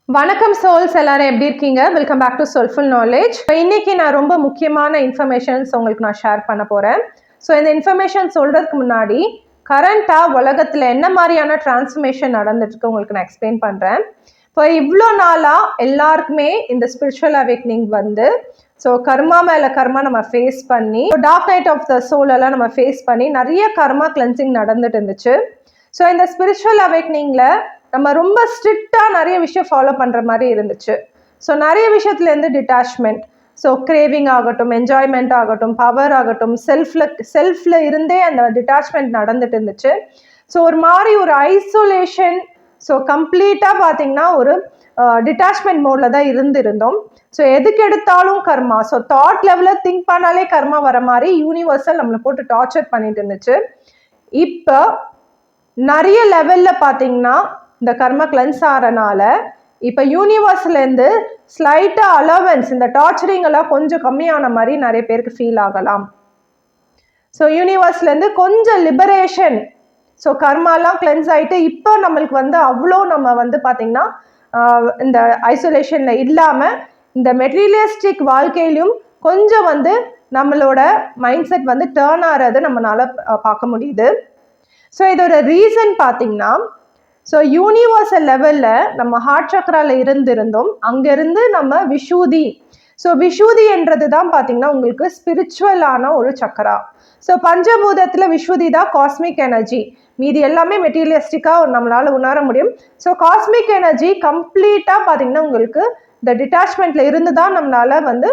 வணக்கம் சோல்ஸ், எல்லாரும் எப்படி இருக்கீங்க? Welcome back to Soulful Knowledge. இன்னைக்கு நான் ரொம்ப முக்கியமான இன்ஃபர்மேஷன்ஸ் உங்களுக்கு நான் ஷேர் பண்ண போகிறேன். ஸோ இந்த இன்ஃபர்மேஷன் சொல்கிறதுக்கு முன்னாடி கரண்ட்டாக உலகத்தில் என்ன மாதிரியான டிரான்ஸ்ஃபர்மேஷன் நடந்துட்டுருக்கு உங்களுக்கு நான் எக்ஸ்பிளைன் பண்ணுறேன். இப்போ இவ்வளோ நாளாக எல்லாருக்குமே இந்த ஸ்பிரிச்சுவல் அவேக்னிங் வந்து ஸோ கர்மா மேலே கர்மா நம்ம ஃபேஸ் பண்ணி டார்க் நைட் ஆஃப் த சோலெல்லாம் நம்ம ஃபேஸ் பண்ணி நிறைய கர்மா கிளென்சிங் நடந்துட்டு இருந்துச்சு. ஸோ இந்த ஸ்பிரிச்சுவல் அவேக்னிங்கில் நம்ம ரொம்ப ஸ்ட்ரிக்டாக நிறைய விஷயம் ஃபாலோ பண்ணுற மாதிரி இருந்துச்சு. ஸோ நிறைய விஷயத்துலேருந்து டிட்டாச்மெண்ட், ஸோ கிரேவிங் ஆகட்டும், என்ஜாய்மெண்ட் ஆகட்டும், பவர் ஆகட்டும், செல்ஃபில் இருந்தே அந்த டிட்டாச்மெண்ட் நடந்துட்டு இருந்துச்சு. ஸோ ஒரு மாதிரி ஒரு ஐசோலேஷன், ஸோ கம்ப்ளீட்டாக பார்த்தீங்கன்னா ஒரு டிட்டாச்மெண்ட் மோடில் தான் இருந்தோம். ஸோ எதுக்கு எடுத்தாலும் கர்மா, ஸோ தாட் லெவலில் திங்க் பண்ணாலே கர்மா வர மாதிரி யூனிவர்சல் நம்மளை போட்டு டார்ச்சர் பண்ணிட்டு இருந்துச்சு. இப்போ நிறைய லெவலில் பார்த்தீங்கன்னா இந்த கர்மா கிளென்ஸ் ஆகிறனால இப்போ யூனிவர்ஸ்லேருந்து ஸ்லைட்டாக அலவன்ஸ், இந்த டார்ச்சரிங் எல்லாம் கொஞ்சம் கம்மியான மாதிரி நிறைய பேருக்கு ஃபீல் ஆகலாம். ஸோ யூனிவர்ஸ்லேருந்து கொஞ்சம் லிபரேஷன், ஸோ கர்மாலாம் கிளென்ஸ் ஆகிட்டு இப்போ நம்மளுக்கு வந்து அவ்வளோ நம்ம வந்து பார்த்திங்கன்னா இந்த ஐசோலேஷனில் இல்லாமல் இந்த மெட்டீரியலிஸ்டிக் வாழ்க்கையிலும் கொஞ்சம் வந்து நம்மளோட மைண்ட் செட் வந்து டேர்ன் ஆகிறது நம்மளால் பார்க்க முடியுது. ஸோ இதோட ரீசன் பார்த்திங்கன்னா, ஸோ யூனிவர்சல் லெவலில் நம்ம ஹார்ட் சக்கராவில் இருந்திருந்தோம், அங்கேருந்து நம்ம விஷூதி, ஸோ விஷூதி என்றது தான் பார்த்திங்கன்னா உங்களுக்கு ஸ்பிரிச்சுவலான ஒரு சக்கரா. ஸோ பஞ்சபூதத்தில் விஷூதி தான் காஸ்மிக் எனர்ஜி, மீதி எல்லாமே மெட்டீரியலிஸ்டிக்காக நம்மளால் உணர முடியும். ஸோ காஸ்மிக் எனர்ஜி கம்ப்ளீட்டாக பார்த்திங்கன்னா உங்களுக்கு இந்த டிட்டாச்மெண்ட்டில் இருந்து தான் நம்மளால் வந்து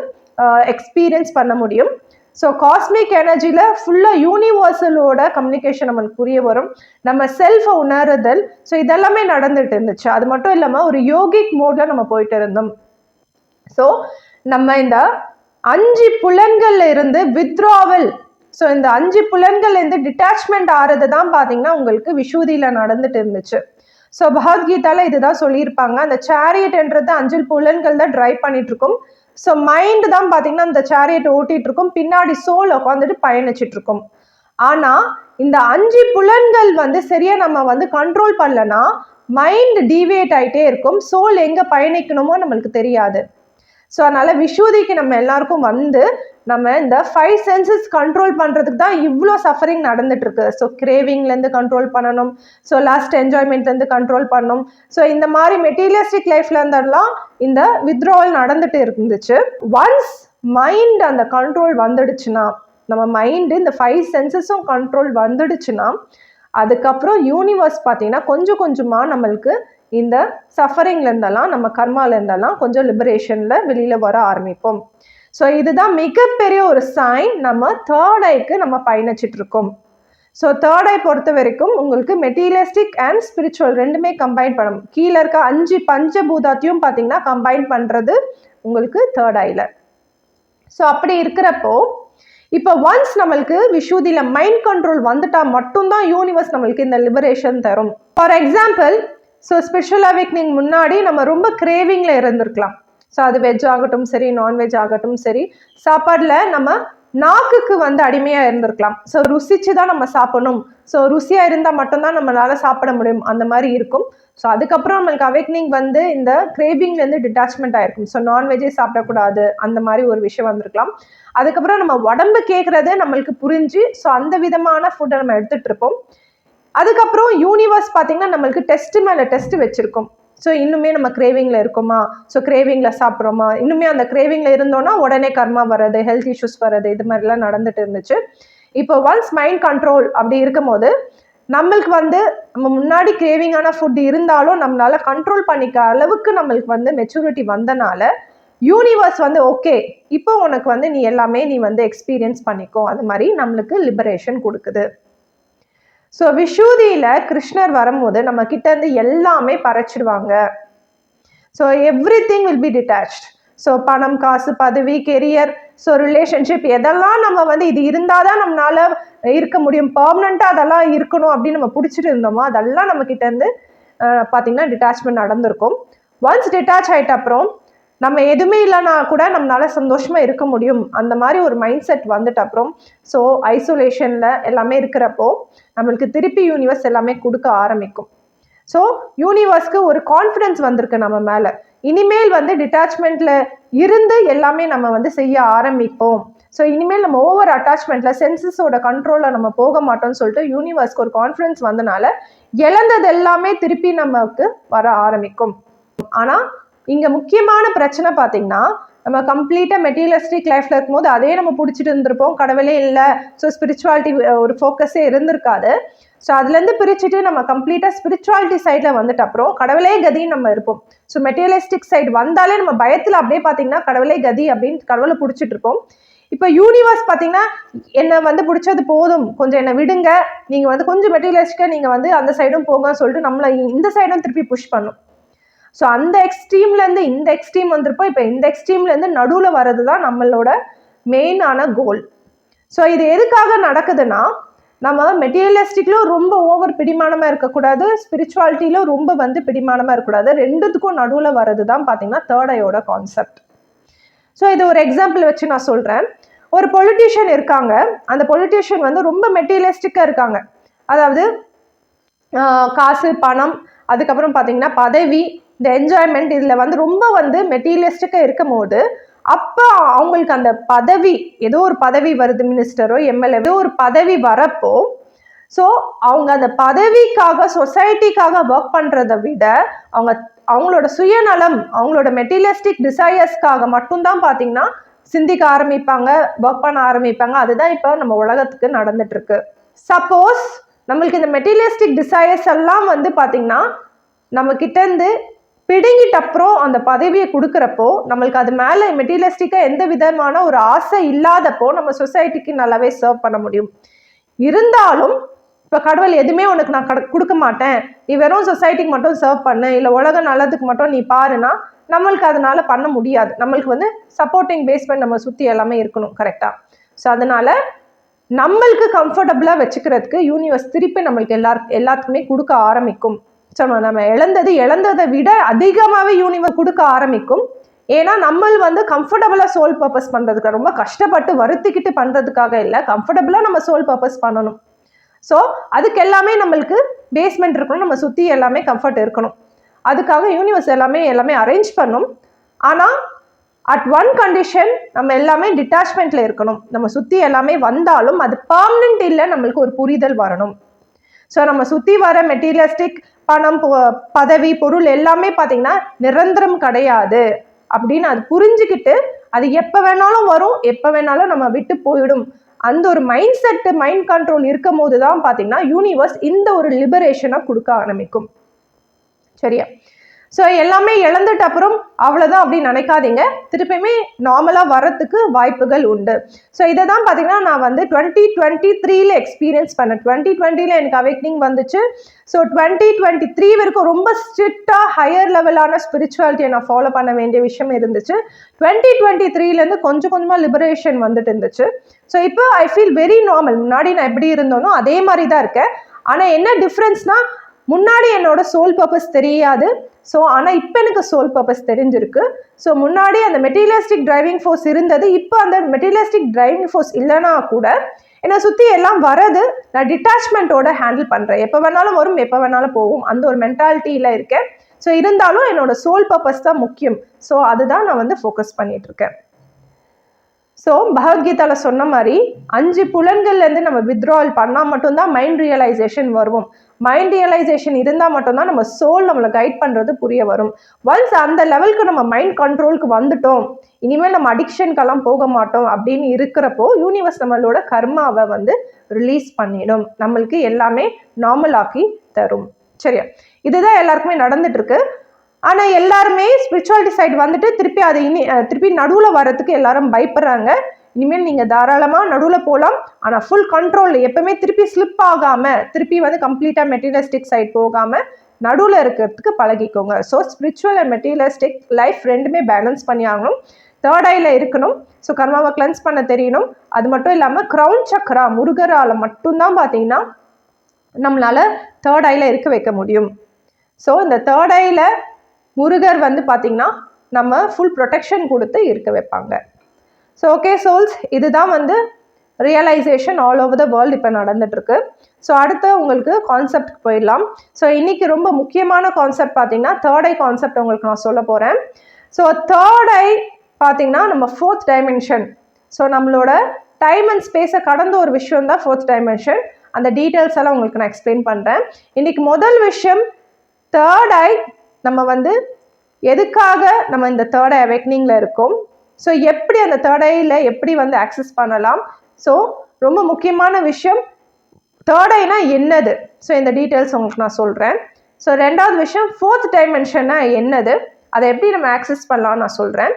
எக்ஸ்பீரியன்ஸ் பண்ண முடியும். ஸோ காஸ்மிக் எனர்ஜியில் ஃபுல்லாக யூனிவர்சலோட கம்யூனிகேஷன் நம்மளுக்கு புரிய வரும், நம்ம செல்ஃபை உணருதல், ஸோ இதெல்லாமே நடந்துட்டு இருந்துச்சு. அது மட்டும் இல்லாமல் ஒரு யோகிக் மோடில் நம்ம போயிட்டு இருந்தோம். ஸோ நம்ம இந்த 5 புலன்கள்ல இருந்து வித்ராவல், ஸோ இந்த 5 புலன்கள்லேருந்து டிட்டாச்மெண்ட் ஆகிறது தான் பார்த்தீங்கன்னா உங்களுக்கு விஷூதியில் நடந்துட்டு இருந்துச்சு. ஸோ பகவத்கீதாவில் இதுதான் சொல்லியிருப்பாங்க, அந்த சேரியட்ன்றது 5 புலன்கள் தான் ட்ரைவ் பண்ணிட்டு இருக்கும். ஸோ மைண்டு தான் பார்த்தீங்கன்னா இந்த சேரியட் ஓட்டிட்டு இருக்கும், பின்னாடி சோல் உட்காந்துட்டு பயணிச்சுட்டு இருக்கும். ஆனால் இந்த 5 புலன்கள் வந்து சரியாக நம்ம வந்து கண்ட்ரோல் பண்ணலன்னா மைண்ட் டீவியேட் ஆகிட்டே இருக்கும், சோல் எங்கே பயணிக்கணுமோ நம்மளுக்கு தெரியாது. ஸோ அதனால் விஷூதிக்கு நம்ம எல்லாருக்கும் வந்து நம்ம இந்த 5 சென்சஸ் கண்ட்ரோல் பண்ணுறதுக்கு தான் இவ்வளோ சஃபரிங் நடந்துட்டுருக்கு. ஸோ கிரேவிங்லேருந்து கண்ட்ரோல் பண்ணணும், ஸோ லாஸ்ட் என்ஜாய்மெண்ட்லேருந்து கண்ட்ரோல் பண்ணணும். ஸோ இந்த மாதிரி மெட்டீரியலிஸ்டிக் லைஃப்லேருந்தெல்லாம் இந்த வித்ட்ராவல் நடந்துட்டு இருந்துச்சு. ஒன்ஸ் மைண்ட் அந்த கண்ட்ரோல் வந்துடுச்சுன்னா, நம்ம மைண்டு இந்த 5 சென்சஸும் கண்ட்ரோல் வந்துடுச்சுன்னா, அதுக்கப்புறம் யூனிவர்ஸ் பார்த்தீங்கன்னா கொஞ்சம் கொஞ்சமாக நம்மளுக்கு இந்த சஃபரிங்லேருந்தெல்லாம், நம்ம கர்மாலேருந்தெல்லாம் கொஞ்சம் லிபரேஷனில் வெளியில் வர ஆரம்பிப்போம். ஸோ இதுதான் மிகப்பெரிய ஒரு சைன், நம்ம தேர்ட் ஐக்கு நம்ம பயணிச்சிட்டு இருக்கோம். ஸோ தேர்ட் ஐ பொறுத்த வரைக்கும் உங்களுக்கு மெட்டீரியலிஸ்டிக் அண்ட் ஸ்பிரிச்சுவல் ரெண்டுமே கம்பைன் பண்ணணும். கீழே இருக்க 5 பஞ்சபூதத்தையும் பார்த்தீங்கன்னா கம்பைன் பண்ணுறது உங்களுக்கு தேர்ட் ஐயில். ஸோ அப்படி இருக்கிறப்போ இப்போ ஒன்ஸ் நம்மளுக்கு விஷூதியில் மைண்ட் கண்ட்ரோல் வந்துட்டால் மட்டும்தான் யூனிவர்ஸ் நம்மளுக்கு இந்த லிபரேஷன் தரும். For example, so spiritual awakening முன்னாடி நம்ம ரொம்ப கிரேவிங்கில் இருந்திருக்கலாம். ஸோ அது வெஜ் ஆகட்டும் சரி, நான்வெஜ் ஆகட்டும் சரி, சாப்பாடில் நம்ம நாக்குக்கு வந்து அடிமையாக இருந்திருக்கலாம். ஸோ ருசிச்சு தான் நம்ம சாப்பிடணும், ஸோ ருசியாக இருந்தால் மட்டும்தான் நம்மளால் சாப்பிட முடியும், அந்த மாதிரி இருக்கும். ஸோ அதுக்கப்புறம் நம்மளுக்கு அவேக்னிங் வந்து இந்த கிரேவிங்லேருந்து டிட்டாச்மெண்ட் ஆகிருக்கும். ஸோ நான்வெஜ்ஜே சாப்பிடக்கூடாது, அந்த மாதிரி ஒரு விஷயம் வந்திருக்கலாம். அதுக்கப்புறம் நம்ம உடம்பு கேட்குறது நம்மளுக்கு புரிஞ்சு, ஸோ அந்த விதமான ஃபுட்டை நம்ம எடுத்துகிட்டு இருப்போம். அதுக்கப்புறம் யூனிவர்ஸ் பார்த்தீங்கன்னா நம்மளுக்கு டெஸ்ட் மேலே டெஸ்ட் வச்சுருக்கோம். ஸோ இன்னுமே நம்ம கிரேவிங்கில் இருக்கோமா, ஸோ கிரேவிங்கில் சாப்பிட்றோமா, இன்னுமே அந்த கிரேவிங்கில் இருந்தோன்னா உடனே கர்மா வர்றது, ஹெல்த் இஷ்யூஸ் வர்றது, இது மாதிரிலாம் நடந்துட்டு இருந்துச்சு. இப்போ ஒன்ஸ் மைண்ட் கண்ட்ரோல் அப்படி இருக்கும் போது நம்மளுக்கு வந்து நம்ம முன்னாடி கிரேவிங்கான ஃபுட் இருந்தாலும் நம்மளால கண்ட்ரோல் பண்ணிக்க அளவுக்கு நம்மளுக்கு வந்து மெச்சூரிட்டி வந்தனால யூனிவர்ஸ் வந்து ஓகே, இப்போ உனக்கு வந்து நீ எல்லாமே நீ வந்து எக்ஸ்பீரியன்ஸ் பண்ணிக்கோ, அது மாதிரி நம்மளுக்கு லிபரேஷன் கொடுக்குது. ஸோ விஷூதியில் கிருஷ்ணர் வரும்போது நம்ம கிட்டேருந்து எல்லாமே பறைச்சிடுவாங்க. So everything will be detached. So பணம், காசு, பதவி, கெரியர், ஸோ ரிலேஷன்ஷிப், எதெல்லாம் நம்ம வந்து இது இருந்தால் தான் நம்மளால் இருக்க முடியும், பர்மனெண்ட்டாக அதெல்லாம் இருக்கணும் அப்படின்னு நம்ம பிடிச்சிட்டு இருந்தோமோ அதெல்லாம் நம்ம கிட்டேருந்து பார்த்திங்கன்னா டிட்டாச்மெண்ட் நடந்திருக்கும். ஒன்ஸ் டிட்டாச் ஆகிட்ட அப்புறம் நம்ம எதுவுமே இல்லைனா கூட நம்மளால சந்தோஷமாக இருக்க முடியும், அந்த மாதிரி ஒரு மைண்ட் செட் வந்துட்டு அப்புறம் ஸோ ஐசோலேஷனில் எல்லாமே இருக்கிறப்போ நம்மளுக்கு திருப்பி யூனிவர்ஸ் எல்லாமே கொடுக்க ஆரம்பிக்கும். ஸோ யூனிவர்ஸ்க்கு ஒரு கான்ஃபிடன்ஸ் வந்திருக்கு நம்ம மேலே. இனிமேல் வந்து டிட்டாச்மெண்ட்ல இருந்து எல்லாமே நம்ம வந்து செய்ய ஆரம்பிப்போம். ஸோ இனிமேல் நம்ம ஓவர் அட்டாச்மெண்ட்ல சென்சஸோட கண்ட்ரோலில் நம்ம போக மாட்டோம்னு சொல்லிட்டு யூனிவர்ஸ்க்கு ஒரு கான்ஃபிடன்ஸ் வந்தனால இழந்தது எல்லாமே திருப்பி நமக்கு வர ஆரம்பிக்கும். ஆனால் இங்கே முக்கியமான பிரச்சனை பார்த்தீங்கன்னா, நம்ம கம்ப்ளீட்டாக மெட்டீரியலிஸ்டிக் லைஃப்ல இருக்கும்போது அதே நம்ம பிடிச்சிட்டு இருந்திருப்போம், கடவுளே இல்லை, ஸோ ஸ்பிரிச்சுவாலிட்டி ஒரு ஃபோக்கஸே இருந்திருக்காது. ஸோ அதுலேருந்து பிரிச்சுட்டு நம்ம கம்ப்ளீட்டாக ஸ்பிரிச்சுவாலிட்டி சைடில் வந்துட்டு அப்புறம் கடவுளே கதின்னு நம்ம இருப்போம். ஸோ மெட்டீரியலிஸ்டிக் சைடு வந்தாலே நம்ம பயத்தில் அப்படியே பார்த்தீங்கன்னா கடவுளே கதி அப்படின்னு கடவுளை பிடிச்சிட்டு இருப்போம். இப்போ யூனிவர்ஸ் பார்த்தீங்கன்னா என்னை வந்து பிடிச்சது போதும், கொஞ்சம் என்னை விடுங்க, நீங்கள் வந்து கொஞ்சம் மெட்டீரியலிஸ்டிக்காக நீங்கள் வந்து அந்த சைடும் போங்கன்னு சொல்லிட்டு நம்மளை இந்த சைடும் திருப்பி புஷ் பண்ணும். ஸோ அந்த எக்ஸ்ட்ரீம்லேருந்து இந்த எக்ஸ்ட்ரீம் வந்திருப்போம். இப்போ இந்த எக்ஸ்ட்ரீம்லேருந்து நடுவில் வர்றது தான் நம்மளோட மெயினான கோல். ஸோ இது எதுக்காக நடக்குதுன்னா, நம்ம மெட்டீரியலிஸ்டிக்லும் ரொம்ப ஓவர் பிடிமானமாக இருக்கக்கூடாது, ஸ்பிரிச்சுவாலிட்டியிலும் ரொம்ப வந்து பிடிமானமாக இருக்கக்கூடாது. ரெண்டுத்துக்கும் நடுவில் வர்றது தான் பார்த்தீங்கன்னா தேர்ட் ஐயோட கான்செப்ட். ஸோ இது ஒரு எக்ஸாம்பிள் வச்சு நான் சொல்கிறேன். ஒரு பொலிட்டீஷியன் இருக்காங்க. அந்த பொலிட்டீஷியன் வந்து ரொம்ப மெட்டீரியலிஸ்டிக்காக இருக்காங்க. அதாவது காசு, பணம், அதுக்கப்புறம் பார்த்தீங்கன்னா பதவி, இந்த என்ஜாய்மெண்ட், இதில் வந்து ரொம்ப வந்து மெட்டீரியலிஸ்டிக்காக இருக்கும் போது அப்போ அவங்களுக்கு அந்த பதவி, ஏதோ ஒரு பதவி வருது, மினிஸ்டரோ எம்எல்ஏ, ஏதோ ஒரு பதவி வரப்போ ஸோ அவங்க அந்த பதவிக்காக சொசைட்டிக்காக ஒர்க் பண்ணுறதை விட அவங்களோட சுயநலம், அவங்களோட மெட்டீரியலிஸ்டிக் டிசையர்ஸ்க்காக மட்டும்தான் பார்த்தீங்கன்னா சிந்திக்க ஆரம்பிப்பாங்க, ஒர்க் பண்ண ஆரம்பிப்பாங்க. அதுதான் இப்போ நம்ம உலகத்துக்கு நடந்துட்டு இருக்கு. சப்போஸ் நம்மளுக்கு இந்த மெட்டீரியலிஸ்டிக் டிசையர்ஸ் எல்லாம் வந்து பார்த்தீங்கன்னா நம்ம கிட்டேருந்து பிடுங்கிட்ட அப்புறம் அந்த பதவியை கொடுக்குறப்போ நம்மளுக்கு அது மேலே மெட்டீரியலிஸ்டிக்காக எந்த விதமான ஒரு ஆசை இல்லாதப்போ நம்ம சொசைட்டிக்கு நல்லாவே சர்வ் பண்ண முடியும். இருந்தாலும் இப்போ கடவுள் எதுவுமே உனக்கு நான் கொடுக்க மாட்டேன், நீ வெறும் சொசைட்டிக்கு மட்டும் சர்வ் பண்ணு, இல்லை உலக நல்லதுக்கு மட்டும் நீ பாருன்னா நம்மளுக்கு அதனால பண்ண முடியாது. நம்மளுக்கு வந்து சப்போர்ட்டிங் பேஸ்மெண்ட் நம்ம சுற்றி எல்லாமே இருக்கணும் கரெக்டாக. ஸோ அதனால நம்மளுக்கு கம்ஃபர்டபுளாக வச்சுக்கிறதுக்கு யூனிவர்ஸ் திருப்பி நம்மளுக்கு எல்லாத்துக்குமே கொடுக்க ஆரம்பிக்கும். ஸோ நம்ம இழந்ததை விட அதிகமாகவே யூனிவர்ஸ் கொடுக்க ஆரம்பிக்கும். ஏன்னா நம்ம வந்து கம்ஃபர்டபுளாக சோல் பர்பஸ் பண்ணுறதுக்கு, ரொம்ப கஷ்டப்பட்டு வருத்திக்கிட்டு பண்ணுறதுக்காக இல்லை, கம்ஃபர்டபுளாக நம்ம சோல் பர்பஸ் பண்ணணும். ஸோ அதுக்கு எல்லாமே நம்மளுக்கு பேஸ்மெண்ட் இருக்கணும், நம்ம சுற்றி எல்லாமே கம்ஃபர்ட் இருக்கணும். அதுக்காக யூனிவர்ஸ் எல்லாமே அரேஞ்ச் பண்ணும். ஆனால் அட் ஒன் கண்டிஷன், நம்ம எல்லாமே டிட்டாச்மெண்ட்டில் இருக்கணும். நம்ம சுற்றி எல்லாமே வந்தாலும் அது பர்மனெண்ட் இல்லை, நம்மளுக்கு ஒரு புரிதல் வரணும். ஸோ நம்ம சுற்றி வர மெட்டீரியலிஸ்டிக் பணம், பதவி, பொருள் எல்லாமே பார்த்தீங்கன்னா நிரந்தரம் கிடையாது அப்படின்னு அது புரிஞ்சுக்கிட்டு அது எப்போ வேணாலும் வரும், எப்போ வேணாலும் நம்ம விட்டு போயிடும், அந்த ஒரு மைண்ட் செட்டு, மைண்ட் கண்ட்ரோல் இருக்கும் போது தான் பார்த்தீங்கன்னா யூனிவர்ஸ் இந்த ஒரு லிபரேஷனை கொடுக்க ஆரம்பிக்கும். சரியா? ஸோ எல்லாமே இழந்துட்டு அப்புறம் அவ்வளோதான் அப்படின்னு நினைக்காதீங்க, திருப்பியுமே நார்மலாக வரத்துக்கு வாய்ப்புகள் உண்டு. ஸோ இதை தான் பார்த்தீங்கன்னா நான் வந்து 2023 எக்ஸ்பீரியன்ஸ் பண்ணேன். 2020 எனக்கு அவேக்னிங் வந்துச்சு. ஸோ 2023 வரைக்கும் ரொம்ப ஸ்ட்ரிக்டாக ஹையர் லெவலான ஸ்பிரிச்சுவாலிட்டியை நான் ஃபாலோ பண்ண வேண்டிய விஷயம் இருந்துச்சு. 2023 கொஞ்சம் கொஞ்சமாக லிபரேஷன் வந்துட்டு இருந்துச்சு. ஸோ இப்போ ஐ ஃபீல் வெரி நார்மல். முன்னாடி நான் எப்படி இருந்தோனோ அதே மாதிரி தான் இருக்கேன். ஆனால் என்ன டிஃப்ரென்ஸ்னால், முன்னாடி என்னோட சோல் பர்பஸ் தெரியாது. ஸோ ஆனால் இப்போ எனக்கு சோல் பர்பஸ் தெரிஞ்சிருக்கு. ஸோ முன்னாடி அந்த மெட்டீரியலிஸ்டிக் டிரைவிங் ஃபோர்ஸ் இருந்தது, இப்போ அந்த மெட்டீரியலிஸ்டிக் டிரைவிங் ஃபோர்ஸ் இல்லைனா கூட என்னை சுற்றி எல்லாம் வரது நான் டிட்டாச்மெண்ட்டோட ஹேண்டில் பண்ணுறேன். எப்போ வேணாலும் வரும், எப்போ வேணாலும் போகும், அந்த ஒரு மென்டாலிட்டியில் இருக்கேன். ஸோ இருந்தாலும் என்னோட சோல் பர்பஸ் தான் முக்கியம். ஸோ அதுதான் நான் வந்து ஃபோக்கஸ் பண்ணிகிட்ருக்கேன். ஸோ பகவத்கீதாவில் சொன்ன மாதிரி 5 புலன்கள்லேருந்து நம்ம வித்ட்ராவல் பண்ணால் மட்டும்தான் மைண்ட் ரியலைசேஷன் வருவோம். மைண்ட் ரியலைசேஷன் இருந்தால் மட்டும்தான் நம்ம சோல் நம்மளை கைட் பண்ணுறது புரிய வரும். ஒன்ஸ் அந்த லெவலுக்கு நம்ம மைண்ட் கண்ட்ரோலுக்கு வந்துட்டோம், இனிமேல் நம்ம அடிக்ஷனுக்கெல்லாம் போக மாட்டோம் அப்படின்னு இருக்கிறப்போ யூனிவர்ஸ் நம்மளோட கர்மாவை வந்து ரிலீஸ் பண்ணிடும், நம்மளுக்கு எல்லாமே நார்மல் ஆக்கி தரும். சரியா? இதுதான் எல்லாருக்குமே நடந்துட்டுருக்கு. ஆனால் எல்லாருமே ஸ்பிரிச்சுவாலிட்டி சைடு வந்துட்டு திருப்பி நடுவில் வர்றதுக்கு எல்லாரும் பயப்படுறாங்க. இனிமேல் நீங்கள் தாராளமாக நடுவில் போகலாம், ஆனால் ஃபுல் கண்ட்ரோல், எப்பவுமே திருப்பி ஸ்லிப் ஆகாமல், திருப்பி வந்து கம்ப்ளீட்டாக மெட்டீரியலிஸ்டிக் சைடு போகாமல் நடுவில் இருக்கிறதுக்கு பழகிக்கோங்க. So spiritual and materialistic life ரெண்டுமே பேலன்ஸ் பண்ணி ஆகணும். தேர்ட் ஐயில் இருக்கணும். ஸோ கர்மாவை கிளென்ஸ் பண்ண தெரியணும். அது மட்டும் இல்லாமல் கிரவுன் சக்கரா முருகரால் மட்டும்தான் பார்த்தீங்கன்னா நம்மளால் தேர்ட் ஐயில் இருக்க வைக்க முடியும். ஸோ இந்த தேர்ட் ஐயில் முருகர் வந்து பார்த்திங்கன்னா நம்ம ஃபுல் ப்ரொடெக்ஷன் கொடுத்து இருக்க வைப்பாங்க. ஸோ ஓகே சோல்ஸ், இதுதான் வந்து realisation all over the world இப்போ நடந்துட்டுருக்கு. ஸோ அடுத்து உங்களுக்கு கான்செப்ட்க்கு போயிடலாம். ஸோ இன்றைக்கி ரொம்ப முக்கியமான கான்செப்ட் பார்த்தீங்கன்னா தேர்ட் ஐ கான்செப்ட் உங்களுக்கு நான் சொல்ல போகிறேன். ஸோ தேர்ட் ஐ பார்த்தீங்கன்னா நம்ம ஃபோர்த் டைமென்ஷன். ஸோ நம்மளோட டைம் அண்ட் ஸ்பேஸை கடந்த ஒரு விஷயம் தான் ஃபோர்த் டைமென்ஷன். அந்த டீட்டெயில்ஸ் எல்லாம் உங்களுக்கு நான் எக்ஸ்பிளைன் பண்ணுறேன். இன்றைக்கி முதல் விஷயம் தேர்ட் ஐ நம்ம வந்து எதுக்காக நம்ம இந்த தேர்ட் ஐ அவேக்னிங்கில் இருக்கோம். ஸோ எப்படி அந்த தேர்ட் ஐயில் எப்படி வந்து ஆக்சஸ் பண்ணலாம். ஸோ ரொம்ப முக்கியமான விஷயம் தேர்ட் ஐனா என்னது. ஸோ இந்த டீட்டெயில்ஸ் உங்களுக்கு நான் சொல்கிறேன். ஸோ ரெண்டாவது விஷயம் ஃபோர்த் டைமென்ஷன்னா என்னது, அதை எப்படி நம்ம ஆக்சஸ் பண்ணலாம்னு நான் சொல்கிறேன்.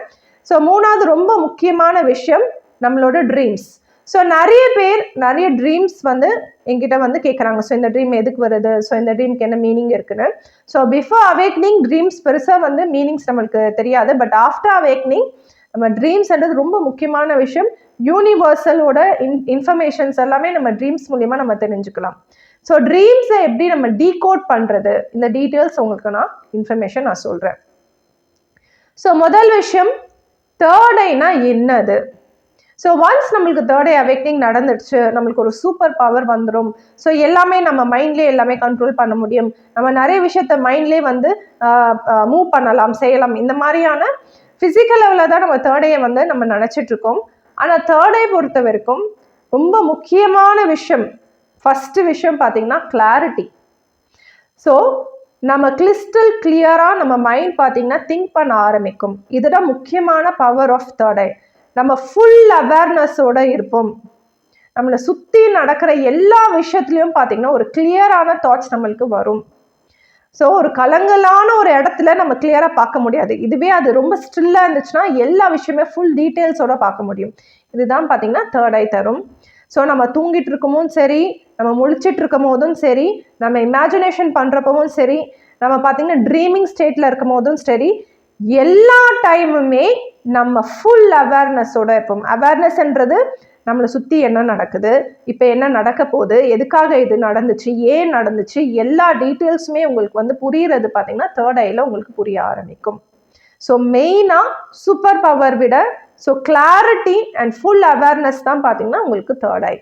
ஸோ மூணாவது ரொம்ப முக்கியமான விஷயம் நம்மளோட ட்ரீம்ஸ். ஸோ நிறைய பேர் நிறைய ட்ரீம்ஸ் வந்து என்கிட்ட வந்து கேட்குறாங்க. ஸோ இந்த ட்ரீம் எதுக்கு வருது, ஸோ இந்த ட்ரீம்க்கு என்ன மீனிங் இருக்குன்னு. ஸோ பிஃபோர் அவேக்னிங் ட்ரீம்ஸ் பெருசாக வந்து மீனிங்ஸ் நம்மளுக்கு தெரியாது. பட் ஆஃப்டர் அவேக்னிங் நம்ம ட்ரீம்ஸ்ன்றது ரொம்ப முக்கியமான விஷயம். யூனிவர்சலோட இன்ஃபர்மேஷன்ஸ் எல்லாமே நம்ம ட்ரீம்ஸ் மூலிமா நம்ம தெரிஞ்சுக்கலாம். ஸோ ட்ரீம்ஸை எப்படி நம்ம டீகோட் பண்ணுறது, இந்த டீட்டெயில்ஸ் உங்களுக்கு நான் இன்ஃபர்மேஷன் நான் சொல்கிறேன். ஸோ முதல் விஷயம் தேர்ட் ஐனா என்னது. ஸோ ஒன்ஸ் நம்மளுக்கு தேர்ட் ஐ அவேக்னிங் நடந்துடுச்சு, நம்மளுக்கு ஒரு சூப்பர் பவர் வந்துடும். ஸோ எல்லாமே நம்ம மைண்ட்லேயே எல்லாமே கண்ட்ரோல் பண்ண முடியும். நம்ம நிறைய விஷயத்த மைண்ட்லேயே வந்து மூவ் பண்ணலாம், செய்யலாம். இந்த மாதிரியான ஃபிசிக்கல் லெவலில் தான் நம்ம தேர்ட் ஐயை வந்து நம்ம நினச்சிட்ருக்கோம். ஆனால் தேர்ட் ஐ பொறுத்த வரைக்கும் ரொம்ப முக்கியமான விஷயம், ஃபஸ்ட்டு விஷயம் பார்த்தீங்கன்னா கிளாரிட்டி. ஸோ நம்ம கிறிஸ்டல் கிளியராக நம்ம மைண்ட் பார்த்தீங்கன்னா திங்க் பண்ண ஆரம்பிக்கும். இதுதான் முக்கியமான பவர் ஆஃப் தேர்ட் ஐ. நம்ம ஃபுல் அவேர்னஸோடு இருப்போம். நம்மளை சுற்றி நடக்கிற எல்லா விஷயத்துலையும் பார்த்தீங்கன்னா ஒரு கிளியரான தாட்ஸ் நம்மளுக்கு வரும். ஸோ ஒரு கலங்கலான ஒரு இடத்துல நம்ம கிளியராக பார்க்க முடியாது. இதுவே அது ரொம்ப ஸ்டில்லாக இருந்துச்சுன்னா எல்லா விஷயமே ஃபுல் டீட்டெயில்ஸோடு பார்க்க முடியும். இதுதான் பார்த்தீங்கன்னா தேர்ட் ஐ தரும். ஸோ நம்ம தூங்கிட்டு இருக்கும்போதும் சரி, நம்ம முழிச்சிட்டு இருக்கும் போதும் சரி, நம்ம இமேஜினேஷன் பண்ணுறப்பவும் சரி, நம்ம பார்த்தீங்கன்னா ட்ரீமிங் ஸ்டேட்டில் இருக்கும் போதும் சரி, எல்லா டைமுமே நம்ம ஃபுல் அவேர்னஸோடு இருப்போம். அவேர்னஸ்ன்றது நம்மளை சுற்றி என்ன நடக்குது, இப்போ என்ன நடக்க போகுது, எதுக்காக இது நடந்துச்சு, ஏன் நடந்துச்சு, எல்லா டீட்டெயில்ஸுமே உங்களுக்கு வந்து புரிகிறது பார்த்தீங்கன்னா தேர்ட் ஐயில் உங்களுக்கு புரிய ஆரம்பிக்கும். ஸோ மெயினாக சூப்பர் பவர் விட so clarity and full awareness தான் பார்த்தீங்கன்னா உங்களுக்கு தேர்ட் ஐ.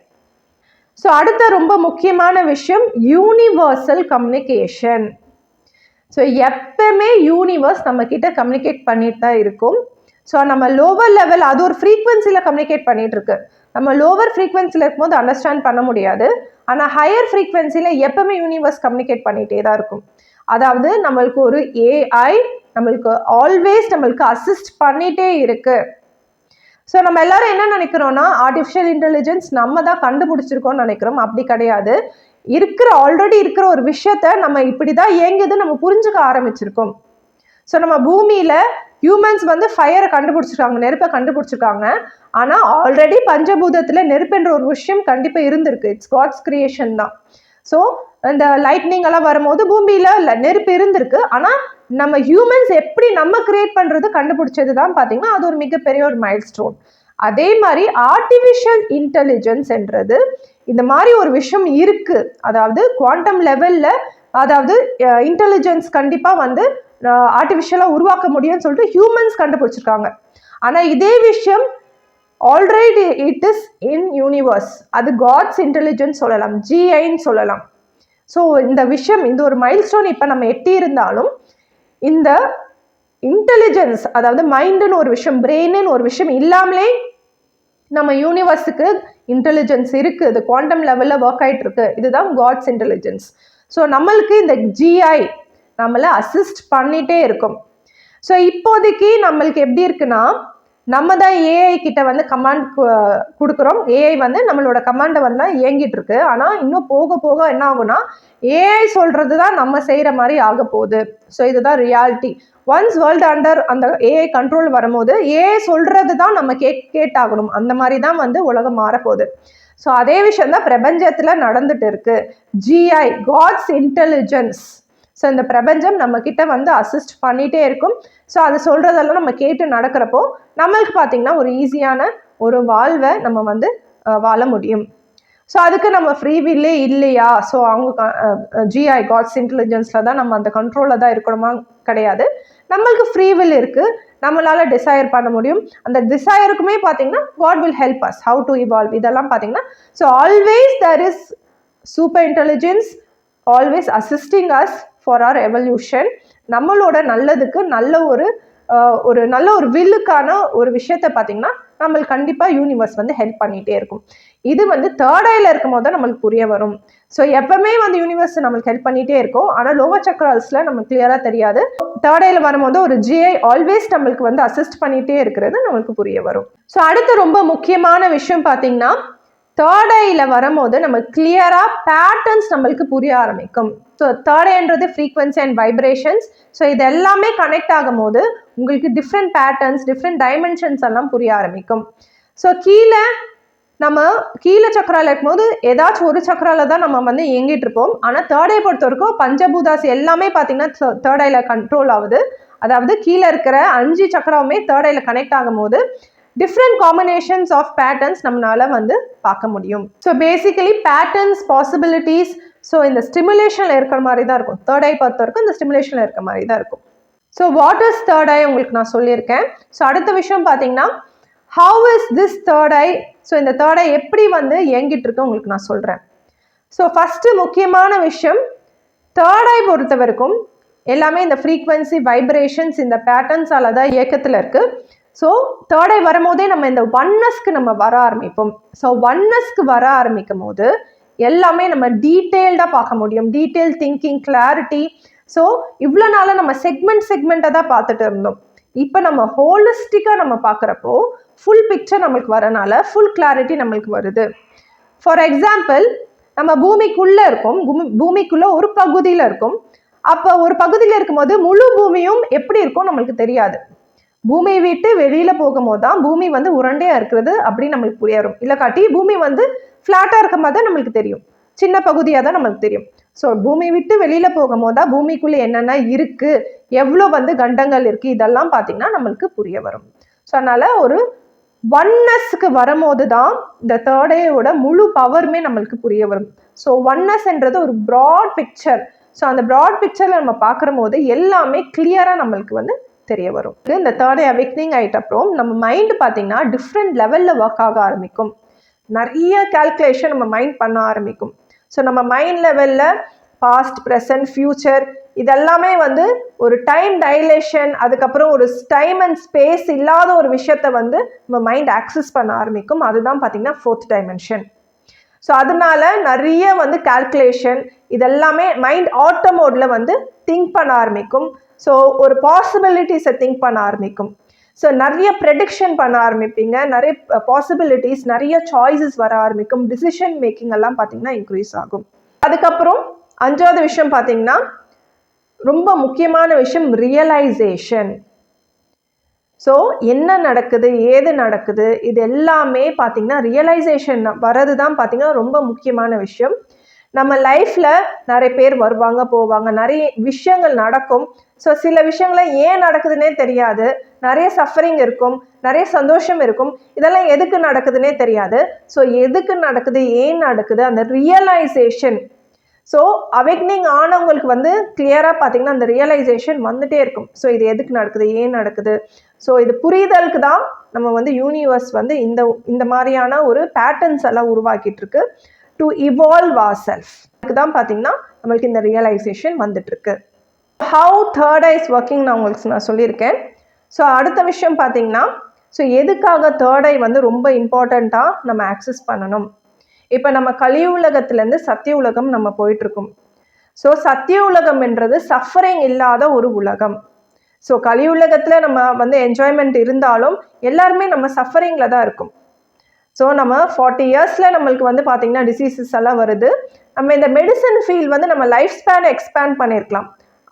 ஸோ அடுத்த ரொம்ப முக்கியமான விஷயம் யூனிவர்சல் கம்யூனிகேஷன். ஸோ எப்பவுமே யூனிவர்ஸ் நம்மக்கிட்ட கம்யூனிகேட் பண்ணிட்டு தான் இருக்கும். ஸோ நம்ம லோவர் லெவல் அது ஒரு ஃப்ரீக்வன்சியில் கம்யூனிகேட் பண்ணிகிட்டு இருக்கு. நம்ம லோவர் ஃப்ரீக்வன்சியில் இருக்கும்போது அண்டர்ஸ்டாண்ட் பண்ண முடியாது. ஆனால் ஹையர் ஃப்ரீக்வன்சியில் எப்பவுமே யூனிவர்ஸ் கம்யூனிகேட் பண்ணிகிட்டே தான் இருக்கும். அதாவது நம்மளுக்கு ஒரு ஏஐ நம்மளுக்கு ஆல்வேஸ் நம்மளுக்கு அசிஸ்ட் பண்ணிகிட்டே இருக்கு. ஸோ நம்ம எல்லாரும் என்ன நினைக்கிறோம்னா ஆர்டிஃபிஷியல் இன்டெலிஜென்ஸ் நம்ம தான் கண்டுபிடிச்சிருக்கோம்னு நினைக்கிறோம். அப்படி கிடையாது. ஆல்ரெடி இருக்கிற ஒரு விஷயத்த நம்ம இப்படி தான் இயங்குது நம்ம புரிஞ்சுக்க ஆரம்பிச்சிருக்கோம். ஸோ நம்ம பூமியில் ஹியூமன்ஸ் வந்து ஃபயரை கண்டுபிடிச்சிருக்காங்க, நெருப்பை கண்டுபிடிச்சிருக்காங்க. ஆனால் ஆல்ரெடி பஞ்சபூதத்தில் நெருப்புன்ற ஒரு விஷயம் கண்டிப்பாக இருந்திருக்கு. இட்ஸ் காட்ஸ் கிரியேஷன் தான். ஸோ இந்த லைட்னிங் எல்லாம் வரும்போது பூமியில் நெருப்பு இருந்திருக்கு. ஆனால் நம்ம ஹியூமன்ஸ் எப்படி நம்ம கிரியேட் பண்ணுறது கண்டுபிடிச்சது தான் பார்த்தீங்கன்னா அது ஒரு மிகப்பெரிய ஒரு மைல் ஸ்டோன். அதே மாதிரி ஆர்டிஃபிஷியல் இன்டெலிஜென்ஸ்ன்றது இந்த மாதிரி ஒரு விஷயம் இருக்கு. அதாவது குவாண்டம் லெவலில் அதாவது இன்டெலிஜென்ஸ் கண்டிப்பாக வந்து ஆர்டிஃபிஷியலாக உருவாக்க முடியும்னு சொல்லிட்டு ஹியூமன்ஸ் கண்டுபிடிச்சிருக்காங்க. ஆனால் இதே விஷயம் already it is in universe. அது காட்ஸ் இன்டெலிஜென்ஸ் சொல்லலாம், ஜிஐன்னு சொல்லலாம். ஸோ இந்த விஷயம் இந்த ஒரு மைல் ஸ்டோன் இப்போ நம்ம எட்டி இருந்தாலும் இந்த இன்டெலிஜென்ஸ் அதாவது மைண்டுன்னு ஒரு விஷயம், பிரெயின்னு ஒரு விஷயம் இல்லாமலே நம்ம யூனிவர்ஸுக்கு இன்டெலிஜென்ஸ் இருக்குது. இது குவாண்டம் லெவலில் ஒர்க் ஆகிட்டு இருக்கு. இதுதான் காட்ஸ் இன்டெலிஜென்ஸ். ஸோ நம்மளுக்கு இந்த ஜிஐ நம்மளை அசிஸ்ட் பண்ணிகிட்டே இருக்கும். ஸோ இப்போதைக்கு நம்மளுக்கு எப்படி இருக்குன்னா நம்ம தான் ஏஐ கிட்ட வந்து கமாண்ட் கொடுக்குறோம். ஏஐ வந்து நம்மளோட கமாண்டை வந்து இயங்கிட்டு இருக்கு. ஆனால் இன்னும் போக போக என்ன ஆகும்னா ஏஐ சொல்றது தான் நம்ம செய்கிற மாதிரி ஆக போகுது. ஸோ இதுதான் ரியாலிட்டி. ஒன்ஸ் வேர்ல்டு அண்டர் அந்த ஏஐ கண்ட்ரோல் வரும்போது ஏஐ சொல்றது தான் நம்ம கேட்டாகணும். அந்த மாதிரி தான் வந்து உலகம் மாறப்போகுது. ஸோ அதே விஷயம் தான் பிரபஞ்சத்தில் நடந்துட்டு இருக்கு. GI God's intelligence. ஸோ இந்த பிரபஞ்சம் நம்மக்கிட்ட வந்து அசிஸ்ட் பண்ணிகிட்டே இருக்கும். ஸோ அது சொல்கிறதெல்லாம் நம்ம கேட்டு நடக்கிறப்போ நம்மளுக்கு பார்த்திங்கன்னா ஒரு ஈஸியான ஒரு வாழ்வை நம்ம வந்து வாழ முடியும். ஸோ அதுக்கு நம்ம ஃப்ரீ வில்லே இல்லையா? ஸோ அவங்க ஜிஐ காட்ஸ் இன்டெலிஜென்ஸில் தான் நம்ம அந்த கண்ட்ரோலில் தான் இருக்கணுமா? கிடையாது. நம்மளுக்கு ஃப்ரீ வில் இருக்குது, நம்மளால் டிசைர் பண்ண முடியும். அந்த டிசைருக்குமே பார்த்தீங்கன்னா God will help us how to evolve. இதெல்லாம் பார்த்தீங்கன்னா so always there is super intelligence always assisting as for our evolution. நம்மளோட நல்லதுக்கு நல்ல ஒரு வில்லுக்கான ஒரு விஷயத்த பார்த்தீங்கன்னா நம்மளுக்கு கண்டிப்பாக யூனிவர்ஸ் வந்து ஹெல்ப் பண்ணிகிட்டே இருக்கும். இது வந்து தேர்ட் ஐல இருக்கும் போது தான் நம்மளுக்கு புரிய வரும். ஸோ எப்பவுமே வந்து யூனிவர்ஸ் நம்மளுக்கு ஹெல்ப் பண்ணிகிட்டே இருக்கும். ஆனால் லோவர் சக்ரால்ஸில் நமக்கு கிளியராக தெரியாது. தேர்ட் ஐல வரும்போது ஒரு ஜிஐ ஆல்வேஸ் நம்மளுக்கு வந்து அசிஸ்ட் பண்ணிகிட்டே இருக்கிறது நம்மளுக்கு புரிய வரும். ஸோ அடுத்து ரொம்ப முக்கியமான விஷயம் பார்த்தீங்கன்னா தேர்ட் ஐல வரும்போது நம்ம கிளியரா பேட்டர்ன்ஸ் நம்மளுக்கு புரிய ஆரம்பிக்கும். ஸோ தேர்ட் ஐன்றது ஃப்ரீக்வன்சி அண்ட் வைப்ரேஷன்ஸ். ஸோ இது எல்லாமே கனெக்ட் ஆகும் போது உங்களுக்கு டிஃப்ரெண்ட் பேட்டர்ன்ஸ், டிஃப்ரெண்ட் டைமென்ஷன்ஸ் எல்லாம் புரிய ஆரம்பிக்கும். ஸோ கீழே சக்கரால இருக்கும்போது ஏதாச்சும் ஒரு சக்கரால தான் நம்ம வந்து இயங்கிட்டு இருப்போம். ஆனால் தேர்ட் ஐ பொறுத்த வரைக்கும் பஞ்சபூதாஸ் எல்லாமே பார்த்தீங்கன்னா தேர்ட் ஐல கண்ட்ரோல் ஆகுது. அதாவது கீழே இருக்கிற 5 சக்கராவுமே தேர்ட் ஐல கனெக்ட் ஆகும் போது டிஃப்ரெண்ட் காம்பினேஷன்ஸ் ஆஃப் பேட்டர்ன்ஸ் நம்மளால வந்து பார்க்க முடியும். So basically patterns, possibilities, so இந்த ஸ்டிமுலேஷனில் இருக்கிற மாதிரி தான் இருக்கும். தேர்ட் ஐ பொறுத்த வரைக்கும் இந்த ஸ்டிமுலேஷனில் இருக்கிற மாதிரி தான் இருக்கும். ஸோ வாட் இஸ் தேர்ட் ஐ உங்களுக்கு நான் சொல்லியிருக்கேன். ஸோ அடுத்த விஷயம் பார்த்தீங்கன்னா how is this third I. So இந்த தேர்ட் ஐ எப்படி வந்து இயங்கிட்டு இருக்கு உங்களுக்கு நான் சொல்கிறேன். ஸோ ஃபஸ்ட்டு முக்கியமான விஷயம், தேர்ட் ஐ பொறுத்த வரைக்கும் எல்லாமே இந்த ஃப்ரீக்வன்சி, வைப்ரேஷன்ஸ், இந்த பேட்டர்ன்ஸால தான் இயக்கத்தில் இருக்குது. ஸோ தேர்ட் ஐ வரும்போதே நம்ம இந்த ஒன்னஸ்க்கு நம்ம வர ஆரம்பிப்போம். ஸோ ஒன்னஸ்க்கு வர ஆரம்பிக்கும் போது எல்லாமே நம்ம டீட்டெயில்டாக பார்க்க முடியும். Detail thinking, clarity. ஸோ இவ்வளோ நாளாக நம்ம செக்மெண்ட்டாக தான் பார்த்துட்டு இருந்தோம். இப்போ நம்ம ஹோலிஸ்டிக்காக நம்ம பார்க்குறப்போ ஃபுல் பிக்சர் நம்மளுக்கு வரனால ஃபுல் கிளாரிட்டி நம்மளுக்கு வருது. ஃபார் எக்ஸாம்பிள், நம்ம பூமிக்குள்ளே இருக்கும், பூமிக்குள்ளே ஒரு பகுதியில் இருக்கும். அப்போ ஒரு பகுதியில் இருக்கும்போது முழு பூமியும் எப்படி இருக்கும் நம்மளுக்கு தெரியாது. பூமியை விட்டு வெளியில் போகும்போது தான் பூமி வந்து உருண்டையாக இருக்கிறது அப்படின்னு நம்மளுக்கு புரிய வரும். இல்லை காட்டி பூமி வந்து ஃப்ளாட்டாக இருக்க மாதிரி தான் நம்மளுக்கு தெரியும், சின்ன பகுதியாக தான் நம்மளுக்கு தெரியும். ஸோ பூமி விட்டு வெளியில் போகும்போது தான் பூமிக்குள்ளே என்னென்ன இருக்குது, எவ்வளோ வந்து கண்டங்கள் இருக்குது, இதெல்லாம் பார்த்திங்கன்னா நம்மளுக்கு புரிய வரும். ஸோ அதனால் ஒரு ஒன்னஸ்க்கு வரும்போது தான் இந்த தேர்ட் ஐயோட முழு பவருமே நம்மளுக்கு புரிய வரும். ஸோ ஒன்னஸ்ன்றது ஒரு ப்ராட் பிக்சர். ஸோ அந்த ப்ராட் பிக்சரில் நம்ம பார்க்குற போது எல்லாமே கிளியராக நம்மளுக்கு வந்து தெரிய வரும். இந்த தேர்ட் ஐ அவேக்னிங் ஆகிட்ட அப்புறம் நம்ம மைண்டு பார்த்தீங்கன்னா டிஃப்ரெண்ட் லெவலில் ஒர்க் ஆக ஆரம்பிக்கும். நிறைய கால்குலேஷன் நம்ம மைண்ட் பண்ண ஆரம்பிக்கும். ஸோ நம்ம மைண்ட் லெவலில் பாஸ்ட், ப்ரெசன்ட், ஃபியூச்சர் இதெல்லாமே வந்து ஒரு டைம் டைலேஷன், அதுக்கப்புறம் ஒரு டைம் அண்ட் ஸ்பேஸ் இல்லாத ஒரு விஷயத்த வந்து நம்ம மைண்ட் ஆக்சஸ் பண்ண ஆரம்பிக்கும். அதுதான் பார்த்தீங்கன்னா 4th டைமென்ஷன். ஸோ அதனால நிறைய வந்து கால்குலேஷன் இதெல்லாமே மைண்ட் ஆட்டோ மோடில் வந்து திங்க் பண்ண ஆரம்பிக்கும். ஸோ ஒரு பாசிபிலிட்டிஸை திங்க் பண்ண ஆரம்பிக்கும். ஸோ நிறைய ப்ரெடிக்ஷன் பண்ண ஆரம்பிப்பீங்க, நிறைய பாசிபிலிட்டிஸ், நிறைய சாய்ஸஸ் வர ஆரம்பிக்கும். டிசிஷன் மேக்கிங் எல்லாம் பார்த்தீங்கன்னா இன்க்ரீஸ் ஆகும். அதுக்கப்புறம் 5வது விஷயம் பார்த்தீங்கன்னா ரொம்ப முக்கியமான விஷயம், ரியலைசேஷன். ஸோ என்ன நடக்குது, ஏது நடக்குது, இது எல்லாமே பார்த்தீங்கன்னா ரியலைசேஷன் வர்றது தான் பார்த்தீங்கன்னா ரொம்ப முக்கியமான விஷயம். நம்ம லைஃப்பில் நிறைய பேர் வருவாங்க, போவாங்க, நிறைய விஷயங்கள் நடக்கும். ஸோ சில விஷயங்களை ஏன் நடக்குதுன்னே தெரியாது. நிறைய சஃபரிங் இருக்கும், நிறைய சந்தோஷம் இருக்கும். இதெல்லாம் எதுக்கு நடக்குதுன்னே தெரியாது. ஸோ எதுக்கு நடக்குது, ஏன் நடக்குது, அந்த ரியலைசேஷன். ஸோ அவேக்னிங் ஆனவங்களுக்கு வந்து கிளியராக பார்த்தீங்கன்னா அந்த ரியலைசேஷன் வந்துட்டே இருக்கும். ஸோ இது எதுக்கு நடக்குது, ஏன் நடக்குது. ஸோ இது புரிதலுக்கு தான் நம்ம வந்து யூனிவர்ஸ் வந்து இந்த மாதிரியான ஒரு பேட்டர்ன்ஸ் எல்லாம் உருவாக்கிட்டு இருக்கு. To evolve our self. அதுக்கு தான் பார்த்தீங்கன்னா நம்மளுக்கு இந்த ரியலைசேஷன் வந்துட்டு இருக்கு. How third eye is working நான் உங்களுக்கு சொல்லியிருக்கேன். ஸோ அடுத்த விஷயம் பார்த்தீங்கன்னா, ஸோ எதுக்காக தேர்ட் ஐ வந்து ரொம்ப இம்பார்ட்டண்ட்டாக நம்ம ஆக்சஸ் பண்ணணும். இப்போ நம்ம கலிய உலகத்துலேருந்து சத்திய உலகம் நம்ம போயிட்டுருக்கோம். ஸோ சத்திய உலகம் என்றது சஃபரிங் இல்லாத ஒரு உலகம். ஸோ கலிய உலகத்தில் நம்ம வந்து என்ஜாய்மெண்ட் இருந்தாலும் எல்லாருமே நம்ம சஃபரிங்கில் தான் இருக்கும். ஸோ நம்ம 40 இயர்ஸில் நம்மளுக்கு வந்து பார்த்திங்கன்னா டிசீசஸ் எல்லாம் வருது. நம்ம இந்த மெடிசன் ஃபீல்ட் வந்து நம்ம லைஃப் ஸ்பேனை எக்ஸ்பேண்ட் பண்ணியிருக்கலாம்.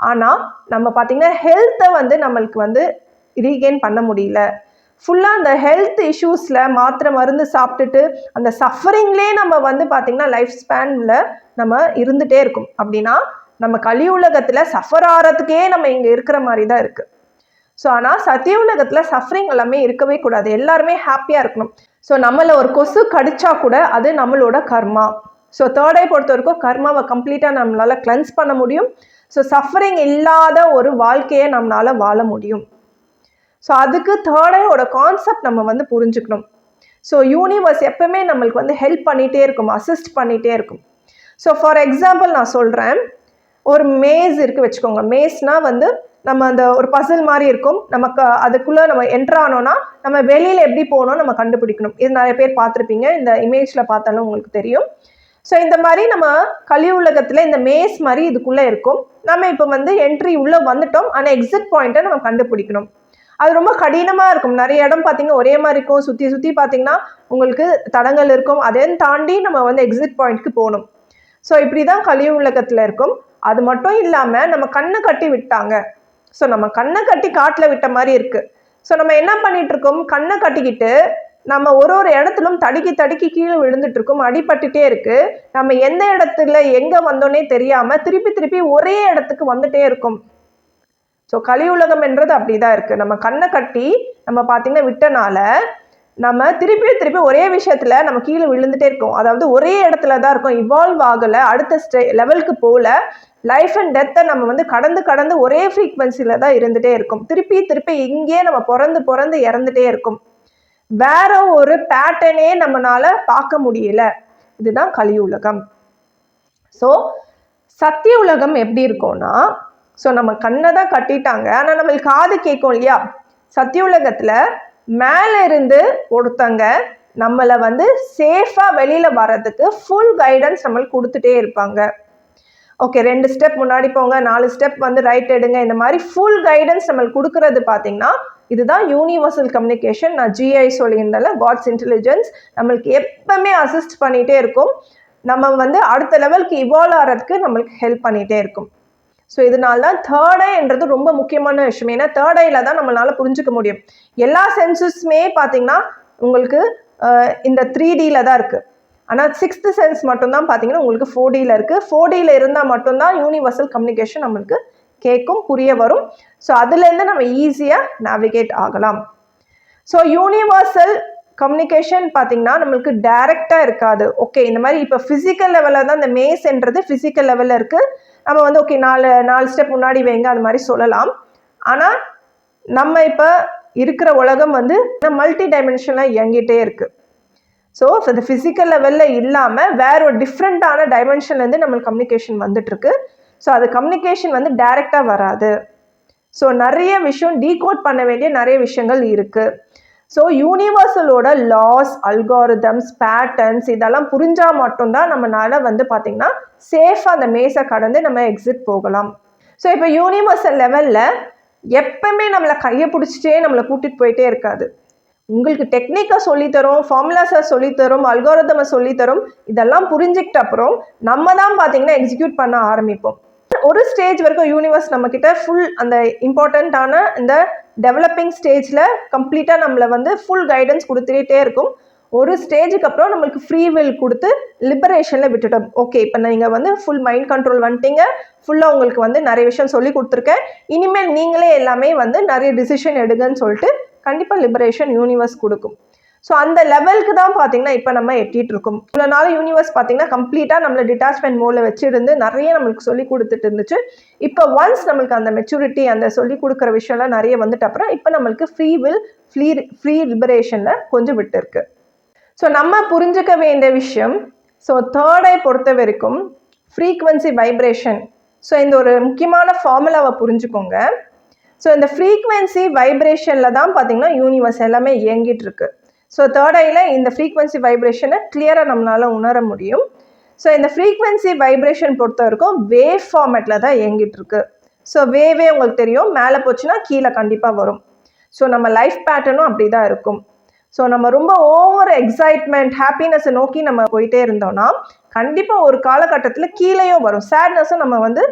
ஆனால் நம்ம பார்த்திங்கன்னா ஹெல்த்தை வந்து நம்மளுக்கு வந்து ரீகெயின் பண்ண முடியல. ஃபுல்லாக அந்த ஹெல்த் இஷ்யூஸில் மாத்திரை மருந்து சாப்பிட்டுட்டு அந்த சஃபரிங்லேயே நம்ம வந்து பார்த்திங்கன்னா லைஃப் ஸ்பேனில் நம்ம இருந்துகிட்டே இருக்கும். அப்படின்னா நம்ம கலியுலகத்தில் சஃபர் ஆகிறதுக்கே நம்ம இங்கே இருக்கிற மாதிரி தான் இருக்குது. ஸோ ஆனால் சத்திய உலகத்தில் சஃபரிங் எல்லாமே இருக்கவே கூடாது, எல்லாருமே ஹாப்பியாக இருக்கணும். ஸோ நம்மளை ஒரு கொசு கடிச்சா கூட அது நம்மளோட கர்மா. ஸோ தேர்ட் ஐ பொறுத்த வரைக்கும் கர்மாவை கம்ப்ளீட்டாக நம்மளால் கிளென்ஸ் பண்ண முடியும். ஸோ சஃபரிங் இல்லாத ஒரு வாழ்க்கையை நம்மளால வாழ முடியும். ஸோ அதுக்கு தேர்ட் ஐயோட கான்செப்ட் நம்ம வந்து புரிஞ்சுக்கணும். ஸோ யூனிவர்ஸ் எப்பவுமே நம்மளுக்கு வந்து ஹெல்ப் பண்ணிகிட்டே இருக்கும், அசிஸ்ட் பண்ணிகிட்டே இருக்கும். ஸோ ஃபார் எக்ஸாம்பிள் நான் சொல்கிறேன், ஒரு மேஸ் இருக்குது வச்சுக்கோங்க. மேஸ்னால் வந்து நம்ம அந்த ஒரு பசில் மாதிரி இருக்கும், நமக்கு அதுக்குள்ளே நம்ம என்ட்ரானோன்னா நம்ம வெளியில் எப்படி போகணும் நம்ம கண்டுபிடிக்கணும். இது நிறைய பேர் பார்த்துருப்பீங்க, இந்த இமேஜில் பார்த்தாலும் உங்களுக்கு தெரியும். ஸோ இந்த மாதிரி நம்ம கலியுலகத்தில் இந்த மேஸ் மாதிரி இதுக்குள்ளே இருக்கும். நம்ம இப்போ வந்து என்ட்ரி உள்ளே வந்துட்டோம், ஆனால் எக்ஸிட் பாயிண்ட்டை நம்ம கண்டுபிடிக்கணும். அது ரொம்ப கடினமாக இருக்கும். நிறைய இடம் பார்த்தீங்கன்னா ஒரே மாதிரி இருக்கும், சுற்றி சுற்றி பார்த்தீங்கன்னா உங்களுக்கு தடங்கள் இருக்கும். அதையும் தாண்டி நம்ம வந்து எக்ஸிட் பாயிண்ட்க்கு போகணும். ஸோ இப்படி தான் கலியுலகத்தில் இருக்கும். அது மட்டும் இல்லாமல் நம்ம கண்ணை கட்டி விட்டாங்க. ஸோ நம்ம கண்ணை கட்டி காட்டில் விட்ட மாதிரி இருக்குது. ஸோ நம்ம என்ன பண்ணிட்டு இருக்கோம், கண்ணை கட்டிக்கிட்டு நம்ம ஒரு இடத்துலும் தடுக்கி தடுக்கி கீழே விழுந்துட்டு இருக்கோம், அடிபட்டுட்டே இருக்கு. நம்ம எந்த இடத்துல எங்கே வந்தோன்னே தெரியாமல் திருப்பி திருப்பி ஒரே இடத்துக்கு வந்துட்டே இருக்கும். ஸோ கலியுலகம் என்றது அப்படிதான் இருக்குது. நம்ம கண்ணை கட்டி நம்ம பார்த்தீங்கன்னா விட்டனால நம்ம திருப்பி ஒரே விஷயத்துல நம்ம கீழே விழுந்துட்டே இருக்கோம். அதாவது ஒரே இடத்துல தான் இருக்கும், இவால்வ் ஆகலை, அடுத்த லெவலுக்கு போகல. லைஃப் அண்ட் டெத்தை நம்ம வந்து கடந்து ஒரே ஃப்ரீக்வன்சியில தான் இருந்துகிட்டே இருக்கும். திருப்பி இங்கேயே நம்ம பிறந்து இறந்துட்டே இருக்கும். வேற ஒரு பேட்டர்னே நம்மளால பார்க்க முடியல. இதுதான் கலியுலகம். ஸோ சத்திய உலகம் எப்படி இருக்கும்னா, ஸோ நம்ம கண்ணை தான் கட்டிட்டாங்க, ஆனால் நம்மளுக்கு காது கேட்கும் இல்லையா. சத்திய உலகத்தில் மேலே இருந்து ஒருத்தங்க நம்மளை வந்து சேஃபாக வெளியில் வர்றதுக்கு ஃபுல் கைடன்ஸ் நம்மளுக்கு கொடுத்துட்டே இருப்பாங்க. ஓகே, 2 ஸ்டெப் முன்னாடி போங்க, 4 ஸ்டெப் வந்து ரைட் எடுங்க, இந்த மாதிரி ஃபுல் கைடன்ஸ் நம்மளுக்கு கொடுக்கறது பார்த்தீங்கன்னா இதுதான் யூனிவர்சல் கம்யூனிகேஷன். நான் GI சொல்லியிருந்தால, காட்ஸ் இன்டெலிஜென்ஸ் நம்மளுக்கு எப்பவுமே அசிஸ்ட் பண்ணிகிட்டே இருக்கும். நம்ம வந்து அடுத்த லெவலுக்கு இவால்வ் ஆகிறதுக்கு நம்மளுக்கு ஹெல்ப் பண்ணிகிட்டே இருக்கும். ஸோ இதனால தான் தேர்ட் ஐன்றது ரொம்ப முக்கியமான விஷயம். ஏன்னா தேர்ட் ஐயில் தான் நம்மளால புரிஞ்சுக்க முடியும். எல்லா சென்சஸுமே பார்த்தீங்கன்னா உங்களுக்கு இந்த 3Dல தான் இருக்குது. ஆனால் 6th சென்ஸ் மட்டும்தான் பார்த்தீங்கன்னா உங்களுக்கு 4Dல இருக்குது. 4Dல இருந்தால் மட்டும்தான் யூனிவர்சல் கம்யூனிகேஷன் நம்மளுக்கு கேட்கும், புரிய வரும். ஸோ அதுலேருந்து நம்ம ஈஸியாக நேவிகேட் ஆகலாம். ஸோ யூனிவர்சல் கம்யூனிகேஷன் பார்த்தீங்கன்னா நம்மளுக்கு டைரெக்டாக இருக்காது. ஓகே, இந்த மாதிரி இப்போ ஃபிசிக்கல் லெவலில் தான் இந்த மேஸ்ன்றது ஃபிசிக்கல் லெவலில் இருக்குது. நம்ம வந்து ஓகே 4 ஸ்டெப் முன்னாடி வைங்க அது மாதிரி சொல்லலாம். ஆனால் நம்ம இப்போ இருக்கிற உலகம் வந்து மல்டி டைமென்ஷனில் இயங்கிட்டே இருக்குது. ஸோ இந்த ஃபிசிக்கல் லெவலில் இல்லாமல் வேற ஒரு டிஃப்ரெண்ட்டான டைமென்ஷன்லேருந்து நம்மளுக்கு கம்யூனிகேஷன் வந்துட்டுருக்கு. ஸோ அது கம்யூனிகேஷன் வந்து டைரெக்டாக வராது. ஸோ நிறைய விஷயம் டீகோட் பண்ண வேண்டிய நிறைய விஷயங்கள் இருக்குது. ஸோ யூனிவர்சலோட லாஸ், அல்காரிதம்ஸ், பேட்டர்ன்ஸ் இதெல்லாம் புரிஞ்சால் மட்டும்தான் நம்மளால வந்து பார்த்திங்கன்னா சேஃபாக அந்த மேஸை கடந்து நம்ம எக்ஸிட் போகலாம். ஸோ இப்போ யூனிவர்சல் லெவலில் எப்பவுமே நம்மளை கையை பிடிச்சிட்டே நம்மளை கூட்டிகிட்டு போயிட்டே இருக்காது. உங்களுக்கு டெக்னிக்கை சொல்லித்தரும், ஃபார்முலாஸை சொல்லித்தரும், அல்காரிதமை சொல்லித்தரும். இதெல்லாம் புரிஞ்சுக்கிட்ட அப்புறம் நம்ம தான் பார்த்தீங்கன்னா எக்ஸிக்யூட் பண்ண ஆரம்பிப்போம். ஒரு ஸ்டேஜ் வரைக்கும் யூனிவர்ஸ் நம்மக்கிட்ட ஃபுல் அந்த இம்பார்ட்டண்ட்டான இந்த டெவலப்பிங் ஸ்டேஜில் கம்ப்ளீட்டாக நம்மளை வந்து ஃபுல் கைடன்ஸ் கொடுத்துட்டே இருக்கும். ஒரு ஸ்டேஜுக்கு அப்புறம் நம்மளுக்கு ஃப்ரீ வில் கொடுத்து லிபரேஷனில் விட்டுட்டோம். ஓகே, இப்போ நீங்கள் வந்து ஃபுல் மைண்ட் கண்ட்ரோல் வந்துட்டீங்க, ஃபுல்லாக உங்களுக்கு வந்து நிறைய விஷயம் சொல்லி கொடுத்துருக்கேன், இனிமேல் நீங்களே எல்லாமே வந்து நிறைய டிசிஷன் எடுங்கன்னு சொல்லிட்டு கண்டிப்பாக லிபரேஷன் யூனிவர்ஸ் கொடுக்கும். ஸோ அந்த லெவலுக்கு தான் பார்த்தீங்கன்னா இப்போ நம்ம எட்டிகிட்டு இருக்கோம். இவ்வளோ நாள் யூனிவர்ஸ் பார்த்தீங்கன்னா கம்ப்ளீட்டாக நம்மளை டிட்டாச்மெண்ட் மோடில் வச்சுருந்து நிறைய நம்மளுக்கு சொல்லி கொடுத்துட்டு இருந்துச்சு. இப்போ ஒன்ஸ் நம்மளுக்கு அந்த மெச்சூரிட்டி, அந்த சொல்லி கொடுக்குற விஷயம்லாம் நிறைய வந்துட்டு அப்புறம் இப்போ நம்மளுக்கு ஃப்ரீ லிபரேஷனில் கொஞ்சம் விட்டு இருக்கு. ஸோ நம்ம புரிஞ்சுக்க வேண்டிய விஷயம், ஸோ தேர்ட் ஐ பொறுத்த வரைக்கும் ஃப்ரீக்வன்சி வைப்ரேஷன். ஸோ இந்த ஒரு முக்கியமான ஃபார்முலாவை புரிஞ்சுக்கோங்க. ஸோ இந்த ஃப்ரீக்வன்சி வைப்ரேஷனில் தான் பார்த்தீங்கன்னா யூனிவர்ஸ் எல்லாமே இயங்கிட்டு இருக்கு. ஸோ தேர்ட் ஐயில் இந்த ஃப்ரீக்வன்சி வைப்ரேஷனை கிளியராக நம்மளால் உணர முடியும். ஸோ இந்த ஃப்ரீக்வன்சி வைப்ரேஷன் பொறுத்த வரைக்கும் வேவ் ஃபார்மேட்டில் தான் இயங்கிட்டு இருக்கு. ஸோ வேவே உங்களுக்கு தெரியும், மேலே போச்சுன்னா கீழே கண்டிப்பாக வரும். ஸோ நம்ம லைஃப் பேட்டர்னும் அப்படி தான் இருக்கும். ஸோ நம்ம ரொம்ப ஓவர் எக்ஸைட்மெண்ட், ஹாப்பினஸை நோக்கி நம்ம போயிட்டே இருந்தோம்னா கண்டிப்பாக ஒரு காலகட்டத்தில் கீழேயும் வரும். சேட்னஸும் நம்ம வந்து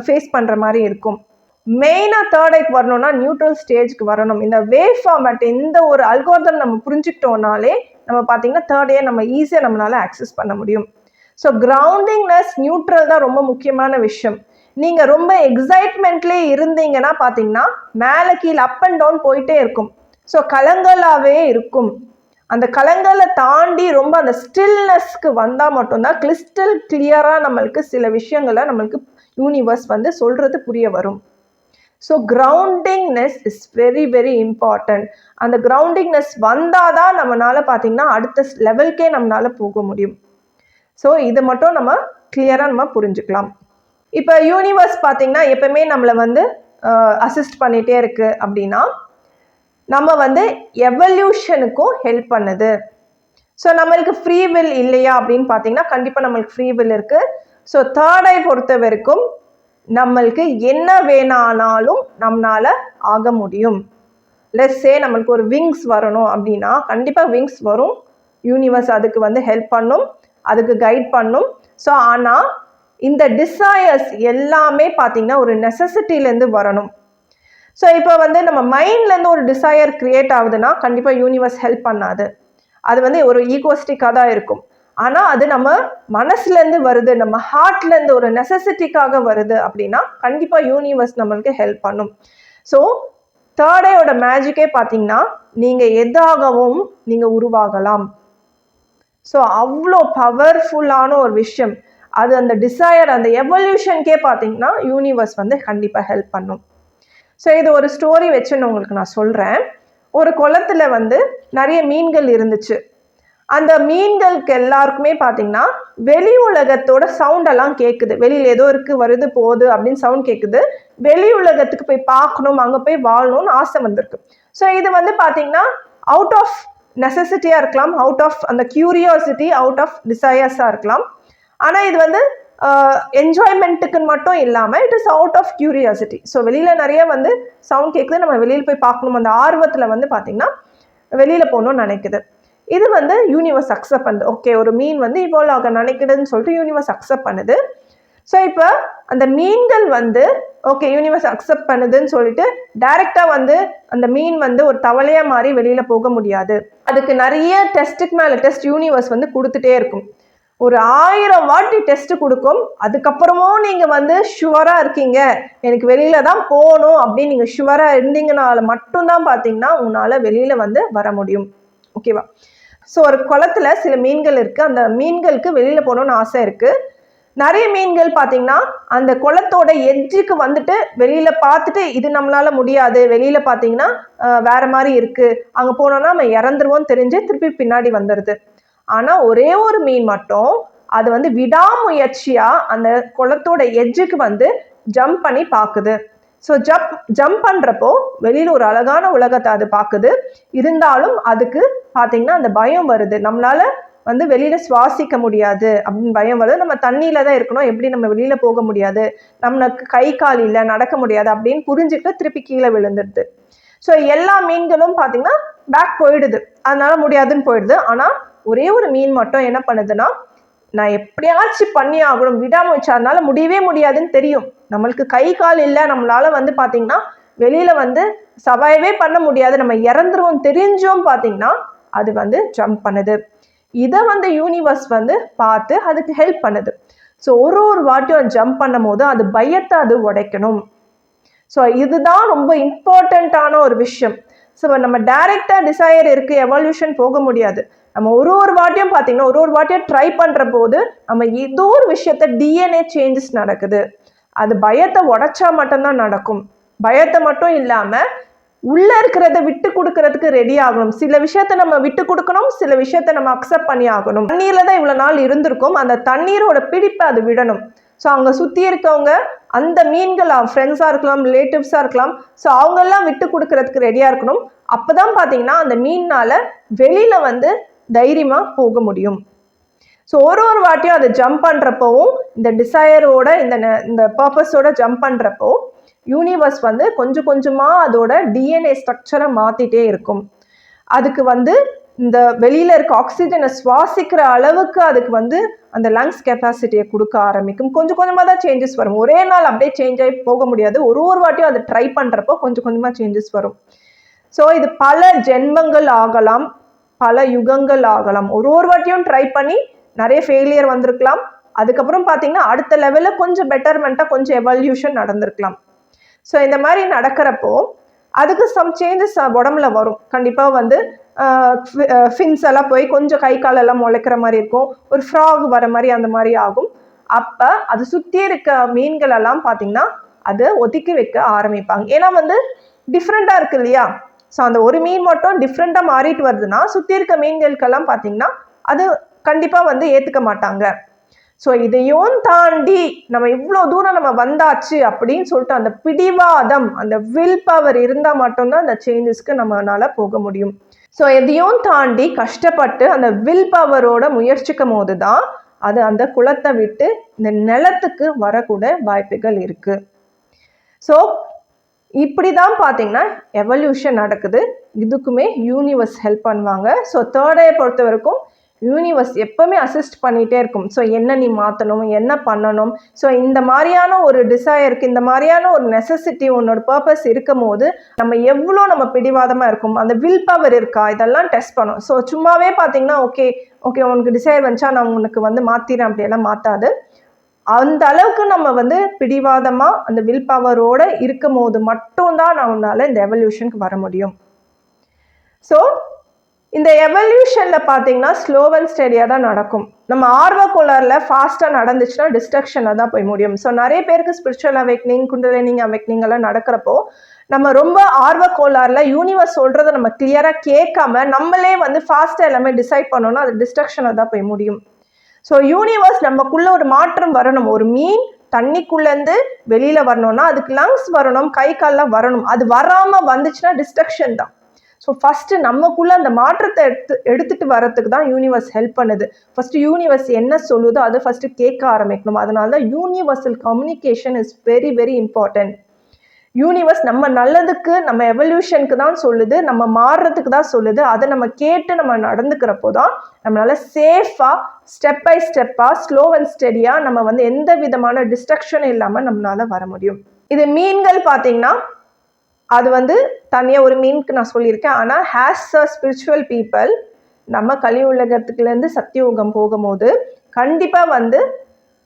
ஃபேஸ் பண்ணுற மாதிரி இருக்கும். மெயினாக தேர்ட் ஐக்கு வரணும்னா நியூட்ரல் ஸ்டேஜ்க்கு வரணும். இந்த வேவ் ஃபார்மேட், இந்த ஒரு அல்காரிதம் நம்ம புரிஞ்சுக்கிட்டோம்னாலே நம்ம பார்த்தீங்கன்னா தேர்ட் ஐயை நம்ம ஈஸியாக நம்மளால் ஆக்சஸ் பண்ண முடியும். ஸோ கிரவுண்டிங்னஸ், நியூட்ரல் தான் ரொம்ப முக்கியமான விஷயம். நீங்கள் ரொம்ப எக்ஸைட்மெண்ட்லேயே இருந்தீங்கன்னா பார்த்தீங்கன்னா மேலே கீழே அப் அண்ட் டவுன் போயிட்டே இருக்கும். ஸோ கலங்களாகவே இருக்கும். அந்த கலங்களை தாண்டி ரொம்ப அந்த ஸ்டில்னஸ்க்கு வந்தால் மட்டும்தான் கிறிஸ்டல் கிளியராக நம்மளுக்கு சில விஷயங்களை நம்மளுக்கு யூனிவர்ஸ் வந்து சொல்கிறது புரிய வரும். So groundingness is very very important. அந்த கிரவுண்டிங்னஸ் வந்தால் தான் நம்மளால் பார்த்திங்கன்னா அடுத்த லெவல்க்கே நம்மளால் போக முடியும். ஸோ இது மட்டும் நம்ம கிளியராக நம்ம புரிஞ்சுக்கலாம். இப்போ யூனிவர்ஸ் பார்த்திங்கன்னா எப்பவுமே நம்மளை வந்து அசிஸ்ட் பண்ணிகிட்டே இருக்குது அப்படின்னா நம்ம வந்து எவல்யூஷனுக்கும் ஹெல்ப் பண்ணுது. ஸோ நம்மளுக்கு ஃப்ரீ வில் இல்லையா அப்படின்னு பார்த்தீங்கன்னா கண்டிப்பாக நம்மளுக்கு ஃப்ரீ வில் இருக்குது. ஸோ தேர்ட் ஐ பொறுத்த வரைக்கும் நம்மளுக்கு என்ன வேணானாலும் நம்மளால் ஆக முடியும். லெட்ஸ் சே நம்மளுக்கு ஒரு விங்ஸ் வரணும் அப்படின்னா கண்டிப்பாக விங்ஸ் வரும். யூனிவர்ஸ் அதுக்கு வந்து ஹெல்ப் பண்ணும், அதுக்கு கைட் பண்ணும். ஸோ ஆனால் இந்த டிசையர்ஸ் எல்லாமே பார்த்தீங்கன்னா ஒரு நெசசிட்டிலேருந்து வரணும். ஸோ இப்போ வந்து நம்ம மைண்ட்லேருந்து ஒரு டிசையர் க்ரியேட் ஆகுதுன்னா கண்டிப்பாக யூனிவர்ஸ் ஹெல்ப் பண்ணாது. அது வந்து ஒரு ஈகோஸ்டிக்காக தான் இருக்கும். ஆனால் அது நம்ம மனசுலேருந்து வருது, நம்ம ஹார்ட்லேருந்து ஒரு நெசசிட்டிக்காக வருது அப்படின்னா கண்டிப்பாக யூனிவர்ஸ் நம்மளுக்கு ஹெல்ப் பண்ணும். ஸோ தேர்ட் ஐயோட மேஜிக்கே பார்த்தீங்கன்னா நீங்கள் எதாகவும் நீங்கள் உருவாகலாம். ஸோ அவ்வளோ பவர்ஃபுல்லான ஒரு விஷயம் அது. அந்த டிசையர் அந்த எவல்யூஷனுக்கே பார்த்தீங்கன்னா யூனிவர்ஸ் வந்து கண்டிப்பாக ஹெல்ப் பண்ணும். ஸோ இது ஒரு ஸ்டோரி வச்சுன்னு உங்களுக்கு நான் சொல்கிறேன். ஒரு குளத்துல வந்து நிறைய மீன்கள் இருந்துச்சு. அந்த மீன்களுக்கு எல்லாருக்குமே பார்த்தீங்கன்னா வெளி உலகத்தோட சவுண்டெல்லாம் கேட்குது. வெளியில் ஏதோ இருக்குது, வருது, போகுது அப்படின்னு சவுண்ட் கேட்குது. வெளி உலகத்துக்கு போய் பார்க்கணும், அங்கே போய் வாழணும்னு ஆசை வந்திருக்கு. ஸோ இது வந்து பார்த்தீங்கன்னா அவுட் ஆஃப் நெசசிட்டியாக இருக்கலாம், அவுட் ஆஃப் அந்த கியூரியாசிட்டி, அவுட் ஆஃப் டிசையர்ஸாக இருக்கலாம். ஆனால் இது வந்து என்ஜாய்மெண்ட்டுக்கு மட்டும் இல்லாமல் it is out of curiosity. So வெளியில் நிறைய வந்து சவுண்ட் கேட்குது, நம்ம வெளியில் போய் பார்க்கணும், அந்த ஆர்வத்தில் வந்து பார்த்திங்கன்னா வெளியில் போகணும்னு நினைக்குது. இது வந்து யூனிவர்ஸ் அக்செப்ட் பண்ணுது. ஓகே, ஒரு மீன் வந்து இவால்வ் ஆக நினைக்குதுன்னு சொல்லிட்டு யூனிவர்ஸ் அக்செப்ட் பண்ணுது. ஸோ இப்போ அந்த மீன்கள் வந்து ஓகே யூனிவர்ஸ் அக்செப்ட் பண்ணுதுன்னு சொல்லிட்டு டைரெக்டாக வந்து அந்த மீன் வந்து ஒரு தவளையாக மாதிரி வெளியில் போக முடியாது. அதுக்கு நிறைய டெஸ்ட்டுக்கு மேலே டெஸ்ட் யூனிவர்ஸ் வந்து கொடுத்துட்டே இருக்கும். ஒரு 1000 வாட்டி டெஸ்ட் கொடுக்கும். அதுக்கப்புறமும் நீங்கள் வந்து ஷுவராக இருக்கீங்க, எனக்கு வெளியில் தான் போகணும் அப்படின்னு நீங்கள் ஷுவராக இருந்தீங்கனால மட்டும்தான் பார்த்தீங்கன்னா உங்களால் வெளியில் வந்து வர முடியும். ஓகேவா? ஸோ ஒரு குளத்துல சில மீன்கள் இருக்குது. அந்த மீன்களுக்கு வெளியில் போகணுன்னு ஆசை இருக்குது. நிறைய மீன்கள் பார்த்தீங்கன்னா அந்த குளத்தோட எட்ஜுக்கு வந்துட்டு வெளியில் பார்த்துட்டு இது நம்மளால் முடியாது, வெளியில் பார்த்தீங்கன்னா வேறு மாதிரி இருக்குது, அங்கே போனோன்னா நம்ம இறந்துருவோம் தெரிஞ்சு திருப்பி பின்னாடி வந்துடுது. ஆனால் ஒரே ஒரு மீன் மட்டும் அது வந்து விடாமுயற்சியாக அந்த குளத்தோட எட்ஜுக்கு வந்து ஜம்ப் பண்ணி பார்க்குது. ஸோ ஜம்ப் பண்ணுறப்போ வெளியில் ஒரு அழகான உலகத்தை அது பார்க்குது. இருந்தாலும் அதுக்கு பார்த்தீங்கன்னா அந்த பயம் வருது, நம்மளால் வந்து வெளியில் சுவாசிக்க முடியாது அப்படின்னு பயம் வருது. நம்ம தண்ணியில் தான் இருக்கணும், எப்படி நம்ம வெளியில் போக முடியாது, நம்மளுக்கு கை கால் இல்லை, நடக்க முடியாது அப்படின்னு புரிஞ்சுட்டு திருப்பி கீழே விழுந்துடுது. ஸோ எல்லா மீன்களும் பார்த்தீங்கன்னா பேக் போயிடுது, அதனால முடியாதுன்னு போயிடுது. ஆனால் ஒரே ஒரு மீன் மட்டும் என்ன பண்ணுதுன்னா நான் எப்படியாச்சும் பண்ணி ஆகணும், விடாமுயற்சி, அதனால முடியவே முடியாதுன்னு தெரியும், நம்மளுக்கு கை கால் இல்லை, நம்மளால வந்து பார்த்தீங்கன்னா வெளியில வந்து சர்வைவே பண்ண முடியாது, நம்ம இறந்துருவோம் தெரிஞ்சும் பார்த்தீங்கன்னா அது வந்து ஜம்ப் பண்ணுது. இதை வந்து யூனிவர்ஸ் வந்து பார்த்து அதுக்கு ஹெல்ப் பண்ணுது. ஸோ ஒரு வாட்டியும் ஜம்ப் பண்ணும் போது அது பயத்தை அது உடைக்கணும். ஸோ இதுதான் ரொம்ப இம்பார்ட்டண்ட்டான ஒரு விஷயம். ஸோ நம்ம டைரெக்டாக டிசையர் இருக்குது, எவல்யூஷன் போக முடியாது. நம்ம ஒரு வாட்டியும் பார்த்தீங்கன்னா ஒரு வாட்டியும் ட்ரை பண்ணுற போது நம்ம ஏதோ ஒரு விஷயத்த டிஎன்ஏ சேஞ்சஸ் நடக்குது. அது பயத்தை உடைச்சா மட்டும்தான் நடக்கும். பயத்தை மட்டும் இல்லாமல் உள்ளே இருக்கிறத விட்டு கொடுக்கறதுக்கு ரெடி ஆகணும். சில விஷயத்த நம்ம விட்டு கொடுக்கணும், சில விஷயத்த நம்ம அக்செப்ட் பண்ணி ஆகணும். தண்ணீரில் தான் இவ்வளோ நாள் இருந்திருக்கும், அந்த தண்ணீரோட பிடிப்பை அது விடணும். ஸோ அங்கே சுற்றி இருக்கவங்க அந்த மீன்கள் ஃப்ரெண்ட்ஸாக இருக்கலாம், ரிலேட்டிவ்ஸாக இருக்கலாம், ஸோ அவங்கெல்லாம் விட்டு கொடுக்கறதுக்கு ரெடியாக இருக்கணும். அப்போ தான் பார்த்தீங்கன்னா அந்த மீனால் வெளியில் வந்து தைரியமாக போக முடியும். ஸோ ஒரு வாட்டியும் அதை ஜம்ப் பண்ணுறப்பவும் இந்த டிசையரோட இந்த பர்பஸோட ஜம்ப் பண்ணுறப்போ யூனிவர்ஸ் வந்து கொஞ்சம் கொஞ்சமாக அதோட டிஎன்ஏ ஸ்ட்ரக்சரை மாற்றிட்டே இருக்கும். அதுக்கு வந்து இந்த வெளியில் இருக்க ஆக்சிஜனை சுவாசிக்கிற அளவுக்கு அதுக்கு வந்து அந்த லங்ஸ் கெப்பாசிட்டியை கொடுக்க ஆரம்பிக்கும். கொஞ்சம் கொஞ்சமாக தான் சேஞ்சஸ் வரும், ஒரே நாள் அப்படியே சேஞ்ச் ஆகி போக முடியாது. ஒரு வாட்டியும் அதை ட்ரை பண்ணுறப்போ கொஞ்சம் கொஞ்சமாக சேஞ்சஸ் வரும். ஸோ இது பல ஜென்மங்கள் ஆகலாம், பல யுகங்கள் ஆகலாம். ஒரு வாட்டியும் ட்ரை பண்ணி நிறைய ஃபெயிலியர் வந்திருக்கலாம். அதுக்கப்புறம் பார்த்தீங்கன்னா அடுத்த லெவலில் கொஞ்சம் பெட்டர்மெண்ட்டாக கொஞ்சம் எவல்யூஷன் நடந்திருக்கலாம். ஸோ இந்த மாதிரி நடக்கிறப்போ அதுக்கு சம் சேஞ்சஸ் உடம்புல வரும். கண்டிப்பாக வந்து ஃபின்ஸ் எல்லாம் போய் கொஞ்சம் கை காலெல்லாம் முளைக்கிற மாதிரி இருக்கும், ஒரு ஃப்ராக் வர மாதிரி அந்த மாதிரி ஆகும். அப்போ அது சுற்றி இருக்க மீன்கள் எல்லாம் பார்த்தீங்கன்னா அது ஒதுக்கி வைக்க ஆரம்பிப்பாங்க. ஏன்னா வந்து டிஃப்ரெண்ட்டாக இருக்கு இல்லையா? ஸோ அந்த ஒரு மீன் மட்டும் டிஃப்ரெண்ட்டாக மாறிட்டு வருதுன்னா சுற்றி இருக்க மீன்களுக்கெல்லாம் பார்த்தீங்கன்னா அது கண்டிப்பாக வந்து ஏற்றுக்க மாட்டாங்க. ஸோ இதையும் தாண்டி நம்ம இவ்வளோ தூரம் நம்ம வந்தாச்சு அப்படின்னு சொல்லிட்டு அந்த பிடிவாதம், அந்த வில் பவர் இருந்தால் மட்டும்தான் அந்த சேஞ்சஸ்க்கு நம்மளால போக முடியும். ஸோ எதையும் தாண்டி கஷ்டப்பட்டு அந்த வில் பவரோட முயற்சிக்கும் போது தான் அது அந்த குளத்தை விட்டு இந்த நிலத்துக்கு வரக்கூட வாய்ப்புகள் இருக்கு. ஸோ இப்படி தான் பார்த்தீங்கன்னா எவல்யூஷன் நடக்குது. இதுக்குமே யூனிவர்ஸ் ஹெல்ப் பண்ணுவாங்க. ஸோ தேர்ட் ஐயை பொறுத்த வரைக்கும் யூனிவர்ஸ் எப்பவுமே அசிஸ்ட் பண்ணிகிட்டே இருக்கும். ஸோ என்ன நீ மாற்றணும், என்ன பண்ணணும், ஸோ இந்த மாதிரியான ஒரு டிசைருக்கு, இந்த மாதிரியான ஒரு நெசசிட்டி, உன்னோட பர்பஸ் இருக்கும் போது நம்ம எவ்வளோ நம்ம பிடிவாதமாக இருக்கும், அந்த வில் பவர் இருக்கா, இதெல்லாம் டெஸ்ட் பண்ணும். ஸோ சும்மாவே பார்த்தீங்கன்னா ஓகே உனக்கு டிசைர் வந்துச்சா நான் உனக்கு வந்து மாற்றிறேன் அப்படியெல்லாம் மாற்றாது. அந்த அளவுக்கு நம்ம வந்து பிடிவாதமாக அந்த வில் பவரோடு இருக்கும் போது மட்டும்தான் நம்மளால இந்த எவல்யூஷனுக்கு வர முடியும். ஸோ இந்த எவல்யூஷனில் பார்த்தீங்கன்னா ஸ்லோ அண்ட் ஸ்டெடியாக தான் நடக்கும். நம்ம ஆர்வ கோளாறில் ஃபாஸ்ட்டாக நடந்துச்சுன்னா டிஸ்ட்ரக்ஷனில் தான் போய் முடியும். ஸோ நிறைய பேருக்கு ஸ்பிரிச்சுவல் அவேக்னிங், குண்டலினி அவேக்னிங் எல்லாம் நடக்கிறப்போ நம்ம ரொம்ப ஆர்வ கோளாறில் யூனிவர்ஸ் சொல்கிறத நம்ம கிளியராக கேட்காம நம்மளே வந்து ஃபாஸ்ட்டாக எல்லாமே டிசைட் பண்ணோன்னா அது டிஸ்ட்ரக்ஷனில் தான் போய் முடியும். ஸோ யூனிவர்ஸ் நமக்குள்ள ஒரு மாற்றம் வரணும். ஒரு மீன் தண்ணிக்குள்ளேருந்து வெளியில் வரணும்னா அதுக்கு லங்ஸ் வரணும், கை கால்லாம் வரணும். அது வராமல் வந்துச்சுன்னா டிஸ்ட்ரக்ஷன் தான். ஸோ ஃபஸ்ட்டு நமக்குள்ளே அந்த மாற்றத்தை எடுத்துகிட்டு வரத்துக்கு தான் யூனிவர்ஸ் ஹெல்ப் பண்ணுது. ஃபஸ்ட்டு யூனிவர்ஸ் என்ன சொல்லுதோ அதை ஃபஸ்ட்டு கேட்க ஆரம்பிக்கணும். அதனால தான் universal communication is very very important. Universe நம்ம நல்லதுக்கு, நம்ம எவல்யூஷனுக்கு தான் சொல்லுது, நம்ம மாறுறதுக்கு தான் சொல்லுது. அதை நம்ம கேட்டு நம்ம நடந்துக்கிறப்போ தான் நம்மளால சேஃபாக ஸ்டெப் பை ஸ்டெப்பாக ஸ்லோ அண்ட் ஸ்டெடியாக நம்ம வந்து எந்த விதமான டிஸ்ட்ரக்ஷனும் இல்லாமல் நம்மளால வர முடியும். இது மீன்கள் பார்த்தீங்கன்னா அது வந்து தனியாக ஒரு மீனுக்கு நான் சொல்லியிருக்கேன். ஆனால் ஹேஸ் அ ஸ்பிரிச்சுவல் பீப்புள் நம்ம கலி உலகத்துக்குலேருந்து சத்தியோகம் போகும்போது கண்டிப்பாக வந்து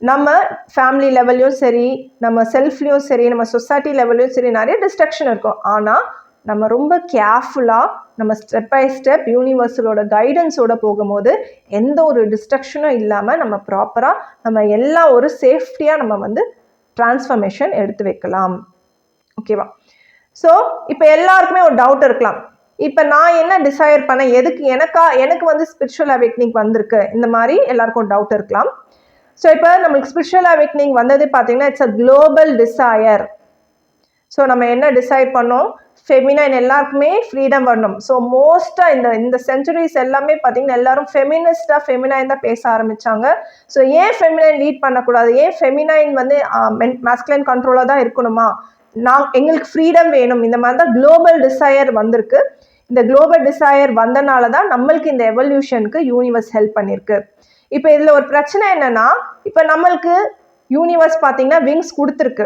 நம்ம ஃபேமிலி லெவல்லையும் சரி, நம்ம செல்ஃப்லேயும் சரி, நம்ம சொசைட்டி லெவல்லையும் சரி நிறைய டிஸ்ட்ரக்ஷன் இருக்கும். ஆனால் நம்ம ரொம்ப கேர்ஃபுல்லாக நம்ம ஸ்டெப் பை ஸ்டெப் யூனிவர்ஸலோட கைடன்ஸோடு போகும்போது எந்த ஒரு டிஸ்ட்ரக்ஷனும் இல்லாமல் நம்ம ப்ராப்பராக நம்ம எல்லா ஒரு சேஃப்டியாக நம்ம வந்து டிரான்ஸ்ஃபர்மேஷன் எடுத்து வைக்கலாம். ஓகேவா? ஸோ இப்போ எல்லாருக்குமே ஒரு டவுட் இருக்கலாம். இப்போ நான் என்ன டிசைர் பண்ணேன், எதுக்கு எனக்கு வந்து ஸ்பிரிச்சுவல் அவேக்னிங் வந்திருக்கு, இந்த மாதிரி எல்லாருக்கும் டவுட் இருக்கலாம். ஸோ இப்போ நம்மளுக்கு ஸ்பிரிச்சுவல் அவேக்னிங் வந்தது பார்த்தீங்கன்னா it's a global desire. So நம்ம என்ன டிசைட் பண்ணோம், ஃபெமினைன் எல்லாருக்குமே ஃப்ரீடம் வரணும். ஸோ மோஸ்ட்டாக இந்த சென்ச்சுரிஸ் எல்லாமே பார்த்தீங்கன்னா எல்லாரும் ஃபெமினைன் தான் பேச ஆரம்பித்தாங்க. ஸோ ஏன் ஃபெமினைன் லீட் பண்ணக்கூடாது, ஏன் ஃபெமினைன் வந்து மாஸ்குலைன் கண்ட்ரோலாக தான் இருக்கணுமா, எங்களுக்கு ஃப்ரீடம் வேணும், இந்த மாதிரி தான் குளோபல் டிசையர் வந்திருக்கு. இந்த குளோபல் டிசையர் வந்தனால தான் நம்மளுக்கு இந்த எவல்யூஷனுக்கு யூனிவர்ஸ் ஹெல்ப் பண்ணியிருக்கு. இப்போ இதில் ஒரு பிரச்சனை என்னன்னா, இப்போ நம்மளுக்கு யூனிவர்ஸ் பார்த்தீங்கன்னா விங்ஸ் கொடுத்துருக்கு.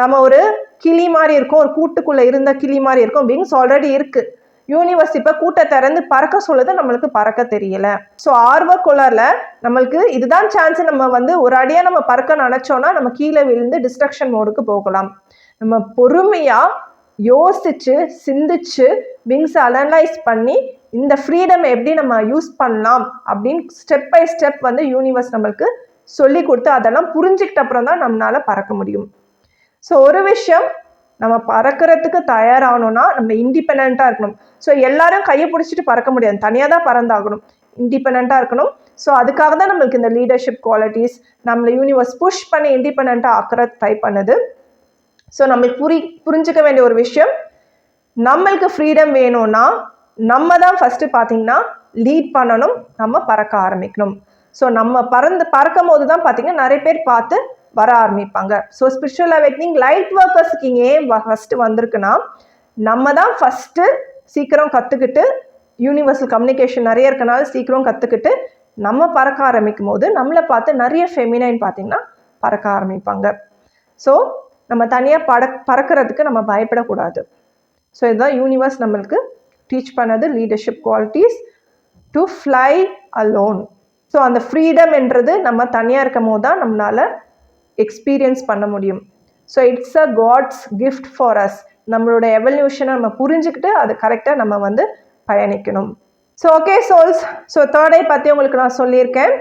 நம்ம ஒரு கிளி மாதிரி இருக்கும், ஒரு கூட்டுக்குள்ளே இருந்த கிளி மாதிரி இருக்கும், விங்ஸ் ஆல்ரெடி இருக்குது. யூனிவர்ஸ் இப்போ கூட்டை திறந்து பறக்க சொல்லுது, நம்மளுக்கு பறக்க தெரியல. ஸோ ஆர்வ கோளாறில் நம்மளுக்கு இதுதான் சான்ஸ், நம்ம வந்து ஒரு அடியாக நம்ம பறக்க நினச்சோன்னா நம்ம கீழே விழுந்து டிஸ்ட்ரக்ஷன் மோடுக்கு போகலாம். நம்ம பொறுமையாக யோசிச்சு சிந்திச்சு விங்ஸை அனலைஸ் பண்ணி இந்த ஃப்ரீடம் எப்படி நம்ம யூஸ் பண்ணலாம் அப்படின்னு ஸ்டெப் பை ஸ்டெப் வந்து யூனிவர்ஸ் நம்மளுக்கு சொல்லி கொடுத்து அதெல்லாம் புரிஞ்சுக்கிட்ட அப்புறம் தான் நம்மளால பறக்க முடியும். ஸோ ஒரு விஷயம், நம்ம பறக்கிறதுக்கு தயாராகணும்னா நம்ம இண்டிபெண்ட்டாக இருக்கணும். ஸோ எல்லாரும் கையை பிடிச்சிட்டு பறக்க முடியாது, தனியாக தான் பறந்தாகணும், இண்டிபெண்ட்டாக இருக்கணும். ஸோ அதுக்காக தான் நம்மளுக்கு இந்த லீடர்ஷிப் குவாலிட்டிஸ் நம்மளை யூனிவர்ஸ் புஷ் பண்ணி இண்டிபெண்ட்டாக ஆக்கிற ட்ரை பண்ணுது. ஸோ நம்மளுக்கு புரிஞ்சுக்க வேண்டிய ஒரு விஷயம், நம்மளுக்கு ஃப்ரீடம் வேணும்னா நம்ம தான் ஃபஸ்ட்டு பார்த்தீங்கன்னா லீட் பண்ணணும், நம்ம பறக்க ஆரம்பிக்கணும். ஸோ நம்ம பறக்கும் போது தான் பார்த்தீங்கன்னா நிறைய பேர் பார்த்து வர ஆரம்பிப்பாங்க. ஸோ ஸ்பிரிச்சுவல் அவேக்னிங் லைட் ஒர்க்கர்ஸ்க்கு ஏன் ஃபஸ்ட்டு வந்திருக்குன்னா, நம்ம தான் ஃபஸ்ட்டு சீக்கிரம் கற்றுக்கிட்டு யூனிவர்சல் கம்யூனிகேஷன் நிறைய இருக்கனால சீக்கிரம் கற்றுக்கிட்டு நம்ம பறக்க ஆரம்பிக்கும் போது நம்மளை பார்த்து நிறைய ஃபெமினைன் பார்த்தீங்கன்னா பறக்க ஆரம்பிப்பாங்க. ஸோ நம்ம தனியாக பறக்கிறதுக்கு நம்ம பயப்படக்கூடாது. ஸோ இதுதான் யூனிவர்ஸ் நம்மளுக்கு டீச் பண்ணது, leadership qualities to fly alone. So அந்த ஃப்ரீடம் என்றது நம்ம தனியாக இருக்கும் போது தான் நம்மளால் எக்ஸ்பீரியன்ஸ் பண்ண முடியும். So it's a God's gift for us. நம்மளோட எவல்யூஷனை நம்ம புரிஞ்சுக்கிட்டு அது கரெக்டாக நம்ம வந்து பயணிக்கணும். So okay souls, so third eye பற்றி உங்களுக்கு நான் சொல்லியிருக்கேன்.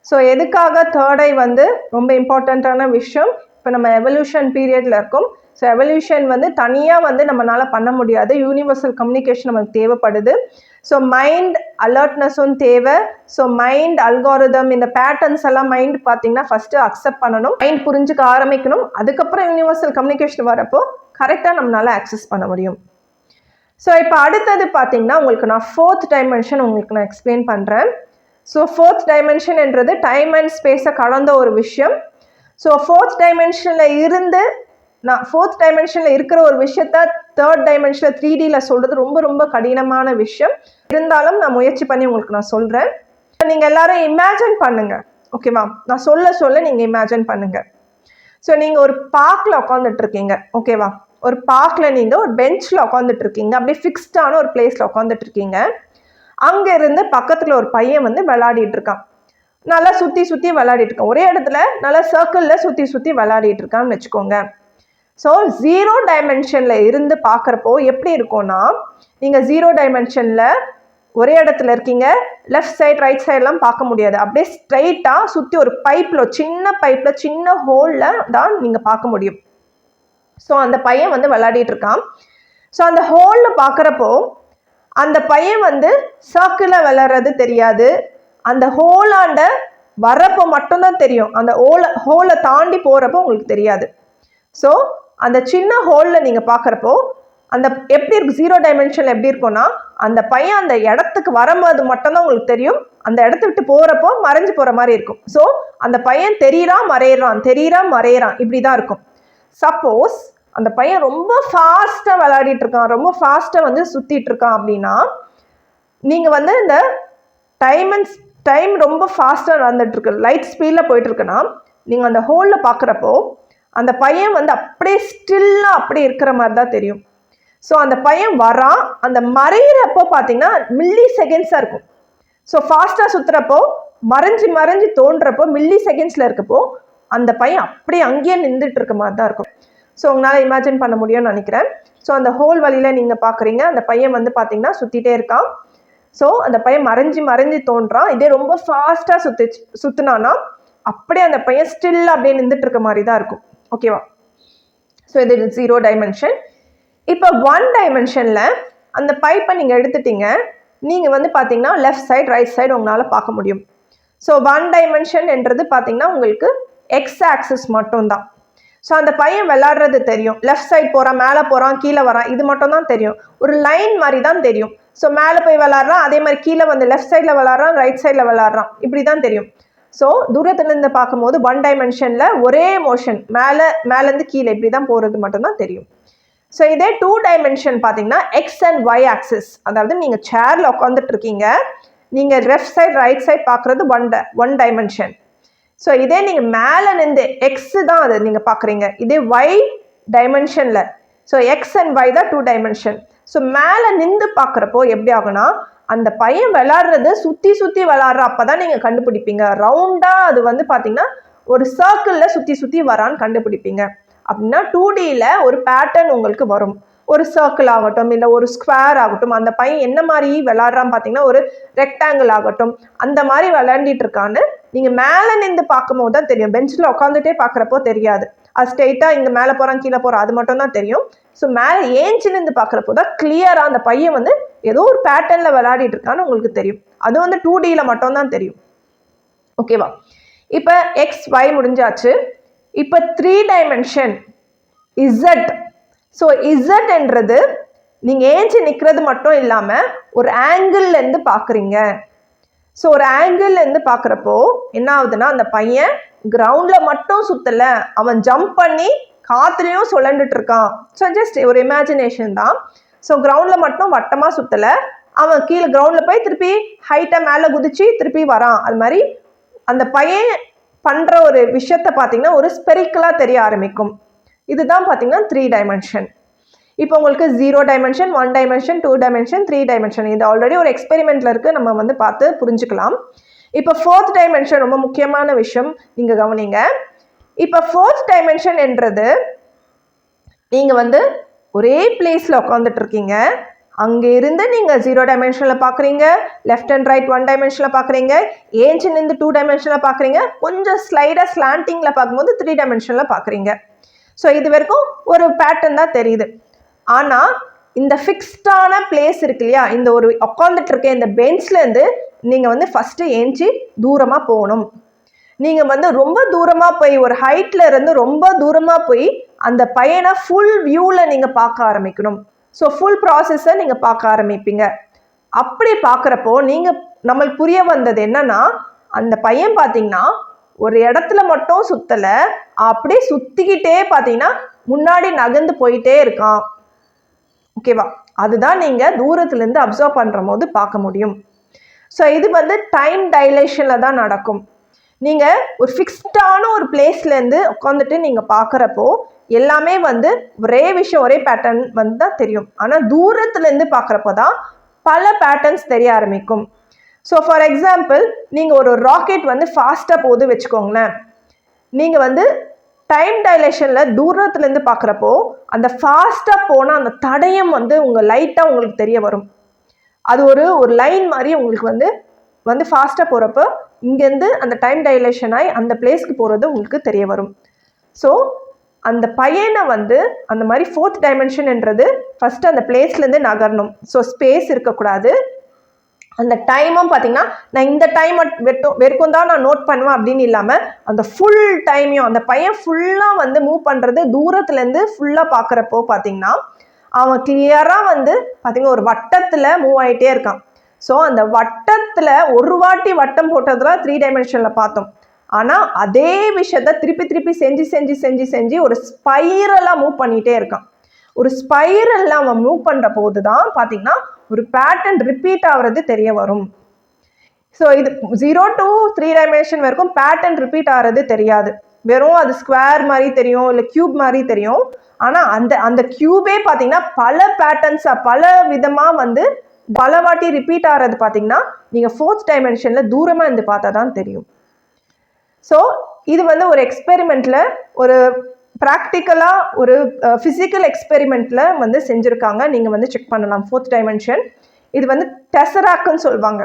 ஸோ எதுக்காக தேர்ட் ஐ வந்து ரொம்ப இம்பார்ட்டண்ட்டான விஷயம். இப்போ நம்ம எவல்யூஷன் பீரியடில் இருக்கோம். ஸோ எவல்யூஷன் வந்து தனியாக வந்து நம்மளால் பண்ண முடியாது. யூனிவர்சல் கம்யூனிகேஷன் நமக்கு தேவைப்படுது. ஸோ மைண்ட் அலர்ட்னஸும் தேவை. ஸோ மைண்ட் அல்காரிதம் இந்த பேட்டர்ன்ஸ் எல்லாம் மைண்ட் பார்த்தீங்கன்னா ஃபஸ்ட்டு அக்செப்ட் பண்ணணும், மைண்ட் புரிஞ்சுக்க ஆரம்பிக்கணும். அதுக்கப்புறம் யூனிவர்சல் கம்யூனிகேஷன் வரப்போ கரெக்டாக நம்மளால் ஆக்சஸ் பண்ண முடியும். ஸோ இப்போ அடுத்தது பார்த்தீங்கன்னா உங்களுக்கு நான் ஃபோர்த் டைமென்ஷன் உங்களுக்கு நான் எக்ஸ்பிளைன் பண்ணுறேன். ஸோ ஃபோர்த் டைமென்ஷன் என்றது டைம் அண்ட் ஸ்பேஸை கடந்த ஒரு விஷயம். ஸோ ஃபோர்த் டைமென்ஷனில் இருந்து நான் ஃபோர்த் டைமென்ஷனில் இருக்கிற ஒரு விஷயத்த தேர்ட் டைமென்ஷனில் 3Dயில் சொல்கிறது ரொம்ப ரொம்ப கடினமான விஷயம். இருந்தாலும் நான் முயற்சி பண்ணி உங்களுக்கு நான் சொல்கிறேன். நீங்கள் எல்லாரும் இமேஜின் பண்ணுங்கள், ஓகேவா? நான் சொல்ல நீங்கள் இமேஜின் பண்ணுங்கள். ஸோ நீங்கள் ஒரு பார்க்கில் உட்காந்துட்டு இருக்கீங்க, ஓகேவா? ஒரு பார்க்கில் நீங்கள் ஒரு பெஞ்சில் உட்காந்துட்டு இருக்கீங்க, அப்படியே ஃபிக்ஸ்டான ஒரு பிளேஸில் உட்காந்துட்டு இருக்கீங்க. அங்கே இருந்து பக்கத்தில் ஒரு பையன் வந்து விளையாடிட்டு இருக்கான். நல்லா சுற்றி விளையாடிட்டு இருக்கான். ஒரே இடத்துல நல்லா சர்க்கிளில் சுற்றி விளையாடிட்டு இருக்கான்னு வச்சுக்கோங்க. ஸோ 0 டைமென்ஷனில் இருந்து பார்க்குறப்போ எப்படி இருக்கும்னா, நீங்கள் 0 டைமென்ஷனில் ஒரே இடத்துல இருக்கீங்க, லெஃப்ட் சைட் ரைட் சைடெலாம் பார்க்க முடியாது. அப்படியே ஸ்ட்ரைட்டாக சுற்றி ஒரு பைப்பில் சின்ன ஹோலில் தான் நீங்கள் பார்க்க முடியும். ஸோ அந்த பையன் வந்து விளையாடிட்டு இருக்கான். ஸோ அந்த ஹோலில் பார்க்குறப்போ அந்த பையன் வந்து சர்க்கிளில் விளையாடுறது தெரியாது. அந்த ஹோலாண்ட வர்றப்போ மட்டும்தான் தெரியும். அந்த ஹோலை தாண்டி போகிறப்போ உங்களுக்கு தெரியாது. ஸோ அந்த சின்ன ஹோலில் நீங்கள் பார்க்குறப்போ அந்த எப்படி இருக்கு 0 டைமென்ஷனில் எப்படி இருக்கும்னா, அந்த பையன் அந்த இடத்துக்கு வரும்போது மட்டும்தான் உங்களுக்கு தெரியும். அந்த இடத்த விட்டு போகிறப்போ மறைஞ்சு போகிற மாதிரி இருக்கும். ஸோ அந்த பையன் தெரியிறான் மறையிறான் இப்படி தான் இருக்கும். சப்போஸ் அந்த பையன் ரொம்ப ஃபாஸ்ட்டாக விளையாடிட்டு இருக்கான், ரொம்ப ஃபாஸ்ட்டாக வந்து சுற்றிட்டு இருக்கான் அப்படின்னா, நீங்கள் வந்து இந்த டைம் ரொம்ப ஃபாஸ்ட்டாக நடந்துட்டு இருக்கு, லைட் ஸ்பீடில் போயிட்டு இருக்குன்னா, நீங்கள் அந்த ஹோலில் பார்க்குறப்போ அந்த பையன் வந்து அப்படியே ஸ்டில்லாக அப்படியே இருக்கிற மாதிரி தான் தெரியும். ஸோ அந்த பையன் வரான், அந்த மறையிறப்போ பார்த்தீங்கன்னா மில்லி செகண்ட்ஸாக இருக்கும். ஸோ ஃபாஸ்ட்டாக சுற்றுறப்போ மறைஞ்சு தோன்றப்போ மில்லி செகண்ட்ஸில் இருக்கப்போ அந்த பையன் அப்படியே அங்கேயே நின்றுட்டு இருக்க மாதிரி தான் இருக்கும். ஸோ உங்களால் இமேஜின் பண்ண முடியும்னு நினைக்கிறேன். ஸோ அந்த ஹோல் வழியில் நீங்கள் பார்க்குறீங்க, அந்த பையன் வந்து பார்த்தீங்கன்னா சுற்றிட்டே இருக்கான். ஸோ அந்த பையன் மறைஞ்சு தோன்றான். இதே ரொம்ப ஃபாஸ்ட்டாக சுற்றுனானா அப்படியே அந்த பையன் ஸ்டில் அப்படியே நின்றுட்டு இருக்க மாதிரி தான் இருக்கும், ஓகேவா? ஸோ இது 0 டைமென்ஷன். இப்போ 1 டைமென்ஷனில் அந்த பைப்பை நீங்கள் எடுத்துட்டீங்க, நீங்கள் வந்து பார்த்தீங்கன்னா லெஃப்ட் சைடு ரைட் சைடு உங்களால் பார்க்க முடியும். ஸோ 1 டைமென்ஷன் என்றது பார்த்தீங்கன்னா உங்களுக்கு எக்ஸ் ஆக்சிஸ் மட்டும்தான். ஸோ அந்த பையன் விளையாடுறது தெரியும், லெஃப்ட் சைட் போகிறான், மேலே போகிறான், கீழே வரான், இது மட்டும் தான் தெரியும். ஒரு லைன் மாதிரி தான் தெரியும். ஸோ மேலே போய் விளாட்றான், அதே மாதிரி கீழே வந்து லெஃப்ட் சைடில் விளாட்றான், ரைட் சைடில் விளாட்றான், இப்படி தான் தெரியும். ஸோ தூரத்துலேருந்து பார்க்கும்போது 1 டைமென்ஷனில் ஒரே மோஷன் மேலேருந்து கீழே இப்படி தான் போகிறது மட்டும்தான் தெரியும். ஸோ இதே 2 டைமென்ஷன் பார்த்தீங்கன்னா எக்ஸ் அண்ட் ஒய் ஆக்சிஸ், அதாவது நீங்கள் சேரில் உட்காந்துட்டு இருக்கீங்க, நீங்கள் லெஃப்ட் சைட் ரைட் சைட் பார்க்குறது 1 டைமென்ஷன். ஸோ இதே நீங்கள் மேலே நின்று எக்ஸ் தான் அது நீங்கள் பார்க்குறீங்க. இதே ஒய் டைமென்ஷனில் ஸோ எக்ஸ் அண்ட் ஒய் தான் 2 டைமென்ஷன். ஸோ மேலே நின்று பார்க்குறப்போ எப்படி ஆகுனா, அந்த பையன் விளாடுறது சுற்றி விளாட்ற அப்போ தான் நீங்கள் கண்டுபிடிப்பீங்க. ரவுண்டாக அது வந்து பார்த்தீங்கன்னா ஒரு சர்க்கிளில் சுற்றி வரான்னு கண்டுபிடிப்பீங்க. அப்படின்னா 2Dயில் ஒரு பேட்டர்ன் உங்களுக்கு வரும். ஒரு சர்க்கிள் ஆகட்டும், இல்லை ஒரு ஸ்கொயர் ஆகட்டும், அந்த பையன் என்ன மாதிரி விளாட்றான்னு பார்த்தீங்கன்னா ஒரு ரெக்டாங்கிள் ஆகட்டும், அந்த மாதிரி விளையாண்டிட்டு இருக்கான்னு நீங்கள் மேலே நின்று பார்க்கும்போது தான் தெரியும். பெஞ்சில் உட்காந்துட்டே பார்க்குறப்போ தெரியாது. அது ஸ்ட்ரெயிட்டாக இங்கே மேலே போகிறான் கீழே போகிறான் அது மட்டும் தான் தெரியும். ஸோ மேலே ஏஞ்சிலிருந்து பார்க்குறப்போ தான் கிளியராக அந்த பையன் வந்து ஏதோ ஒரு பேட்டர்னில் விளையாடிட்டு இருக்கான்னு உங்களுக்கு தெரியும். அது வந்து 2Dயில் மட்டும்தான் தெரியும், ஓகேவா? இப்போ எக்ஸ் ஒய் முடிஞ்சாச்சு. இப்போ 3 டைமென்ஷன் இசட். ஸோ இசட் என்றது நீங்கள் ஏஞ்சி நிற்கிறது மட்டும் இல்லாமல் ஒரு ஆங்கிள்லேருந்து பார்க்குறீங்க. ஸோ ஒரு ஆங்கிள்லேருந்து பார்க்குறப்போ என்ன ஆகுதுன்னா, அந்த பையன் கிரவுண்டில் மட்டும் சுற்றலை, அவன் ஜம்ப் பண்ணி காற்றுலையும் சுழண்டுட்டு இருக்கான். ஸோ ஜஸ்ட் ஒரு இமேஜினேஷன் தான். ஸோ கிரவுண்டில் மட்டும் வட்டமாக சுற்றலை, அவன் கீழே கிரவுண்டில் போய் திருப்பி ஹைட்டாக மேலே குதிச்சு திருப்பி வரான். அது மாதிரி அந்த பையன் பண்ணுற ஒரு விஷயத்த பார்த்தீங்கன்னா ஒரு ஸ்பெரிக்கலாக தெரிய ஆரம்பிக்கும். இதுதான் பார்த்தீங்கன்னா 3 டைமென்ஷன். இப்போ உங்களுக்கு 0 டைமென்ஷன், 1 டைமென்ஷன், 2 டைமென்ஷன், 3 டைமென்ஷன், இது ஆல்ரெடி ஒரு எக்ஸ்பெரிமெண்ட்டில் இருக்குது, நம்ம வந்து பார்த்து புரிஞ்சுக்கலாம். இப்போ 4th டைமென்ஷன் ரொம்ப முக்கியமான விஷயம், நீங்கள் கவனிங்க. இப்போ 4th டைமென்ஷன் என்றது நீங்கள் வந்து ஒரே பிளேஸில் உட்காந்துட்டு இருக்கீங்க, அங்கே இருந்து நீங்கள் 0 டைமென்ஷனில் பார்க்குறீங்க, லெஃப்ட் அண்ட் ரைட் 1 டைமென்ஷனில் பார்க்குறீங்க, ஏஞ்சிலிருந்து 2 டைமென்ஷனில் பார்க்குறீங்க, கொஞ்சம் ஸ்லைடாக ஸ்லாண்டிங்கில் பார்க்கும்போது 3 டைமென்ஷனில் பார்க்குறீங்க. ஸோ இது வரைக்கும் ஒரு பேட்டர்ன் தான் தெரியுது. ஆனால் இந்த ஃபிக்ஸ்டான பிளேஸ் இருக்கு இல்லையா, இந்த ஒரு உட்காந்துட்டு இருக்க இந்த பெஞ்ச்லேருந்து நீங்கள் வந்து ஃபஸ்ட்டு ஏஞ்சி தூரமாக போகணும். நீங்கள் வந்து ரொம்ப தூரமாக போய் ஒரு ஹைட்டில் இருந்து ரொம்ப தூரமாக போய் அந்த பையனை ஃபுல் வியூவில் நீங்கள் பார்க்க ஆரம்பிக்கணும். ஸோ ஃபுல் ப்ராசஸை நீங்கள் பார்க்க ஆரம்பிப்பீங்க. அப்படி பார்க்குறப்போ நீங்கள் நம்மளுக்கு புரிய வந்தது என்னன்னா, அந்த பையன் பார்த்தீங்கன்னா ஒரு இடத்துல மட்டும் சுற்றலை, அப்படியே சுற்றிக்கிட்டே பார்த்தீங்கன்னா முன்னாடி நகர்ந்து போயிட்டே இருக்கான். ஓகேவா? அதுதான் நீங்கள் தூரத்துலேருந்து அப்சர்வ் பண்ணுற போது பார்க்க முடியும். ஸோ இது வந்து டைம் டைலேஷனில் தான் நடக்கும். நீங்கள் ஒரு ஃபிக்ஸ்டான ஒரு பிளேஸ்லேருந்து உட்காந்துட்டு நீங்கள் பார்க்குறப்போ எல்லாமே வந்து ஒரே விஷயம், ஒரே பேட்டர்ன் வந்து தான் தெரியும். ஆனால் தூரத்துலேருந்து பார்க்குறப்போ தான் பல பேட்டர்ன்ஸ் தெரிய ஆரம்பிக்கும். ஸோ ஃபார் எக்ஸாம்பிள், நீங்கள் ஒரு ராக்கெட் வந்து ஃபாஸ்ட்டாக போகுது வச்சுக்கோங்களேன். நீங்கள் வந்து டைம் டைலேஷனில் தூரத்துலேருந்து பார்க்குறப்போ அந்த ஃபாஸ்ட்டாக போனால் அந்த தடயம் வந்து உங்கள் லைட்டாக உங்களுக்கு தெரிய வரும். அது ஒரு லைன் மாதிரி உங்களுக்கு வந்து ஃபாஸ்ட்டாக போகிறப்போ இங்கேருந்து அந்த டைம் டைலேஷன் ஆகி அந்த பிளேஸ்க்கு போகிறது உங்களுக்கு தெரிய வரும். ஸோ அந்த பையனை வந்து அந்த மாதிரி 4th டைமென்ஷன்ன்றது ஃபஸ்ட்டு அந்த பிளேஸ்லேருந்து நகரணும். ஸோ ஸ்பேஸ் இருக்கக்கூடாது. அந்த டைமும் பார்த்தீங்கன்னா நான் இந்த டைம் வரைக்கும் தான் நான் நோட் பண்ணுவேன் அப்படின்னு இல்லாமல் அந்த ஃபுல் டைமையும் அந்த பையன் ஃபுல்லாக வந்து மூவ் பண்ணுறது தூரத்துலேருந்து ஃபுல்லாக பார்க்குறப்போ பார்த்தீங்கன்னா அவன் கிளியராக வந்து பார்த்தீங்கன்னா ஒரு வட்டத்தில் மூவ் ஆகிட்டே இருக்கான். ஸோ அந்த வட்டத்தில் ஒரு வாட்டி வட்டம் போட்டதுலாம் 3 டைமென்ஷனில் பார்த்தோம். ஆனால் அதே விஷயத்த திருப்பி செஞ்சு ஒரு ஸ்பைரலாக மூவ் பண்ணிகிட்டே இருக்கான். ஒரு ஸ்பைரலில் அவன் மூவ் பண்ணுற போது தான் பார்த்தீங்கன்னா ஒரு பேட்டர்ன் ரிப்பீட் ஆகிறது தெரிய வரும். ஸோ இது 0 to 3 டைமென்ஷன் வரைக்கும் பேட்டர்ன் ரிப்பீட் ஆகிறது தெரியாது. வெறும் அது ஸ்கொயர் மாதிரி தெரியும், இல்லை கியூப் மாதிரி தெரியும். ஆனால் அந்த கியூபே பார்த்தீங்கன்னா பல பேட்டர்ன்ஸாக பல விதமாக வந்து பல வாட்டி ரிப்பீட் ஆகிறது பார்த்தீங்கன்னா நீங்கள் 4th டைமென்ஷனில் தூரமாக இருந்து பார்த்தா தான் தெரியும். ஸோ இது வந்து ஒரு எக்ஸ்பெரிமெண்ட்டில் ஒரு ப்ராக்டிக்கலாக ஒரு ஃபிசிக்கல் எக்ஸ்பெரிமெண்ட்டில் வந்து செஞ்சுருக்காங்க. நீங்கள் வந்து செக் பண்ணலாம் 4th டைமென்ஷன். இது வந்து டெசராக்ட்னு சொல்லுவாங்க.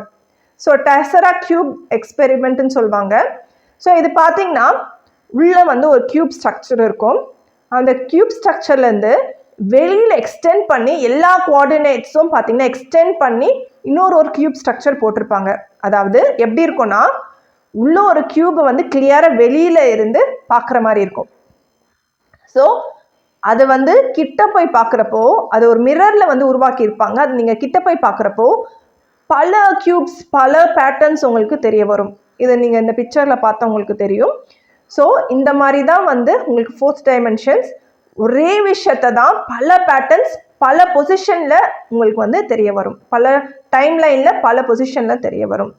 ஸோ டெசராக்ட் கியூப் எக்ஸ்பெரிமெண்ட்டுன்னு சொல்லுவாங்க. ஸோ இது பார்த்தீங்கன்னா உள்ளே வந்து ஒரு கியூப் ஸ்ட்ரக்சர் இருக்கும். அந்த கியூப் ஸ்ட்ரக்சர்லேருந்து வெளியில் எக்ஸ்டெண்ட் பண்ணி எல்லா கோஆர்டினேட்ஸும் பார்த்தீங்கன்னா எக்ஸ்டெண்ட் பண்ணி இன்னொரு கியூப் ஸ்ட்ரக்சர் போட்டிருப்பாங்க. அதாவது எப்படி இருக்கும்னா உள்ள ஒரு கியூபை வந்து கிளியராக வெளியில் இருந்து பார்க்குற மாதிரி இருக்கும். ஸோ அதை வந்து கிட்ட போய் பார்க்குறப்போ அது ஒரு மிரரில் வந்து உருவாக்கியிருப்பாங்க. அது நீங்கள் கிட்ட போய் பார்க்குறப்போ பல கியூப்ஸ் பல பேட்டர்ன்ஸ் உங்களுக்கு தெரிய வரும். இதை நீங்கள் இந்த பிக்சரில் பார்த்தா உங்களுக்கு தெரியும். ஸோ இந்த மாதிரி தான் வந்து உங்களுக்கு 4th டைமென்ஷன்ஸ் ஒரே விஷயத்தை தான் பல பேட்டர்ன்ஸ் பல பொசிஷனில் உங்களுக்கு வந்து தெரிய வரும். பல டைம் லைனில் பல பொசிஷனில் தெரிய வரும்.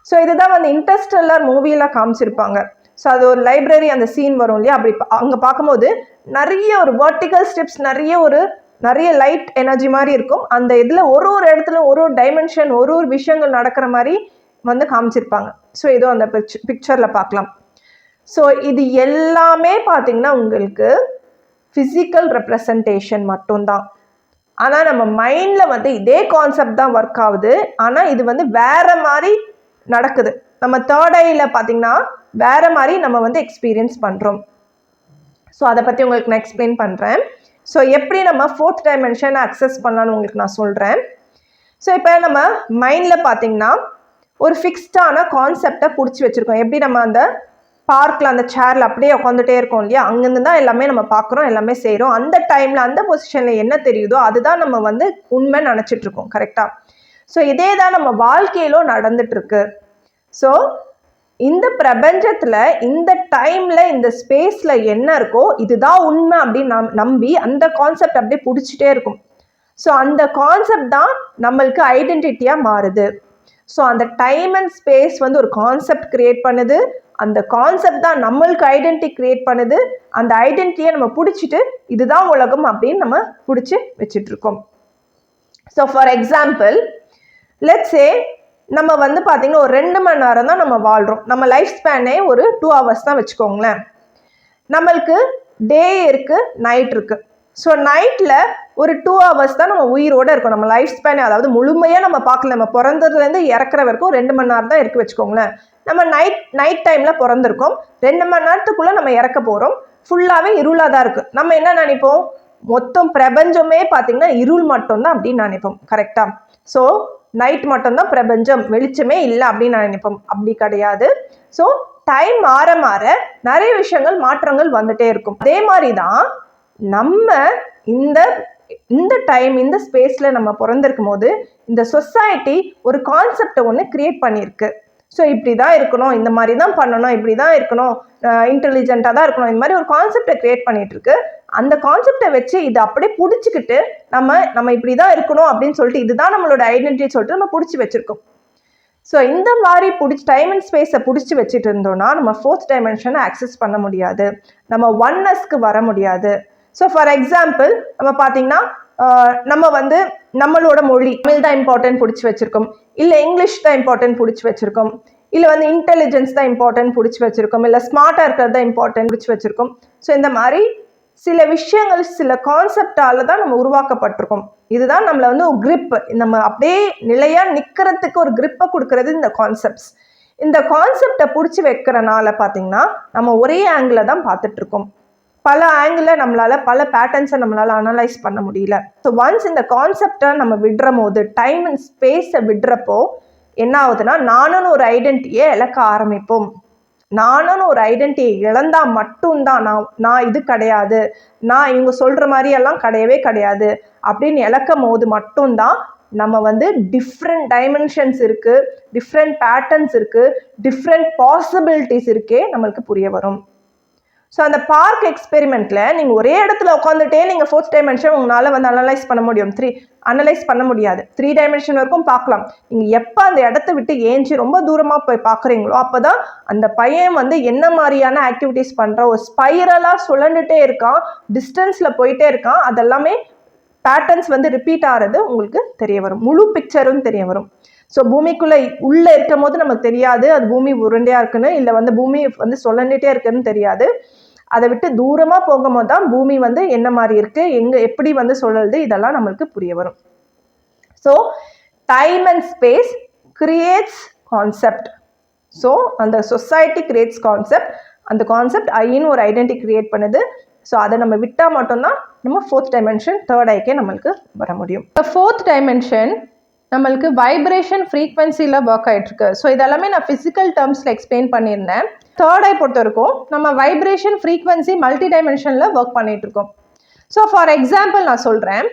ஸோ இதுதான் வந்து இன்டர்ஸ்டெல்லர் மூவியில் காமிச்சிருப்பாங்க. ஸோ அது ஒரு லைப்ரரி அந்த சீன் வரும் இல்லையா, அப்படி அங்கே பார்க்கும்போது நிறைய ஒரு வெர்டிக்கல் ஸ்டெப்ஸ் நிறைய லைட் எனர்ஜி மாதிரி இருக்கும். அந்த இதில் ஒரு இடத்துல ஒரு டைமென்ஷன் ஒரு விஷயங்கள் நடக்கிற மாதிரி வந்து காமிச்சிருப்பாங்க. ஸோ இதோ அந்த பிக்சரில் பார்க்கலாம். ஸோ இது எல்லாமே பார்த்தீங்கன்னா உங்களுக்கு ஃபிசிக்கல் ரெப்ரசன்டேஷன் மட்டும்தான். ஆனால் நம்ம மைண்டில் வந்து இதே கான்செப்ட் தான் ஒர்க் ஆகுது. ஆனால் இது வந்து வேற மாதிரி நடக்குது. நம்ம தேர்ட் ஐயில் பார்த்தீங்கன்னா வேற மாதிரி நம்ம வந்து எக்ஸ்பீரியன்ஸ் பண்ணுறோம். ஸோ அதை பற்றி உங்களுக்கு நான் எக்ஸ்பிளைன் பண்ணுறேன். ஸோ எப்படி நம்ம 4th டைமென்ஷனை அக்சஸ் பண்ணலான்னு உங்களுக்கு நான் சொல்கிறேன். ஸோ இப்போ நம்ம மைண்டில் பார்த்தீங்கன்னா ஒரு ஃபிக்ஸ்டான கான்செப்டை பிடிச்சி வச்சுருக்கோம். எப்படி நம்ம அந்த பார்க்கில் அந்த சேரில் அப்படியே உட்காந்துட்டே இருக்கோம் இல்லையா, அங்கேருந்து தான் எல்லாமே நம்ம பார்க்குறோம், எல்லாமே செய்கிறோம். அந்த டைமில் அந்த பொசிஷனில் என்ன தெரியுதோ அதுதான் நம்ம வந்து உண்மை நினச்சிட்ருக்கோம். கரெக்டாக? ஸோ இதே தான் நம்ம வாழ்க்கையிலும் நடந்துட்டுருக்கு. ஸோ இந்த பிரபஞ்சத்தில் இந்த டைமில் இந்த ஸ்பேஸில் என்ன இருக்கோ இதுதான் உண்மை அப்படின்னு நம்பி அந்த கான்செப்ட் அப்படியே பிடிச்சிட்டே இருக்கும். ஸோ அந்த கான்செப்ட் தான் நம்மளுக்கு ஐடென்டிட்டியாக மாறுது. ஸோ அந்த டைம் அண்ட் ஸ்பேஸ் வந்து ஒரு கான்செப்ட் கிரியேட் பண்ணுது. அந்த கான்செப்ட் தான் நம்மளுக்கு ஐடென்டிட்டி கிரியேட் பண்ணுது. அந்த ஐடென்டிட்டியை நம்ம பிடிச்சிட்டு இதுதான் உலகம் அப்படின்னு நம்ம பிடிச்சி வச்சிட்ருக்கோம். So for example, let's say நம்ம வந்து பார்த்தீங்கன்னா ஒரு 2 மணி நேரம் தான் நம்ம வாழ்கிறோம். நம்ம லைஃப் ஸ்பேனே ஒரு 2 hours தான் வச்சுக்கோங்களேன். நம்மளுக்கு டே இருக்குது, நைட் இருக்குது. ஸோ நைட்டில் ஒரு 2 hours தான் நம்ம உயிரோடு இருக்கும். நம்ம லைஃப் ஸ்பேன் அதாவது முழுமையாக நம்ம பார்க்கல. நம்ம பிறந்ததுலேருந்து இறக்குற வரைக்கும் 2 மணி நேரம் தான் இருக்கு வச்சுக்கோங்களேன். நம்ம நைட் டைமில் பிறந்திருக்கோம், 2 மணி நேரத்துக்குள்ளே நம்ம இறக்க போகிறோம். ஃபுல்லாகவே இருளாக தான் இருக்குது. நம்ம என்ன நினைப்போம், மொத்தம் பிரபஞ்சமே பார்த்தீங்கன்னா இருள் மட்டும்தான் அப்படின்னு நினைப்போம். கரெக்டாக? ஸோ நைட் மட்டும்தான் பிரபஞ்சம், வெளிச்சமே இல்லை அப்படின்னு நினைப்போம். அப்படி கிடையாது. ஸோ டைம் மாற மாற நிறைய விஷயங்கள் மாற்றங்கள் வந்துட்டே இருக்கும். அதே மாதிரி தான் நம்ம இந்த டைம் இந்த ஸ்பேஸில் நம்ம பிறந்திருக்கும் போது இந்த சொசைட்டி ஒரு கான்செப்டை ஒன்று கிரியேட் பண்ணியிருக்கு. ஸோ இப்படி தான் இருக்கணும், இந்த மாதிரி தான் பண்ணணும், இப்படி தான் இருக்கணும், இன்டெலிஜென்ட்டாக தான் இருக்கணும், இந்த மாதிரி ஒரு கான்செப்டை கிரியேட் பண்ணிட்டு இருக்கு. அந்த கான்செப்டை வச்சு இதை அப்படியே பிடிச்சிக்கிட்டு நம்ம இப்படி தான் இருக்கணும் அப்படின்னு சொல்லிட்டு இதுதான் நம்மளோட ஐடென்டிட்டி சொல்லிட்டு நம்ம பிடிச்சி வச்சிருக்கோம். ஸோ இந்த மாதிரி டைம் அண்ட் ஸ்பேஸை பிடிச்சி வச்சுட்டு இருந்தோம்னா நம்ம 4th டைமென்ஷனை ஆக்சஸ் பண்ண முடியாது, நம்ம ஒன்னஸ்க்கு வர முடியாது. ஸோ ஃபார் எக்ஸாம்பிள் நம்ம பார்த்தீங்கன்னா நம்ம நம்மளோட மொழி தமிழ் தான் இம்பார்ட்டன்ட் பிடிச்சி வச்சிருக்கோம், இல்லை இங்கிலீஷ் தான் இம்பார்ட்டன்ட் பிடிச்சி வச்சிருக்கோம், இல்லை இன்டெலிஜென்ஸ் தான் இம்பார்ட்டன்ட் பிடிச்சி வச்சிருக்கோம், இல்லை ஸ்மார்ட்டாக இருக்கிறது தான் இம்பார்ட்டன்ட் பிடிச்சி வச்சிருக்கோம். ஸோ இந்த மாதிரி சில விஷயங்கள் சில கான்செப்டால தான் நம்ம உருவாக்கப்பட்டிருக்கோம். இதுதான் நம்மளை ஒரு கிரிப், நம்ம அப்படியே நிலையாக நிற்கிறதுக்கு ஒரு கிரிப்பை கொடுக்கறது இந்த கான்செப்ட்ஸ். இந்த கான்செப்டை பிடிச்சி வைக்கிறனால பார்த்தீங்கன்னா நம்ம ஒரே ஆங்கிளில் தான் பார்த்துட்ருக்கோம். பல ஆங்கிளில் நம்மளால் பல பேட்டர்ன்ஸை நம்மளால் அனலைஸ் பண்ண முடியல. ஸோ ஒன்ஸ் இந்த கான்செப்டை நம்ம விடுற போது, டைம் அண்ட் ஸ்பேஸை விடுறப்போ என்ன ஆகுதுன்னா நானும் ஒரு ஐடென்டிட்டியை இழக்க ஆரம்பிப்போம். நானும் ஒரு ஐடென்டிட்டியை இழந்தால் மட்டும்தான் நான் இது கிடையாது, நான் இவங்க சொல்கிற மாதிரியெல்லாம் கிடையவே கிடையாது அப்படின்னு இழக்கும் போது மட்டும்தான் நம்ம டிஃப்ரெண்ட் டைமென்ஷன்ஸ் இருக்குது, டிஃப்ரெண்ட் பேட்டர்ன்ஸ் இருக்குது, டிஃப்ரெண்ட் பாசிபிலிட்டிஸ் இருக்கே நம்மளுக்கு புரிய வரும். ஸோ அந்த பார்க் எக்ஸ்பெரிமெண்ட்டில் நீங்கள் ஒரே இடத்துல உட்காந்துட்டே நீங்கள் 4th டைமென்ஷன் உங்களால் அனலைஸ் பண்ண முடியும். அனலைஸ் பண்ண முடியாது. 3 டைமென்ஷன் வரைக்கும் பார்க்கலாம். நீங்கள் எப்போ அந்த இடத்த விட்டு ஏஞ்சி ரொம்ப தூரமாக போய் பார்க்குறீங்களோ அப்போ தான் அந்த பையன் என்ன மாதிரியான ஆக்டிவிட்டீஸ் பண்ணுற ஒரு ஸ்பைரலாக சுழண்டுட்டே இருக்கான், டிஸ்டன்ஸில் போயிட்டே இருக்கான், அதெல்லாமே பேட்டர்ன்ஸ் ரிப்பீட் ஆகிறது உங்களுக்கு தெரிய வரும். முழு பிக்சரும் தெரிய வரும். ஸோ பூமிக்குள்ளே உள்ளே இருக்கும் போது நமக்கு தெரியாது அது பூமி உருண்டையாக இருக்குன்னு, இல்லை பூமி சுழண்டுட்டே இருக்குன்னு தெரியாது. அதை விட்டு தூரமாக போகும்போது தான் பூமி என்ன மாதிரி இருக்குது, எங்கே எப்படி சுழலுது, இதெல்லாம் நம்மளுக்கு புரிய வரும். So time and space creates concept. So அந்த சொசைட்டி கிரியேட்ஸ் கான்செப்ட். அந்த கான்செப்ட் ஐன்னு ஒரு ஐடென்டிட்டி கிரியேட் பண்ணுது. ஸோ அதை நம்ம விட்டால் மட்டும்தான் நம்ம 4th டைமென்ஷன் 3rd ஐக்கே நம்மளுக்கு வர முடியும். 4th டைமென்ஷன் நம்மளுக்கு வைப்ரேஷன் ஃப்ரீக்வன்சியில் ஒர்க் ஆகிட்டுருக்கு. ஸோ இதெல்லாமே நான் ஃபிசிக்கல் டேர்ம்ஸில் எக்ஸ்பிளைன் பண்ணியிருந்தேன். 3rd ஐ பொறுத்த வரைக்கும் நம்ம வைப்ரேஷன் ஃப்ரீக்வன்சி மல்டி டைமென்ஷனில் ஒர்க் பண்ணிகிட்ருக்கோம். ஸோ ஃபார் எக்ஸாம்பிள் நான் சொல்கிறேன்,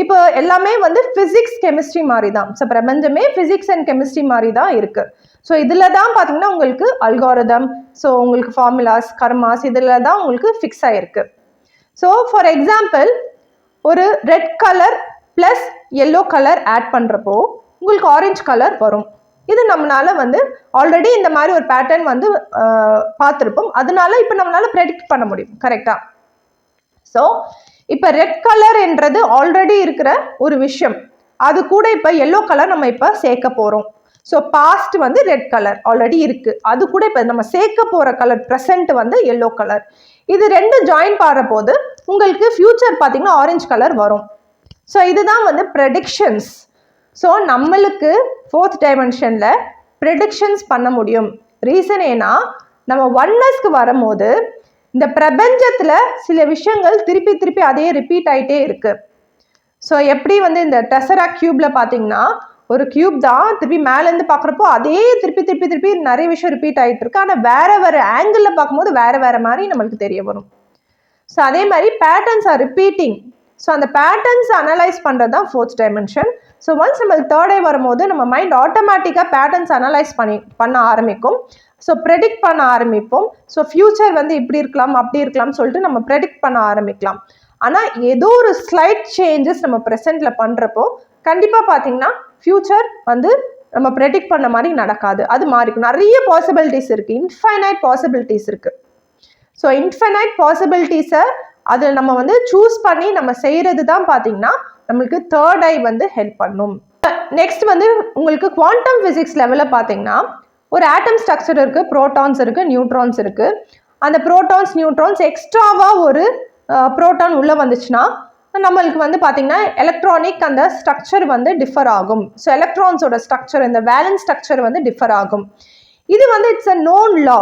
இப்போ எல்லாமே ஃபிசிக்ஸ் கெமிஸ்ட்ரி மாதிரி தான். ஸோ பிரபஞ்சமே ஃபிசிக்ஸ் அண்ட் கெமிஸ்ட்ரி மாதிரி தான் இருக்குது. ஸோ இதில் தான் பார்த்தீங்கன்னா உங்களுக்கு அல்காரிதம், ஸோ உங்களுக்கு ஃபார்முலாஸ், கர்மாஸ், இதில் தான் உங்களுக்கு ஃபிக்ஸ் ஆகிருக்கு. ஸோ ஃபார் எக்ஸாம்பிள் ஒரு red colour plus yellow colour add பண்ணுறப்போ உங்களுக்கு ஆரஞ்சு கலர் வரும். இது நம்மளால் ஆல்ரெடி இந்த மாதிரி ஒரு பேட்டர்ன் பார்த்துருப்போம். அதனால இப்போ நம்மளால் ப்ரெடிக்ட் பண்ண முடியும். கரெக்டாக? ஸோ இப்போ ரெட் கலர் என்றது ஆல்ரெடி இருக்கிற ஒரு விஷயம், அது கூட இப்போ எல்லோ கலர் நம்ம இப்போ சேர்க்க போகிறோம். So past red colour already இருக்குது, அது கூட இப்போ நம்ம சேர்க்க போகிற கலர் ப்ரெசண்ட் எல்லோ கலர். இது ரெண்டு ஜாயின் பண்ணுற போது உங்களுக்கு ஃபியூச்சர் பார்த்தீங்கன்னா ஆரஞ்சு கலர் வரும். ஸோ இதுதான் ப்ரெடிக்ஷன்ஸ். ஸோ நம்மளுக்கு 4th டைமென்ஷனில் ப்ரெடிக்ஷன்ஸ் பண்ண முடியும். ரீசன் ஏன்னா நம்ம ஒன்னஸ்க்கு வரும்போது இந்த பிரபஞ்சத்தில் சில விஷயங்கள் திருப்பி திருப்பி அதே ரிப்பீட் ஆகிட்டே இருக்குது. ஸோ எப்படி இந்த டெசராக்ட் கியூப்பில் பார்த்தீங்கன்னா ஒரு கியூப் தான், திருப்பி மேலேருந்து பார்க்குறப்போ அதே திருப்பி திருப்பி திருப்பி நிறைய விஷயம் ரிப்பீட் ஆகிட்டு இருக்கு. ஆனால் வேறு ஆங்கிளில் பார்க்கும்போது வேறு மாதிரி நம்மளுக்கு தெரிய வரும். ஸோ அதே மாதிரி பேட்டர்ன்ஸ் ஆர் ரிப்பீட்டிங். ஸோ அந்த பேட்டர்ன்ஸ் அனலைஸ் பண்ணுறது தான் 4th டைமென்ஷன். ஸோ ஒன்ஸ் நம்ம 3rd ஐ வரும்போது நம்ம மைண்ட் ஆட்டோமேட்டிக்காக பேட்டர்ன்ஸ் அனலைஸ் பண்ண ஆரம்பிக்கும். ஸோ ப்ரெடிக்ட் பண்ண ஆரம்பிப்போம். ஸோ ஃபியூச்சர் இப்படி இருக்கலாம் அப்படி இருக்கலாம்னு சொல்லிட்டு நம்ம ப்ரெடிக்ட் பண்ண ஆரம்பிக்கலாம். ஆனால் ஏதோ ஒரு ஸ்லைட் சேஞ்சஸ் நம்ம ப்ரெசென்ட்டில் பண்ணுறப்போ கண்டிப்பாக பார்த்தீங்கன்னா ஃபியூச்சர் நம்ம ப்ரெடிக்ட் பண்ண மாதிரி நடக்காது, அது மாறிக்கும். நிறைய பாசிபிலிட்டிஸ் இருக்குது, இன்ஃபைனைட் பாசிபிலிட்டிஸ் இருக்குது. ஸோ இன்ஃபைனைட் பாசிபிலிட்டிஸை அதில் நம்ம சூஸ் பண்ணி நம்ம செய்கிறது தான் பார்த்தீங்கன்னா நம்மளுக்கு 3rd ஐ ஹெல்ப் பண்ணும். நெக்ஸ்ட் உங்களுக்கு குவாண்டம் ஃபிசிக்ஸ் லெவலில் பார்த்தீங்கன்னா ஒரு ஆட்டம் ஸ்ட்ரக்சர் இருக்குது, ப்ரோட்டான்ஸ் இருக்குது, நியூட்ரான்ஸ் இருக்குது. அந்த ப்ரோட்டான்ஸ் நியூட்ரான்ஸ் எக்ஸ்ட்ராவாக ஒரு புரோட்டான் உள்ளே வந்துச்சுன்னா நம்மளுக்கு வந்து பார்த்திங்கன்னா எலக்ட்ரானிக் அந்த ஸ்ட்ரக்சர் வந்து டிஃபர் ஆகும். ஸோ எலக்ட்ரான்ஸோட ஸ்ட்ரக்சர், இந்த வேலன்ஸ் ஸ்ட்ரக்சர் வந்து டிஃபர் ஆகும். இது வந்து it's a known law.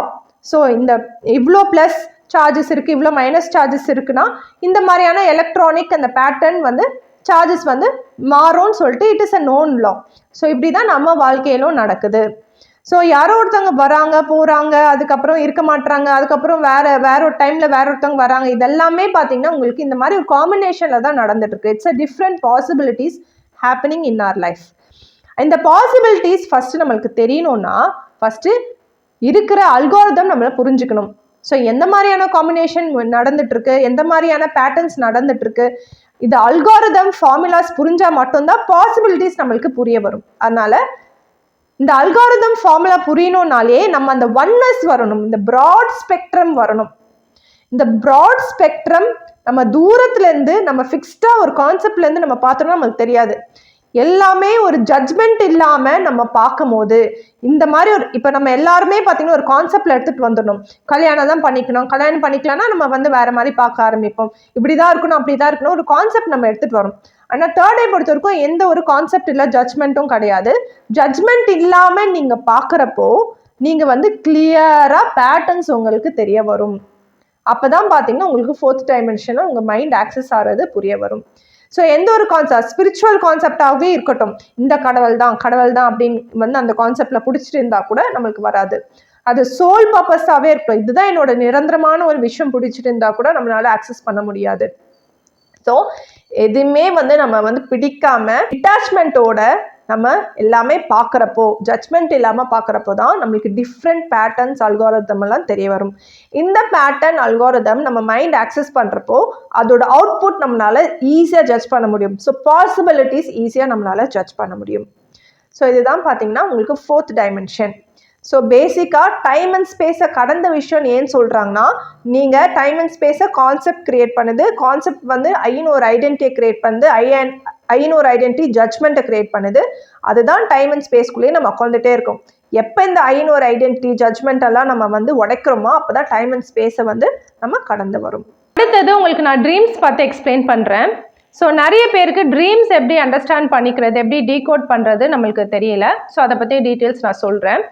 So இந்த இவ்வளோ ப்ளஸ் சார்ஜஸ் இருக்குது, இவ்வளோ மைனஸ் சார்ஜஸ் இருக்குன்னா இந்த மாதிரியான எலக்ட்ரானிக் அந்த பேட்டர்ன் வந்து சார்ஜஸ் வந்து மாறும்னு சொல்லிட்டு it is a known law. So இப்படி தான் நம்ம வாழ்க்கையிலும் நடக்குது. ஸோ யாரோ ஒருத்தவங்க வராங்க போகிறாங்க, அதுக்கப்புறம் இருக்க மாட்டுறாங்க, அதுக்கப்புறம் வேற ஒரு டைமில் வேற ஒருத்தவங்க வராங்க. இதெல்லாமே பார்த்தீங்கன்னா உங்களுக்கு இந்த மாதிரி ஒரு காம்பினேஷனில் தான் நடந்துட்டு இருக்கு. It's a different possibilities happening in R life. இந்த பாசிபிலிட்டிஸ் ஃபஸ்ட்டு நம்மளுக்கு தெரியணும்னா ஃபஸ்ட்டு இருக்கிற அல்காரிதம் நம்மளை புரிஞ்சுக்கணும். ஸோ எந்த மாதிரியான காம்பினேஷன் நடந்துட்டுருக்கு, எந்த மாதிரியான பேட்டர்ன்ஸ் நடந்துட்டுருக்கு, இது அல்காரிதம் ஃபார்முலாஸ் புரிஞ்சால் மட்டும்தான் பாசிபிலிட்டிஸ் நம்மளுக்கு புரிய வரும். அதனால இந்த அல்காரிதம் ஃபார்முலா புரியணும்னாலே நம்ம அந்த ஒன்னஸ் வரணும், இந்த ப்ராட் ஸ்பெக்ட்ரம் வரணும். இந்த ப்ராட் ஸ்பெக்ட்ரம் நம்ம தூரத்துலேருந்து நம்ம ஃபிக்ஸ்டாக ஒரு கான்செப்ட்லேருந்து நம்ம பார்த்தோம்னா நமக்கு தெரியாது. எல்லாமே ஒரு ஜட்ஜ்மெண்ட் இல்லாமல் நம்ம பார்க்கும் போது இந்த மாதிரி ஒரு இப்போ நம்ம எல்லாருமே பார்த்தீங்கன்னா ஒரு கான்செப்டில் எடுத்துகிட்டு வந்துடணும். கல்யாணம் தான் பண்ணிக்கணும், கல்யாணம் பண்ணிக்கலாம்னா நம்ம வந்து வேறு மாதிரி பார்க்க ஆரம்பிப்போம். இப்படி தான் இருக்கணும், அப்படி தான் இருக்கணும், ஒரு கான்செப்ட் நம்ம எடுத்துகிட்டு வரோம். ஆனால் தேர்ட் ஐ பொறுத்த வரைக்கும் எந்த ஒரு கான்செப்ட் இல்லை, ஜட்ஜ்மெண்ட்டும் கிடையாது. ஜட்ஜ்மெண்ட் இல்லாமல் நீங்கள் பார்க்குறப்போ நீங்கள் வந்து கிளியராக பேட்டர்ன்ஸ் உங்களுக்கு தெரிய வரும். அப்போ தான் பார்த்தீங்கன்னா உங்களுக்கு ஃபோர்த் டைமென்ஷனில் உங்கள் மைண்ட் ஆக்சஸ் ஆகிறது புரிய வரும். ஸோ எந்த ஒரு கான்செப்ட் ஸ்பிரிச்சுவல் கான்செப்டாகவே இருக்கட்டும், இந்த கடவுள் தான் அப்படின்னு வந்து அந்த கான்செப்டில் பிடிச்சிட்டு இருந்தால் கூட நம்மளுக்கு வராது. அது சோல் பர்பஸாகவே இருக்கட்டும், இதுதான் என்னோட நிரந்தரமான ஒரு விஷயம் பிடிச்சிட்டு இருந்தால் கூட நம்மளால ஆக்சஸ் பண்ண முடியாது. ஸோ எதுவுமே வந்து நம்ம வந்து பிடிக்காம டிட்டாச்மெண்ட்டோட நம்ம எல்லாமே பார்க்குறப்போ, ஜட்ஜ்மெண்ட் இல்லாமல் பார்க்குறப்போ தான் நம்மளுக்கு டிஃப்ரெண்ட் பேட்டர்ன்ஸ் அல்காரிதம் எல்லாம் தெரிய வரும். இந்த பேட்டர்ன் அல்காரிதம் நம்ம மைண்ட் ஆக்சஸ் பண்ணுறப்போ அதோட அவுட்புட் நம்மளால ஈஸியாக ஜட்ஜ் பண்ண முடியும். ஸோ பாசிபிலிட்டிஸ் ஈஸியாக நம்மளால ஜட்ஜ் பண்ண முடியும். ஸோ இதுதான் பார்த்தீங்கன்னா உங்களுக்கு ஃபோர்த் டைமென்ஷன். ஸோ பேசிக்காக டைம் அண்ட் ஸ்பேஸை கடந்த விஷயம் ஏன்னு சொல்கிறாங்கன்னா, நீங்கள் டைம் அண்ட் ஸ்பேஸை கான்செப்ட் க்ரியேட் பண்ணுது, கான்செப்ட் வந்து ஐன்னு ஒரு ஐடென்டிட்டியை க்ரியேட் பண்ணுது, ஐன்னு ஒரு ஐடென்டிட்டி ஜட்ஜ்மெண்ட்டை க்ரியேட் பண்ணுது. அதுதான் டைம் அண்ட் ஸ்பேஸ்க்குள்ளேயே நம்ம உட்காந்துட்டே இருக்கோம். எப்போ இந்த ஐன்னு ஒரு ஐடென்டிட்டி ஜட்ஜ்மெண்ட் எல்லாம் நம்ம வந்து உடைக்கிறோமோ அப்போ தான் டைம் அண்ட் ஸ்பேஸை வந்து நம்ம கடந்து வரும். அடுத்தது உங்களுக்கு நான் ட்ரீம்ஸ் பார்த்து எக்ஸ்பிளைன் பண்ணுறேன். ஸோ நிறைய பேருக்கு ட்ரீம்ஸ் எப்படி அண்டர்ஸ்டாண்ட் பண்ணிக்கிறது, எப்படி டீகோட் பண்ணுறது நம்மளுக்கு தெரியல. ஸோ அதை பற்றி டீட்டெயில்ஸ் நான் சொல்கிறேன்.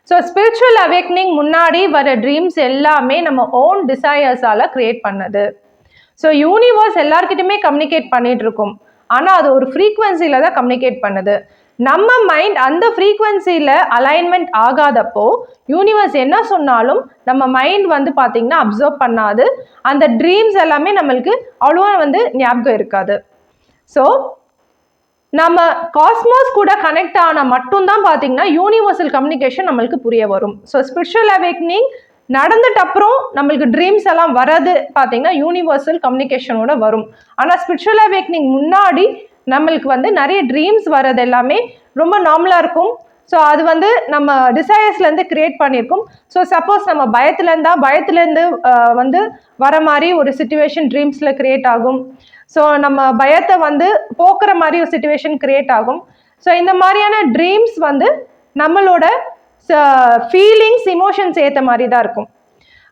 ஸோ ஸ்பிரிச்சுவல் அவேக்னிங் முன்னாடி வர ட்ரீம்ஸ் எல்லாமே நம்ம ஓன் டிசையர்ஸால் க்ரியேட் பண்ணது. ஸோ யூனிவர்ஸ் எல்லார்கிட்டையுமே கம்யூனிகேட் பண்ணிகிட்டு இருக்கும், ஆனால் அது ஒரு ஃப்ரீக்வன்சியில் தான் கம்யூனிகேட் பண்ணுது. நம்ம மைண்ட் அந்த ஃப்ரீக்வன்சியில் அலைன்மெண்ட் ஆகாதப்போ யூனிவர்ஸ் என்ன சொன்னாலும் நம்ம மைண்ட் வந்து பார்த்திங்கன்னா அப்சர்வ் பண்ணாது. அந்த ட்ரீம்ஸ் எல்லாமே நம்மளுக்கு அவ்வளோவா வந்து ஞாபகம் இருக்காது. ஸோ நம்ம காஸ்மோஸ் கூட கனெக்ட் ஆனால் மட்டும்தான் பார்த்தீங்கன்னா யூனிவர்சல் கம்யூனிகேஷன் நம்மளுக்கு புரிய வரும். ஸோ ஸ்பிரிச்சுவல் அவேக்னிங் நடந்துட்டு அப்புறம் நம்மளுக்கு ட்ரீம்ஸ் எல்லாம் வர்றது பார்த்தீங்கன்னா யூனிவர்சல் கம்யூனிகேஷனோட வரும். ஆனால் ஸ்பிரிச்சுவல் அவேக்னிங் முன்னாடி நம்மளுக்கு வந்து நிறைய ட்ரீம்ஸ் வர்றது எல்லாமே ரொம்ப நார்மலாக இருக்கும். ஸோ அது வந்து நம்ம டிசையர்ஸ்லேருந்து க்ரியேட் பண்ணியிருக்கோம். ஸோ சப்போஸ் நம்ம பயத்துலேருந்து வந்து வர மாதிரி ஒரு சிச்சுவேஷன் ட்ரீம்ஸில் க்ரியேட் ஆகும். ஸோ நம்ம பயத்தை வந்து போக்குற மாதிரி ஒரு சிச்சுவேஷன் க்ரியேட் ஆகும். ஸோ இந்த மாதிரியான ட்ரீம்ஸ் வந்து நம்மளோட ஃபீலிங்ஸ் இமோஷன்ஸ் ஏற்ற மாதிரி தான் இருக்கும்.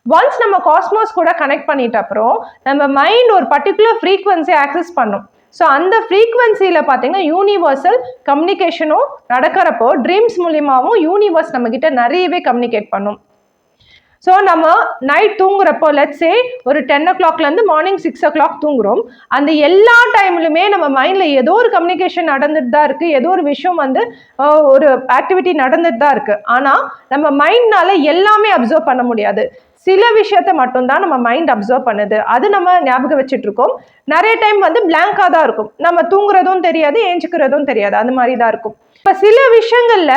ஒன்ஸ் நம்ம காஸ்மோஸ் கூட கனெக்ட் பண்ணிட்ட அப்புறம் நம்ம மைண்ட் ஒரு பர்டிகுலர் ஃப்ரீக்வன்சி ஆக்சஸ் பண்ணும். ஸோ அந்த ஃப்ரீக்வன்சியில் பார்த்தீங்கன்னா யூனிவர்சல் கம்யூனிகேஷனும் நடக்கிறப்போ ட்ரீம்ஸ் மூலியமாகவும் யூனிவர்ஸ் நம்மக்கிட்ட நிறையவே கம்யூனிகேட் பண்ணும். ஸோ நம்ம நைட் தூங்குறப்போ லெட்ஸே ஒரு 10 o'clockலேருந்து மார்னிங் 6 o'clock தூங்குறோம். அந்த எல்லா டைம்லுமே நம்ம மைண்டில் ஏதோ ஒரு கம்யூனிகேஷன் நடந்துட்டு தான் இருக்குது, ஏதோ ஒரு விஷயம் வந்து ஒரு ஆக்டிவிட்டி நடந்துட்டு தான் இருக்குது. ஆனால் நம்ம மைண்ட்னால எல்லாமே அப்சர்வ் பண்ண முடியாது. சில விஷயத்த மட்டும்தான் நம்ம மைண்ட் அப்சர்வ் பண்ணுது. அது நம்ம ஞாபகம் வச்சுட்டு இருக்கோம். நிறைய டைம் வந்து பிளாங்காக தான் இருக்கும், நம்ம தூங்குறதும் தெரியாது, ஏஞ்சிக்கிறதும் தெரியாது, அந்த மாதிரி தான் இருக்கும். இப்போ சில விஷயங்கள்ல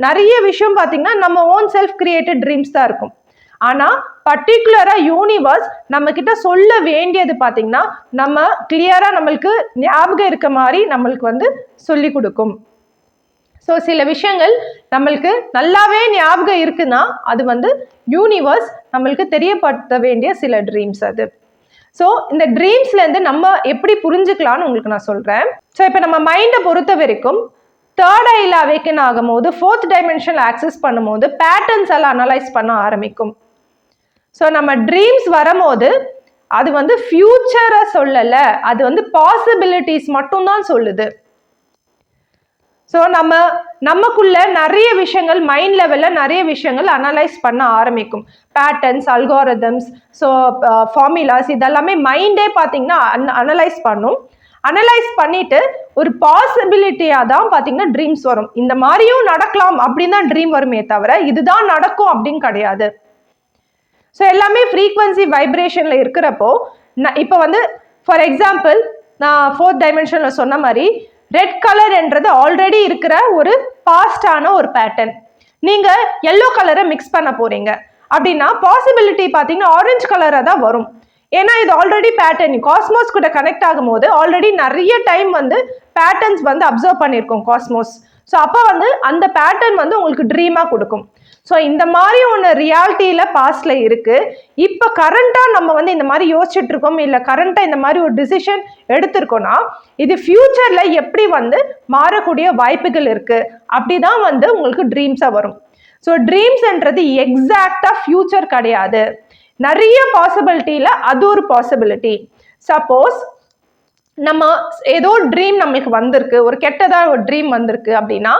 நிறைய விஷயம் பார்த்தீங்கன்னா நம்ம ஓன் செல்ஃப் கிரியேட்டட் ட்ரீம்ஸ் தான் இருக்கும். ஆனால் பர்டிகுலராக யூனிவர்ஸ் நம்ம கிட்ட சொல்ல வேண்டியது பார்த்தீங்கன்னா நம்ம கிளியராக நம்மளுக்கு ஞாபகம் இருக்க மாதிரி நம்மளுக்கு வந்து சொல்லி கொடுக்கும். ஸோ சில விஷயங்கள் நம்மளுக்கு நல்லாவே ஞாபகம் இருக்குன்னா அது வந்து யூனிவர்ஸ் நம்மளுக்கு தெரியப்படுத்த வேண்டிய சில ட்ரீம்ஸ் அது. ஸோ இந்த ட்ரீம்ஸ்லேருந்து நம்ம எப்படி புரிஞ்சுக்கலான்னு உங்களுக்கு நான் சொல்கிறேன். ஸோ இப்போ நம்ம மைண்டை பொறுத்த வரைக்கும் தேர்ட் ஐயில் அவேக்கன் ஆகும் போது ஃபோர்த் டைமென்ஷனில் ஆக்சஸ் பண்ணும் போது பேட்டர்ன்ஸ் எல்லாம் அனலைஸ் பண்ண ஆரம்பிக்கும். ஸோ நம்ம ட்ரீம்ஸ் வரும்போது அது வந்து ஃபியூச்சரை சொல்லலை, அது வந்து பாசிபிலிட்டிஸ் மட்டும்தான் சொல்லுது. ஸோ நமக்குள்ள நிறைய விஷயங்கள் மைண்ட் லெவலில் நிறைய விஷயங்கள் அனலைஸ் பண்ண ஆரம்பிக்கும். பேட்டர்ன்ஸ், அல்காரிதம்ஸ், ஸோ ஃபார்முலாஸ் இதெல்லாமே மைண்டே பார்த்தீங்கன்னா அனலைஸ் பண்ணும். அனலைஸ் பண்ணிட்டு ஒரு பாசிபிலிட்டியாக தான் பார்த்தீங்கன்னா ட்ரீம்ஸ் வரும். இந்த மாதிரியும் நடக்கலாம் அப்படின்னு தான் ட்ரீம் வருமே தவிர இதுதான் நடக்கும் அப்படின்னு கிடையாது. ஸோ எல்லாமே ஃப்ரீக்வன்சி வைப்ரேஷனில் இருக்கிறப்போ இப்போ வந்து ஃபார் எக்ஸாம்பிள் நான் 4th டைமென்ஷனில் சொன்ன மாதிரி ரெட் கலர் என்றது ஆல்ரெடி இருக்கிற ஒரு பாஸ்டான ஒரு பேட்டர்ன். நீங்கள் எல்லோ கலரை மிக்ஸ் பண்ண போறீங்க அப்படின்னா பாசிபிலிட்டி பார்த்தீங்கன்னா ஆரஞ்சு கலராக தான் வரும். ஏன்னா இது ஆல்ரெடி பேட்டர்ன் காஸ்மோஸ் கூட கனெக்ட் ஆகும் போது ஆல்ரெடி நிறைய டைம் வந்து பேட்டர்ன்ஸ் வந்து அப்சர்வ் பண்ணியிருக்கோம் காஸ்மோஸ். ஸோ அப்போ வந்து அந்த பேட்டர்ன் வந்து உங்களுக்கு ட்ரீமாக கொடுக்கும். ஸோ இந்த மாதிரி ஒன்று ரியாலிட்டியில் பாஸ்டில் இருக்குது. இப்போ கரண்ட்டாக நம்ம வந்து இந்த மாதிரி யோசிச்சுட்டு இருக்கோம், இல்லை கரண்ட்டாக இந்த மாதிரி ஒரு டிசிஷன் எடுத்திருக்கோன்னா இது ஃப்யூச்சரில் எப்படி வந்து மாறக்கூடிய வாய்ப்புகள் இருக்குது. அப்படி தான் வந்து உங்களுக்கு ட்ரீம்ஸாக வரும். ஸோ ட்ரீம்ஸ்ன்றது எக்ஸாக்டாக ஃப்யூச்சர் கிடையாது. நிறைய பாசிபிலிட்டியில் அது ஒரு பாசிபிலிட்டி. சப்போஸ் நம்ம ஏதோ ட்ரீம் நம்மளுக்கு வந்திருக்கு, ஒரு கெட்டதாக ஒரு ட்ரீம் வந்திருக்கு அப்படின்னா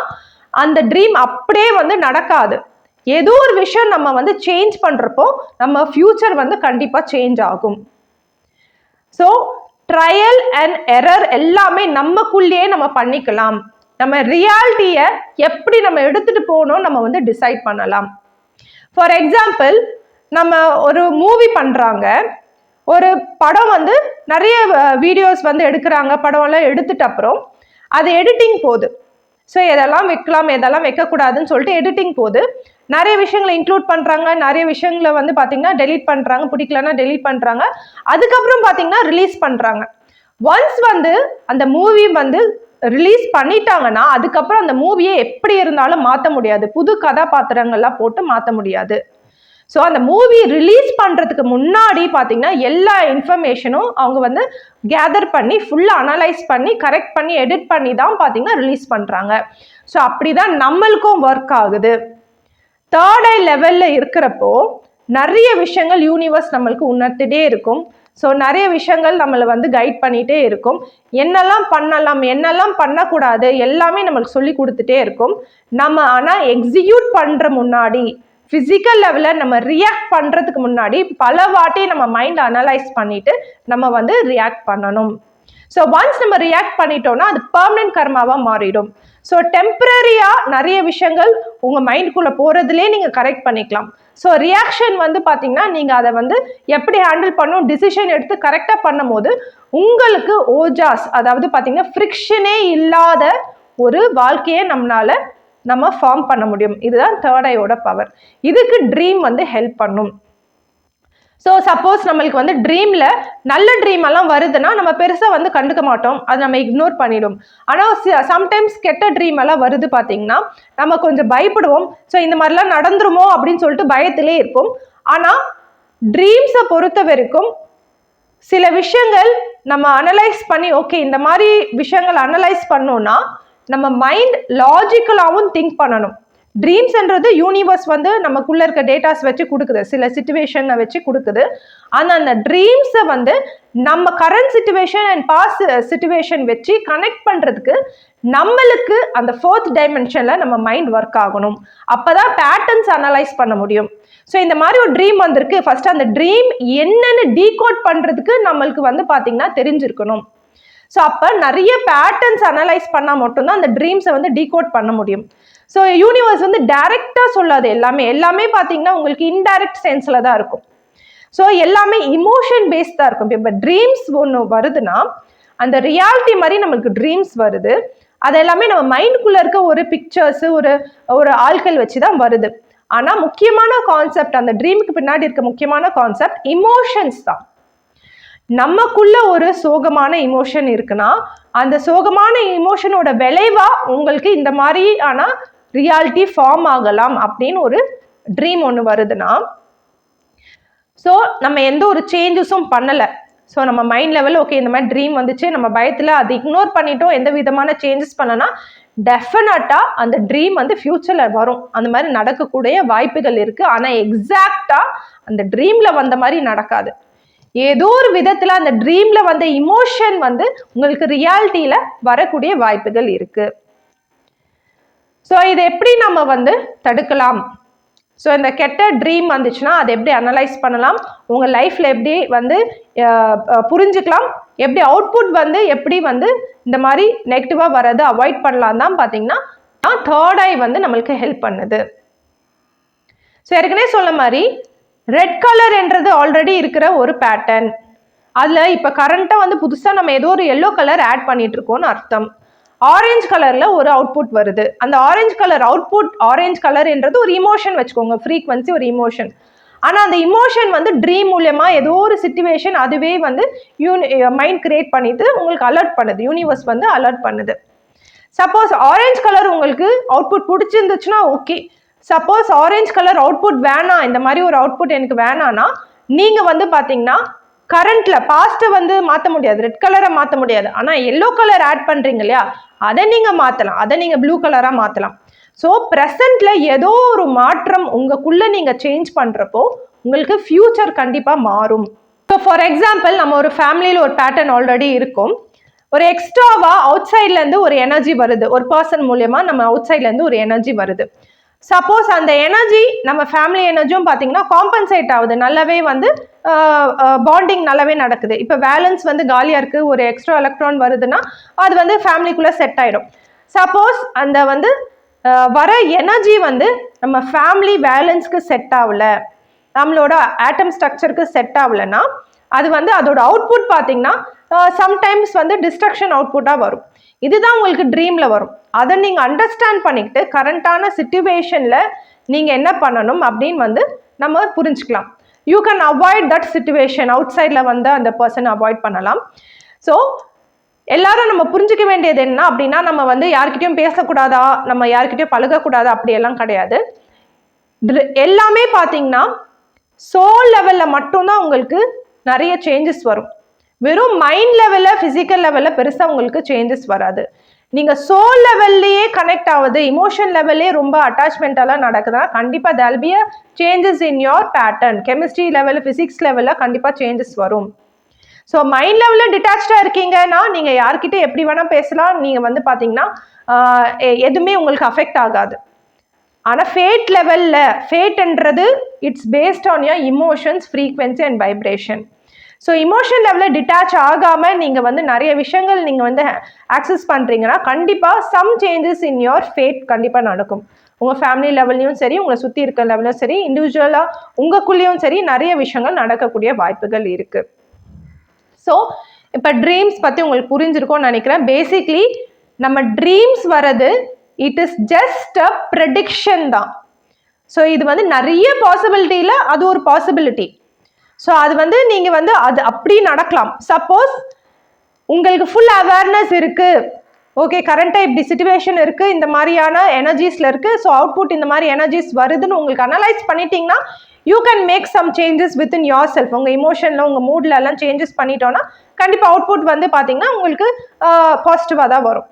அந்த ட்ரீம் அப்படியே வந்து நடக்காது. ஏதோ ஒரு விஷயம் நம்ம வந்து சேஞ்ச் பண்ணுறப்போ நம்ம ஃப்யூச்சர் வந்து கண்டிப்பாக சேஞ்ச் ஆகும். ஸோ ட்ரையல் அண்ட் எரர் எல்லாமே நமக்குள்ளேயே நம்ம பண்ணிக்கலாம். நம்ம ரியாலிட்டியை எப்படி நம்ம எடுத்துகிட்டு போகணும் நம்ம வந்து டிசைட் பண்ணலாம். ஃபார் எக்ஸாம்பிள் நம்ம ஒரு மூவி பண்ணுறாங்க, ஒரு படம் வந்து நிறைய வீடியோஸ் வந்து எடுக்கிறாங்க, படம்லாம் எடுத்துட்ட அப்புறம் அது எடிட்டிங் போகுது. ஸோ எதெல்லாம் வைக்கலாம் எதெல்லாம் வைக்கக்கூடாதுன்னு சொல்லிட்டு எடிட்டிங் போது நிறைய விஷயங்களை இன்க்ளூட் பண்ணுறாங்க, நிறைய விஷயங்களை வந்து பார்த்தீங்கன்னா டெலீட் பண்ணுறாங்க, பிடிக்கலன்னா டெலீட் பண்ணுறாங்க. அதுக்கப்புறம் பார்த்தீங்கன்னா ரிலீஸ் பண்ணுறாங்க. ஒன்ஸ் வந்து அந்த மூவி வந்து ரிலீஸ் பண்ணிட்டாங்கன்னா அதுக்கப்புறம் அந்த மூவியை எப்படி இருந்தாலும் மாற்ற முடியாது, புது கதாபாத்திரங்கள்லாம் போட்டு மாற்ற முடியாது. ஸோ அந்த மூவி ரிலீஸ் பண்ணுறதுக்கு முன்னாடி பார்த்தீங்கன்னா எல்லா இன்ஃபர்மேஷனும் அவங்க வந்து கேதர் பண்ணி ஃபுல்லாக அனலைஸ் பண்ணி கரெக்ட் பண்ணி எடிட் பண்ணி தான் பார்த்தீங்கன்னா ரிலீஸ் பண்ணுறாங்க. ஸோ அப்படி தான் நம்மளுக்கும் ஒர்க் ஆகுது. தேர்ட் ஐ லெவலில் இருக்கிறப்போ நிறைய விஷயங்கள் யூனிவர்ஸ் நம்மளுக்கு உணர்த்திட்டே இருக்கும். ஸோ நிறைய விஷயங்கள் நம்மளை வந்து கைட் பண்ணிகிட்டே இருக்கும். என்னெல்லாம் பண்ணலாம் என்னெல்லாம் பண்ணக்கூடாது எல்லாமே நம்மளுக்கு சொல்லி கொடுத்துட்டே இருக்கும். நம்ம ஆனால் எக்ஸிக்யூட் பண்ணுற முன்னாடி ஃபிசிக்கல் லெவலில் நம்ம ரியாக்ட் பண்ணுறதுக்கு முன்னாடி பல வாட்டி நம்ம மைண்ட் அனலைஸ் பண்ணிட்டு நம்ம வந்து ரியாக்ட் பண்ணணும். ஸோ ஒன்ஸ் நம்ம ரியாக்ட் பண்ணிட்டோம்னா அது பெர்மனன்ட் கர்மாவாக மாறிடும். ஸோ டெம்பரரியாக நிறைய விஷயங்கள் உங்கள் மைண்டுக்குள்ளே போகிறதுலே நீங்கள் கரெக்ட் பண்ணிக்கலாம். ஸோ ரியாக்ஷன் வந்து பார்த்தீங்கன்னா நீங்கள் அதை வந்து எப்படி ஹேண்டில் பண்ணணும் டிசிஷன் எடுத்து கரெக்டாக பண்ணும் போது உங்களுக்கு ஓஜாஸ் அதாவது பார்த்தீங்கன்னா ஃப்ரிக்ஷனே இல்லாத ஒரு வாழ்க்கையை நம்ம ஃபார்ம் பண்ண முடியும். இதுதான் தேர்ட் ஐயோட பவர். இதுக்கு ட்ரீம் வந்து ஹெல்ப் பண்ணும். ஸோ சப்போஸ் நம்மளுக்கு வந்து ட்ரீமில் நல்ல ட்ரீம் எல்லாம் வருதுன்னா நம்ம பெருசாக வந்து கண்டுக்க மாட்டோம், அதை நம்ம இக்னோர் பண்ணிடும். ஆனால் சம்டைம்ஸ் கெட்ட ட்ரீம் எல்லாம் வருது பார்த்தீங்கன்னா நம்ம கொஞ்சம் பயப்படுவோம். ஸோ இந்த மாதிரிலாம் நடந்துருமோ அப்படின்னு சொல்லிட்டு பயத்திலே இருப்போம். ஆனால் ட்ரீம்ஸை பொறுத்த வரைக்கும் சில விஷயங்கள் நம்ம அனலைஸ் பண்ணி ஓகே இந்த மாதிரி விஷயங்கள் அனலைஸ் பண்ணோம்னா நம்ம மைண்ட் லாஜிக்கலாகவும் திங்க் பண்ணணும். ட்ரீம்ஸ்ன்றது யூனிவர்ஸ் வந்து நமக்குள்ளே இருக்க டேட்டாஸ் வச்சு கொடுக்குது, சில சிச்சுவேஷனை வச்சு கொடுக்குது. ஆனால் அந்த ட்ரீம்ஸை வந்து நம்ம current situation and past situation வச்சு கனெக்ட் பண்ணுறதுக்கு நம்மளுக்கு அந்த 4th டைமென்ஷனில் நம்ம மைண்ட் ஒர்க் ஆகணும். அப்போ தான் பேட்டர்ன்ஸ் அனலைஸ் பண்ண முடியும். ஸோ இந்த மாதிரி ஒரு ட்ரீம் வந்திருக்கு, ஃபர்ஸ்ட் அந்த ட்ரீம் என்னன்னு டீகோட் பண்ணுறதுக்கு நம்மளுக்கு வந்து பார்த்தீங்கன்னா தெரிஞ்சிருக்கணும். ஸோ அப்போ நிறைய பேட்டர்ன்ஸ் அனலைஸ் பண்ணால் மட்டும்தான் அந்த ட்ரீம்ஸை வந்து டீகோட் பண்ண முடியும். ஸோ யூனிவர்ஸ் வந்து டைரெக்டாக சொல்லாது, எல்லாமே பார்த்தீங்கன்னா உங்களுக்கு இன்டைரக்ட் சென்ஸில் தான் இருக்கும். ஸோ எல்லாமே இமோஷன் பேஸ்ட் தான் இருக்கும். இப்போ ட்ரீம்ஸ் ஒன்று வருதுன்னா அந்த ரியாலிட்டி மாதிரி நம்மளுக்கு ட்ரீம்ஸ் வருது. அது எல்லாமே நம்ம மைண்டுக்குள்ளே இருக்க ஒரு பிக்சர்ஸு ஒரு ஆட்கள் வச்சு தான் வருது. ஆனால் முக்கியமான கான்செப்ட் அந்த ட்ரீமுக்கு பின்னாடி இருக்க முக்கியமான கான்செப்ட் இமோஷன்ஸ் தான். நமக்குள்ள ஒரு சோகமான இமோஷன் இருக்குன்னா அந்த சோகமான இமோஷனோட விளைவா உங்களுக்கு இந்த மாதிரி ஆனால் ரியாலிட்டி ஃபார்ம் ஆகலாம் அப்படின்னு ஒரு ட்ரீம் ஒன்று வருதுன்னா ஸோ நம்ம எந்த ஒரு சேஞ்சஸும் பண்ணலை. ஸோ நம்ம மைண்ட் லெவலில் ஓகே இந்த மாதிரி ட்ரீம் வந்துச்சு, நம்ம பயத்தில் அதை இக்னோர் பண்ணிட்டோம், எந்த விதமான சேஞ்சஸ் பண்ணனா டெஃபினட்டாக அந்த ட்ரீம் வந்து ஃப்யூச்சரில் வரும். அந்த மாதிரி நடக்கக்கூடிய வாய்ப்புகள் இருக்குது. ஆனால் எக்ஸாக்டாக அந்த ட்ரீமில் வந்த மாதிரி நடக்காது. ஏதோ ஒரு விதத்துல அந்த ட்ரீம்ல வந்த இமோஷன் வந்து உங்களுக்கு ரியாலிட்டியில வரக்கூடிய வாய்ப்புகள் இருக்கு. ஸோ இதை எப்படி நம்ம வந்து தடுக்கலாம்? ஸோ இந்த கெட்ட ட்ரீம் வந்துச்சுன்னா அதை எப்படி அனலைஸ் பண்ணலாம், உங்கள் லைஃப்பில் எப்படி வந்து புரிஞ்சுக்கலாம், எப்படி அவுட்புட் வந்து எப்படி வந்து இந்த மாதிரி நெகட்டிவாக வர்றது அவாய்ட் பண்ணலாம் தான் பார்த்தீங்கன்னா தேர்ட் ஐ வந்து நம்மளுக்கு ஹெல்ப் பண்ணுது. ஸோ ஏற்கனவே சொன்ன மாதிரி ரெட் கலர் என்றது ஆல்ரெடி இருக்கிற ஒரு பேட்டர்ன். அதில் இப்போ கரண்ட்டாக வந்து புதுசாக நம்ம ஏதோ ஒரு எல்லோ கலர் ஆட் பண்ணிட்டு இருக்கோம்னு அர்த்தம். ஆரஞ்சு கலர்ல ஒரு அவுட்புட் வருது. அந்த orange colour output, orange colour என்றது ஒரு இமோஷன் வச்சுக்கோங்க, ஃப்ரீக்வன்சி ஒரு இமோஷன். ஆனா அந்த இமோஷன் வந்து ட்ரீம் மூலமா ஏதோ ஒரு சிச்சுவேஷன் அதுவே வந்து மைண்ட் கிரியேட் பண்ணிட்டு உங்களுக்கு அலர்ட் பண்ணுது, யூனிவர்ஸ் வந்து அலர்ட் பண்ணுது. சப்போஸ் ஆரஞ்சு கலர் உங்களுக்கு அவுட்புட் பிடிச்சிருந்துச்சுன்னா okay. Suppose orange colour output வேணாம், இந்த மாதிரி ஒரு அவுட்புட் எனக்கு வேணாம்னா நீங்க வந்து பாத்தீங்கன்னா கரண்ட்ல பாஸ்ட்டை வந்து மாற்ற முடியாது, ரெட் கலரை மாற்ற முடியாது. ஆனால் எல்லோ கலர் ஆட் பண்ணுறீங்க இல்லையா, அதை நீங்கள் மாற்றலாம், அதை நீங்கள் ப்ளூ கலராக மாற்றலாம். ஸோ ப்ரெசண்ட்ல ஏதோ ஒரு மாற்றம் உங்களுக்குள்ள நீங்கள் சேஞ்ச் பண்ணுறப்போ உங்களுக்கு ஃபியூச்சர் கண்டிப்பாக மாறும். ஸோ ஃபார் எக்ஸாம்பிள் நம்ம ஒரு ஃபேமிலியில் ஒரு பேட்டர்ன் ஆல்ரெடி இருக்கும், ஒரு எக்ஸ்ட்ராவாக அவுட் சைட்லேருந்து ஒரு எனர்ஜி வருது, ஒரு பர்சன் மூலயமா நம்ம அவுட் சைட்லேருந்து ஒரு எனர்ஜி வருது. சப்போஸ் அந்த எனர்ஜி நம்ம ஃபேமிலி எனர்ஜியும் பார்த்தீங்கன்னா காம்பன்சேட் ஆகுது, நல்லாவே வந்து பாண்டிங் நல்லாவே நடக்குது. இப்போ பேலன்ஸ் வந்து காலியாக இருக்குது, ஒரு எக்ஸ்ட்ரா எலக்ட்ரான் வருதுன்னா அது வந்து ஃபேமிலிக்குள்ளே செட் ஆகிடும். சப்போஸ் அந்த வந்து வர எனர்ஜி வந்து நம்ம ஃபேமிலி பேலன்ஸ்க்கு செட் ஆகலை, நம்மளோட ஆட்டம் ஸ்ட்ரக்சருக்கு செட் ஆகலைன்னா அது வந்து அதோட அவுட்புட் பார்த்தீங்கன்னா சம்டைம்ஸ் வந்து டிஸ்ட்ரக்ஷன் அவுட்புட்டாக வரும். இதுதான் உங்களுக்கு ட்ரீமில் வரும். அதை நீங்கள் அண்டர்ஸ்டாண்ட் பண்ணிக்கிட்டு கரண்ட்டான சிச்சுவேஷனில் நீங்கள் என்ன பண்ணணும் அப்படின்னு வந்து நம்ம புரிஞ்சுக்கலாம். You can avoid that situation, out சைடில் வந்து அந்த பர்சனை அவாய்ட் பண்ணலாம். ஸோ எல்லாரும் நம்ம புரிஞ்சுக்க வேண்டியது என்ன அப்படின்னா, நம்ம வந்து யார்கிட்டையும் பேசக்கூடாதா, நம்ம யார்கிட்டையும் பழகக்கூடாதா, அப்படியெல்லாம் கிடையாது. எல்லாமே பார்த்தீங்கன்னா சோல் லெவலில் மட்டும்தான் உங்களுக்கு நிறைய சேஞ்சஸ் வரும். வெறும் மைண்ட் லெவலில், ஃபிசிக்கல் லெவலில் பெருசாக உங்களுக்கு சேஞ்சஸ் வராது. நீங்கள் சோல் லெவல்லையே கனெக்ட் ஆகுது, இமோஷன் லெவல்லே ரொம்ப அட்டாச்மெண்டெல்லாம் நடக்குதுன்னா கண்டிப்பாக there be a changes in your pattern. Chemistry லெவலில், ஃபிசிக்ஸ் லெவலில் கண்டிப்பாக சேஞ்சஸ் வரும். ஸோ மைண்ட் லெவலில் டிட்டாச்சாக இருக்கீங்கன்னா நீங்கள் யார்கிட்ட எப்படி வேணால் பேசலாம், நீங்கள் வந்து பார்த்தீங்கன்னா எதுவுமே உங்களுக்கு அஃபெக்ட் ஆகாது. ஆனால் ஃபேட் லெவலில், ஃபேட்ன்றது it's based on your emotions, frequency and vibration. So emotion லெவலில் டிட்டாச் ஆகாமல் நீங்கள் வந்து நிறைய விஷயங்கள் நீங்கள் வந்து ஆக்சஸ் பண்ணுறீங்கன்னா கண்டிப்பாக some changes in your fate கண்டிப்பாக நடக்கும். உங்கள் ஃபேமிலி லெவல்லையும் சரி, உங்களை சுற்றி இருக்கிற லெவலையும் சரி, இண்டிவிஜுவலாக உங்களுக்குள்ளேயும் சரி நிறைய விஷயங்கள் நடக்கக்கூடிய வாய்ப்புகள் இருக்குது. ஸோ இப்போ ட்ரீம்ஸ் பற்றி உங்களுக்கு புரிஞ்சிருக்கும்னு நினைக்கிறேன். பேசிக்லி நம்ம ட்ரீம்ஸ் வர்றது it is just a prediction தான். ஸோ இது வந்து நிறைய பாசிபிலிட்டியில் அது ஒரு பாசிபிலிட்டி. ஸோ அது வந்து நீங்கள் வந்து அது அப்படி நடக்கலாம். சப்போஸ் உங்களுக்கு ஃபுல் அவேர்னஸ் இருக்குது, ஓகே கரண்ட்டாக இப்படி சிச்சுவேஷன் இருக்குது, இந்த மாதிரியான எனர்ஜிஸில் இருக்குது, ஸோ அவுட்புட் இந்த மாதிரி எனர்ஜிஸ் வருதுன்னு உங்களுக்கு அனலைஸ் பண்ணிட்டீங்கன்னா you can make some changes with in yourself. உங்கள் இமோஷனில், உங்கள் மூடில் எல்லாம் சேஞ்சஸ் பண்ணிட்டோன்னா கண்டிப்பாக அவுட்புட் வந்து பார்த்தீங்கன்னா உங்களுக்கு பாசிட்டிவாக தான் வரும்.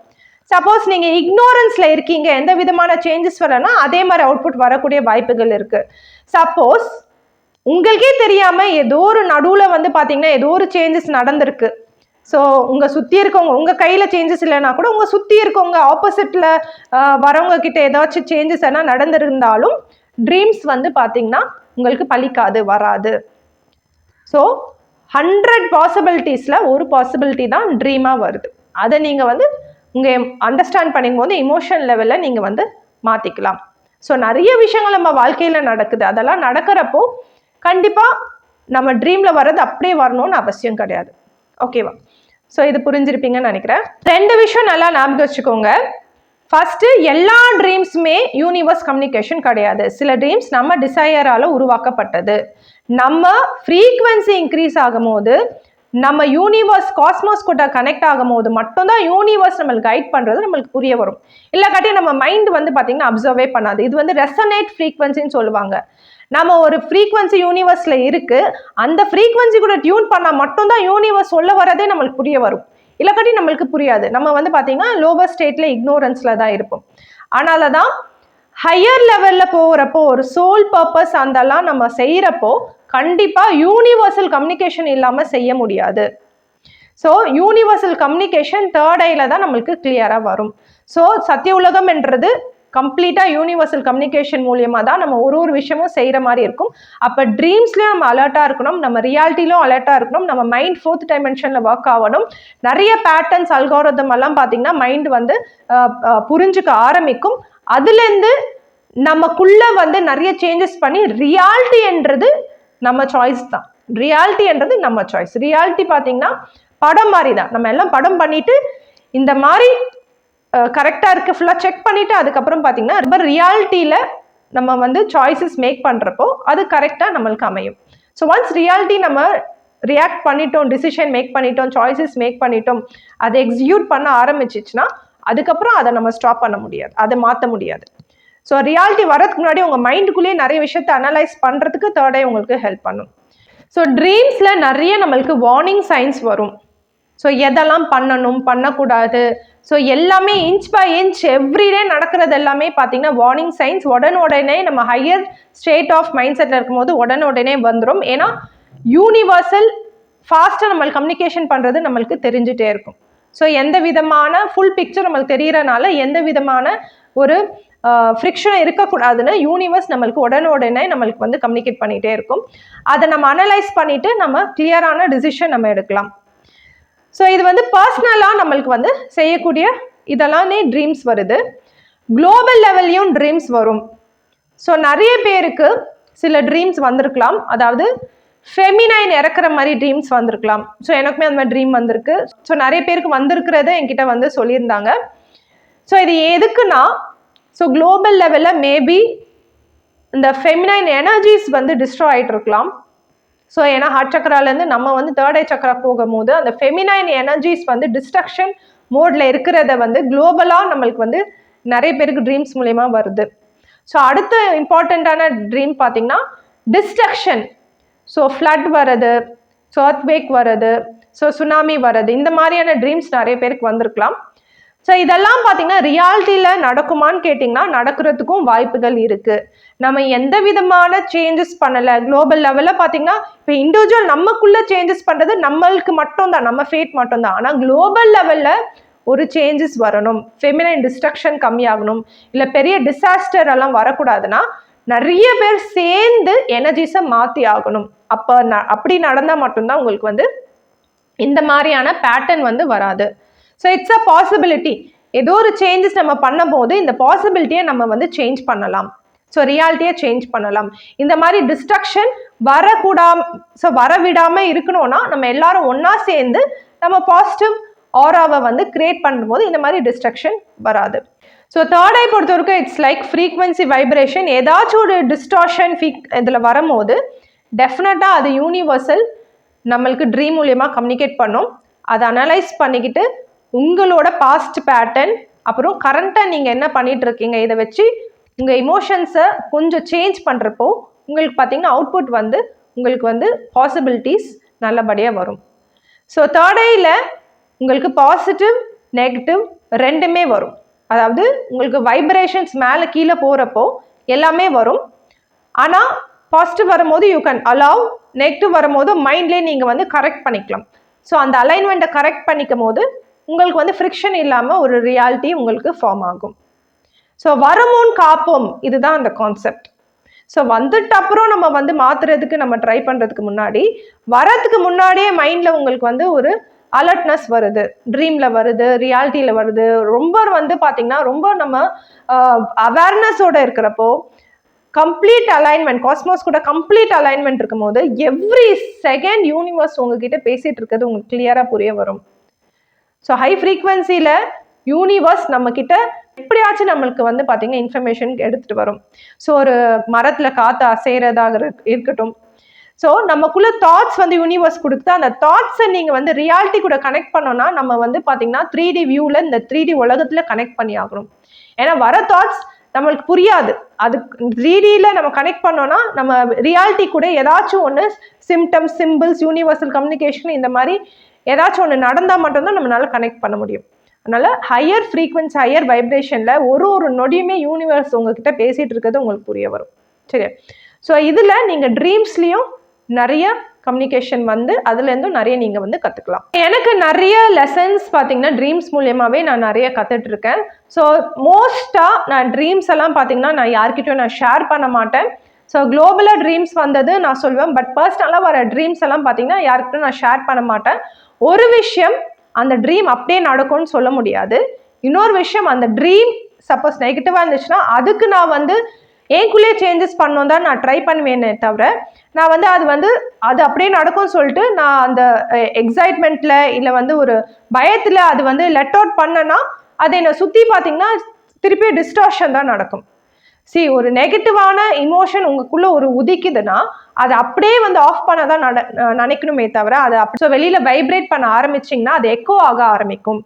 சப்போஸ் நீங்கள் இக்னோரன்ஸில் இருக்கீங்க, எந்த விதமான சேஞ்சஸ் வரலன்னா அதே மாதிரி அவுட்புட் வரக்கூடிய வாய்ப்புகள் இருக்குது. சப்போஸ் உங்களுக்கே தெரியாமல் ஏதோ ஒரு நடுவில் வந்து பார்த்தீங்கன்னா ஏதோ ஒரு சேஞ்சஸ் நடந்திருக்கு. ஸோ உங்கள் சுற்றி இருக்கவங்க, உங்கள் கையில் சேஞ்சஸ் இல்லைன்னா கூட உங்கள் சுற்றி இருக்கவங்க ஆப்போசிட்டில் வரவங்க கிட்ட ஏதாச்சும் சேஞ்சஸ் எல்லாம் நடந்திருந்தாலும் ட்ரீம்ஸ் வந்து பார்த்தீங்கன்னா உங்களுக்கு பலிக்காது, வராது. ஸோ 100 பாசிபிலிட்டிஸில் ஒரு பாசிபிலிட்டி தான் ட்ரீமாக வருது. அதை நீங்கள் வந்து உங்கள் அண்டர்ஸ்டாண்ட் பண்ணும்போது இமோஷன் லெவலில் நீங்கள் வந்து மாற்றிக்கலாம். ஸோ நிறைய விஷயங்கள் நம்ம வாழ்க்கையில் நடக்குது. அதெல்லாம் நடக்கிறப்போ கண்டிப்பாக நம்ம ட்ரீமில் வர்றது அப்படியே வரணும்னு அவசியம் கிடையாது. ஓகேவா? ஸோ இது புரிஞ்சிருப்பீங்கன்னு நினைக்கிறேன். 2 விஷயம் நல்லா ஞாபகம் வச்சுக்கோங்க. ஃபர்ஸ்ட், எல்லா ட்ரீம்ஸுமே யூனிவர்ஸ் கம்யூனிகேஷன் கிடையாது. சில ட்ரீம்ஸ் நம்ம டிசையரால் உருவாக்கப்பட்டது. நம்ம ஃப்ரீக்வன்சி இன்க்ரீஸ் ஆகும் போது, நம்ம யூனிவர்ஸ் காஸ்மோஸ் கூட கனெக்ட் ஆகும் போது மட்டும்தான் யூனிவர்ஸ் நம்மளுக்கு கைட் பண்ணுறது நம்மளுக்கு புரிய வரும். இல்லாட்டி நம்ம மைண்ட் வந்து பார்த்தீங்கன்னா அப்சர்வே பண்ணாது. இது வந்து ரெசனேட் ஃப்ரீக்வன்சின்னு சொல்லுவாங்க. நம்ம ஒரு ஃப்ரீக்வன்சி யூனிவர்ஸில் இருக்குது, அந்த ஃப்ரீக்வன்சி கூட டியூன் பண்ணால் மட்டும்தான் யூனிவர்ஸ் சொல்ல வரதே நம்மளுக்கு புரிய வரும். இல்லாட்டி நம்மளுக்கு புரியாது. நம்ம வந்து பார்த்தீங்கன்னா லோவர் ஸ்டேட்டில் இக்னோரன்ஸில் தான் இருப்போம். அதனால தான் ஹையர் லெவலில் போகிறப்போ, ஒரு சோல் பர்பஸ் அதெல்லாம் நம்ம செய்கிறப்போ கண்டிப்பாக யூனிவர்சல் கம்யூனிகேஷன் இல்லாமல் செய்ய முடியாது. ஸோ யூனிவர்சல் கம்யூனிகேஷன் தேர்ட் ஐல தான் நம்மளுக்கு கிளியராக வரும். ஸோ சத்திய உலகம் என்றது கம்ப்ளீட்டாக யூனிவர்சல் கம்யூனிகேஷன் மூலியமாக தான் நம்ம ஒரு விஷயமும் செய்கிற மாதிரி இருக்கும். அப்போ ட்ரீம்ஸ்லேயும் நம்ம அலர்ட்டாக இருக்கணும், நம்ம ரியாலிட்டிலும் அலர்ட்டாக இருக்கணும், நம்ம மைண்ட் 4th டைமென்ஷனில் ஒர்க் ஆகணும். நிறைய பேட்டர்ன்ஸ் அல்காரிதம் எல்லாம் பார்த்தீங்கன்னா மைண்ட் வந்து புரிஞ்சுக்க ஆரம்பிக்கும். அதுலேருந்து நமக்குள்ள வந்து நிறைய சேஞ்சஸ் பண்ணி ரியாலிட்டி என்றது நம்ம சாய்ஸ் தான். ரியாலிட்டி என்றது நம்ம சாய்ஸ். ரியாலிட்டி பார்த்தீங்கன்னா படம் மாதிரி தான். நம்ம எல்லாம் படம் பண்ணிட்டு இந்த மாதிரி கரெக்டாக இருக்குது ஃபுல்லாக செக் பண்ணிவிட்டு அதுக்கப்புறம் பார்த்தீங்கன்னா ரொம்ப ரியாலிட்டியில் நம்ம வந்து சாய்ஸஸ் மேக் பண்ணுறப்போ அது கரெக்டாக நம்மளுக்கு அமையும். ஸோ ஒன்ஸ் ரியாலிட்டி நம்ம ரியாக்ட் பண்ணிட்டோம், டிசிஷன் மேக் பண்ணிட்டோம், சாய்ஸஸ் மேக் பண்ணிட்டோம், அதை எக்ஸிக்யூட் பண்ண ஆரம்பிச்சிச்சுன்னா அதுக்கப்புறம் அதை நம்ம ஸ்டாப் பண்ண முடியாது, அதை மாற்ற முடியாது. ஸோ ரியாலிட்டி வரதுக்கு முன்னாடி உங்கள் மைண்டுக்குள்ளேயே நிறைய விஷயத்தை அனலைஸ் பண்ணுறதுக்கு தேர்ட் ஐ உங்களுக்கு ஹெல்ப் பண்ணும். ஸோ ட்ரீம்ஸில் நிறைய நம்மளுக்கு வார்னிங் சைன்ஸ் வரும். ஸோ எதெல்லாம் பண்ணணும் பண்ணக்கூடாது, ஸோ எல்லாமே இன்ச் பை இன்ச் எவ்ரிடே நடக்கிறது எல்லாமே பார்த்தீங்கன்னா வார்னிங் சைன்ஸ் உடனே நம்ம ஹையர் ஸ்டேட் ஆஃப் மைண்ட் செட்டில் இருக்கும்போது உடனே வந்துடும். ஏன்னா யூனிவர்சல் ஃபாஸ்ட்டாக நம்மளுக்கு கம்யூனிகேஷன் பண்ணுறது நம்மளுக்கு தெரிஞ்சுட்டே இருக்கும். ஸோ எந்த விதமான ஃபுல் பிக்சர் நம்மளுக்கு தெரியறனால எந்த விதமான ஒரு ஃப்ரிக்ஷன் இருக்கக்கூடாதுன்னு யூனிவர்ஸ் நம்மளுக்கு உடனே நம்மளுக்கு வந்து கம்யூனிகேட் பண்ணிகிட்டே இருக்கும். அதை நம்ம அனலைஸ் பண்ணிவிட்டு நம்ம கிளியரான டிசிஷன் நம்ம எடுக்கலாம். ஸோ இது வந்து பர்சனலாக நம்மளுக்கு வந்து செய்யக்கூடிய இதெல்லாமே ட்ரீம்ஸ் வருது. குளோபல் லெவல்லையும் ட்ரீம்ஸ் வரும். ஸோ நிறைய பேருக்கு சில ட்ரீம்ஸ் வந்திருக்கலாம், அதாவது ஃபெமினைன் இறக்குற மாதிரி ட்ரீம்ஸ் வந்திருக்கலாம். ஸோ எனக்குமே அந்த மாதிரி ட்ரீம் வந்திருக்கு. ஸோ நிறைய பேருக்கு வந்திருக்கிறத என்கிட்ட வந்து சொல்லியிருந்தாங்க. ஸோ இது எதுக்குன்னா, ஸோ குளோபல் லெவலில் மேபி இந்த ஃபெமினைன் எனர்ஜிஸ் வந்து டிஸ்ட்ராய் ஆகிட்டு இருக்கலாம். ஸோ ஏன்னா ஹார்ட் சக்கராலேருந்து நம்ம வந்து தேர்ட் ஐ சக்கரா போகும்போது அந்த ஃபெமினைன் எனர்ஜிஸ் வந்து டிஸ்ட்ரக்ஷன் மோடில் இருக்கிறத வந்து குளோபலாக நம்மளுக்கு வந்து நிறைய பேருக்கு ட்ரீம்ஸ் மூலயமா வருது. ஸோ அடுத்த இம்பார்ட்டண்ட்டான ட்ரீம் பார்த்தீங்கன்னா டிஸ்ட்ரக்ஷன். ஸோ ஃப்ளட் வர்றது, ஸோ எர்த்வேக் வர்றது, ஸோ சுனாமி வர்றது, இந்த மாதிரியான ட்ரீம்ஸ் நிறைய பேருக்கு வந்திருக்கலாம். ஸோ இதெல்லாம் பார்த்தீங்கன்னா ரியாலிட்டியில் நடக்குமான்னு கேட்டிங்கன்னா நடக்கிறதுக்கும் வாய்ப்புகள் இருக்குது. நம்ம எந்த விதமான சேஞ்சஸ் பண்ணலை. குளோபல் லெவலில் பார்த்தீங்கன்னா இப்போ இண்டிவிஜுவல் நமக்குள்ளே சேஞ்சஸ் பண்ணுறது நம்மளுக்கு மட்டும்தான், நம்ம ஃபேட் மட்டும்தான். ஆனால் குளோபல் லெவலில் ஒரு சேஞ்சஸ் வரணும், ஃபெமினைன் டிஸ்ட்ரக்ஷன் கம்மியாகணும், இல்லை பெரிய டிசாஸ்டர் எல்லாம் வரக்கூடாதுன்னா நிறைய பேர் சேர்ந்து எனர்ஜிஸை மாற்றி ஆகணும். அப்படி நடந்தால் மட்டும்தான் உங்களுக்கு வந்து இந்த மாதிரியான பேட்டர்ன் வந்து வராது. So it's a possibility. ஏதோ ஒரு சேஞ்சஸ் நம்ம பண்ணும்போது இந்த பாசிபிலிட்டியை நம்ம வந்து சேஞ்ச் பண்ணலாம். ஸோ ரியாலிட்டியை சேஞ்ச் பண்ணலாம். இந்த மாதிரி டிஸ்ட்ரக்ஷன் வரவிடாமல் இருக்கணும்னா நம்ம எல்லாரும் ஒன்றா சேர்ந்து நம்ம பாசிட்டிவ் ஆராவை வந்து கிரியேட் பண்ணும்போது இந்த மாதிரி டிஸ்ட்ரக்ஷன் வராது. ஸோ தேர்ட் ஐ பொறுத்த வரைக்கும் இட்ஸ் லைக் ஃப்ரீக்வன்சி வைப்ரேஷன். ஏதாச்சும் ஒரு டிஸ்டார்ஷன் இதில் வரும்போது டெஃபினட்டாக அது யூனிவர்சல் நம்மளுக்கு ட்ரீம் மூலியமாக கம்யூனிகேட் பண்ணும். அதை அனலைஸ் பண்ணிக்கிட்டு உங்களோட பாஸ்ட் பேட்டர்ன் அப்புறம் கரண்ட்டாக நீங்கள் என்ன பண்ணிட்டு இருக்கீங்க இதை வச்சு உங்கள் இமோஷன்ஸை கொஞ்சம் சேஞ்ச் பண்ணுறப்போ உங்களுக்கு பார்த்தீங்கன்னா அவுட்புட் வந்து உங்களுக்கு வந்து பாசிபிலிட்டிஸ் நல்லபடியாக வரும். ஸோ தேர்ட் ஐயில் உங்களுக்கு பாசிட்டிவ் நெகட்டிவ் ரெண்டுமே வரும். அதாவது உங்களுக்கு வைப்ரேஷன்ஸ் மேலே கீழே போகிறப்போ எல்லாமே வரும். ஆனால் பாசிட்டிவ் வரும்போது யூ கேன் அலோவ், நெகட்டிவ் வரும்போது மைண்ட்லேயே நீங்கள் வந்து கரெக்ட் பண்ணிக்கலாம். ஸோ அந்த அலைன்மெண்ட்டை கரெக்ட் பண்ணிக்கும் போது உங்களுக்கு வந்து ஃப்ரிக்ஷன் இல்லாமல் ஒரு ரியாலிட்டி உங்களுக்கு ஃபார்ம் ஆகும். ஸோ வருமுன் காப்போம், இதுதான் அந்த கான்செப்ட். ஸோ வந்துட்டு அப்புறம் நம்ம வந்து மாற்றுறதுக்கு நம்ம ட்ரை பண்ணுறதுக்கு முன்னாடி வரதுக்கு முன்னாடியே மைண்டில் உங்களுக்கு வந்து ஒரு அலர்ட்னஸ் வருது, ட்ரீமில் வருது, ரியாலிட்டியில் வருது. ரொம்ப வந்து பார்த்திங்கன்னா ரொம்ப நம்ம அவேர்னஸோடு இருக்கிறப்போ கம்ப்ளீட் அலைன்மெண்ட், காஸ்மோஸ் கூட கம்ப்ளீட் அலைன்மெண்ட் இருக்கும்போது எவ்ரி செகண்ட் யூனிவர்ஸ் உங்ககிட்ட பேசிகிட்டு இருக்கிறது உங்களுக்கு கிளியராக புரிய வரும். ஸோ ஹை ஃப்ரீக்வன்சியில் யூனிவர்ஸ் நம்மக்கிட்ட எப்படியாச்சும் நம்மளுக்கு வந்து பார்த்திங்கன்னா இன்ஃபர்மேஷன் எடுத்துகிட்டு வரும். ஸோ ஒரு மரத்தில் காற்று அசைகிறதாக இருக்கட்டும். ஸோ நமக்குள்ள தாட்ஸ் வந்து யூனிவர்ஸ் கொடுத்து அந்த தாட்ஸை நீங்கள் வந்து ரியாலிட்டி கூட கனெக்ட் பண்ணோன்னா நம்ம வந்து பார்த்திங்கன்னா 3D வியூவில் இந்த 3D உலகத்தில் கனெக்ட் பண்ணி ஆகணும். ஏன்னா வர தாட்ஸ் நம்மளுக்கு புரியாது. அது 3Dயில் நம்ம கனெக்ட் பண்ணோன்னா நம்ம ரியாலிட்டி கூட ஏதாச்சும் ஒன்று சிம்டம்ஸ், சிம்பிள்ஸ், யூனிவர்சல் கம்யூனிகேஷன் இந்த மாதிரி ஏதாச்சும் ஒன்று நடந்தால் மட்டும்தான் நம்மளால கனெக்ட் பண்ண முடியும். அதனால் ஹையர் ஃப்ரீக்வன்சி, ஹையர் வைப்ரேஷனில் ஒரு நொடியுமே யூனிவர்ஸ் உங்ககிட்ட பேசிகிட்டு இருக்கிறது உங்களுக்கு புரிய வரும். சரியா? ஸோ இதில் நீங்கள் ட்ரீம்ஸ்லேயும் நிறைய கம்யூனிகேஷன் வந்து அதுலேருந்தும் நிறைய நீங்கள் வந்து கற்றுக்கலாம். எனக்கு நிறைய லெசன்ஸ் பார்த்தீங்கன்னா ட்ரீம்ஸ் மூலியமாகவே நான் நிறைய கற்றுட்ருக்கேன். ஸோ மோஸ்ட்டாக நான் ட்ரீம்ஸ் எல்லாம் பார்த்தீங்கன்னா நான் யார்கிட்டயும் நான் ஷேர் பண்ண மாட்டேன். ஸோ குளோபலாக ட்ரீம்ஸ் வந்தது நான் சொல்வேன், பட் பர்சனலாக வர ட்ரீம்ஸ் எல்லாம் பார்த்தீங்கன்னா யார்கிட்டும் நான் ஷேர் பண்ண மாட்டேன். ஒரு விஷயம், அந்த ட்ரீம் அப்படியே நடக்கும்னு சொல்ல முடியாது. இன்னொரு விஷயம், அந்த ட்ரீம் சப்போஸ் நெகட்டிவாக இருந்துச்சுன்னா அதுக்கு நான் வந்து எனக்குள்ளேயே சேஞ்சஸ் பண்ணணும் தான் நான் ட்ரை பண்ணுவேனே தவிர, நான் வந்து அது அப்படியே நடக்கும்னு சொல்லிட்டு நான் அந்த எக்ஸைட்மெண்ட்டில் இல்லை வந்து ஒரு பயத்தில் அது வந்து லெட் அவுட் பண்ணேன்னா அதை என்னை சுற்றி பார்த்தீங்கன்னா திருப்பி டிஸ்டார்ஷன் தான் நடக்கும். ஒரு நெகட்டிவான இமோஷன் உங்களுக்குள்ள ஒரு உதிக்குதுன்னா அதை அப்படியே வந்து ஆஃப் பண்ண தான் நினைக்கணுமே தவிர அதை அப்படி வெளியில் வைப்ரேட் பண்ண ஆரம்பிச்சிங்கன்னா அது எக்கோ ஆக ஆரம்பிக்கும்.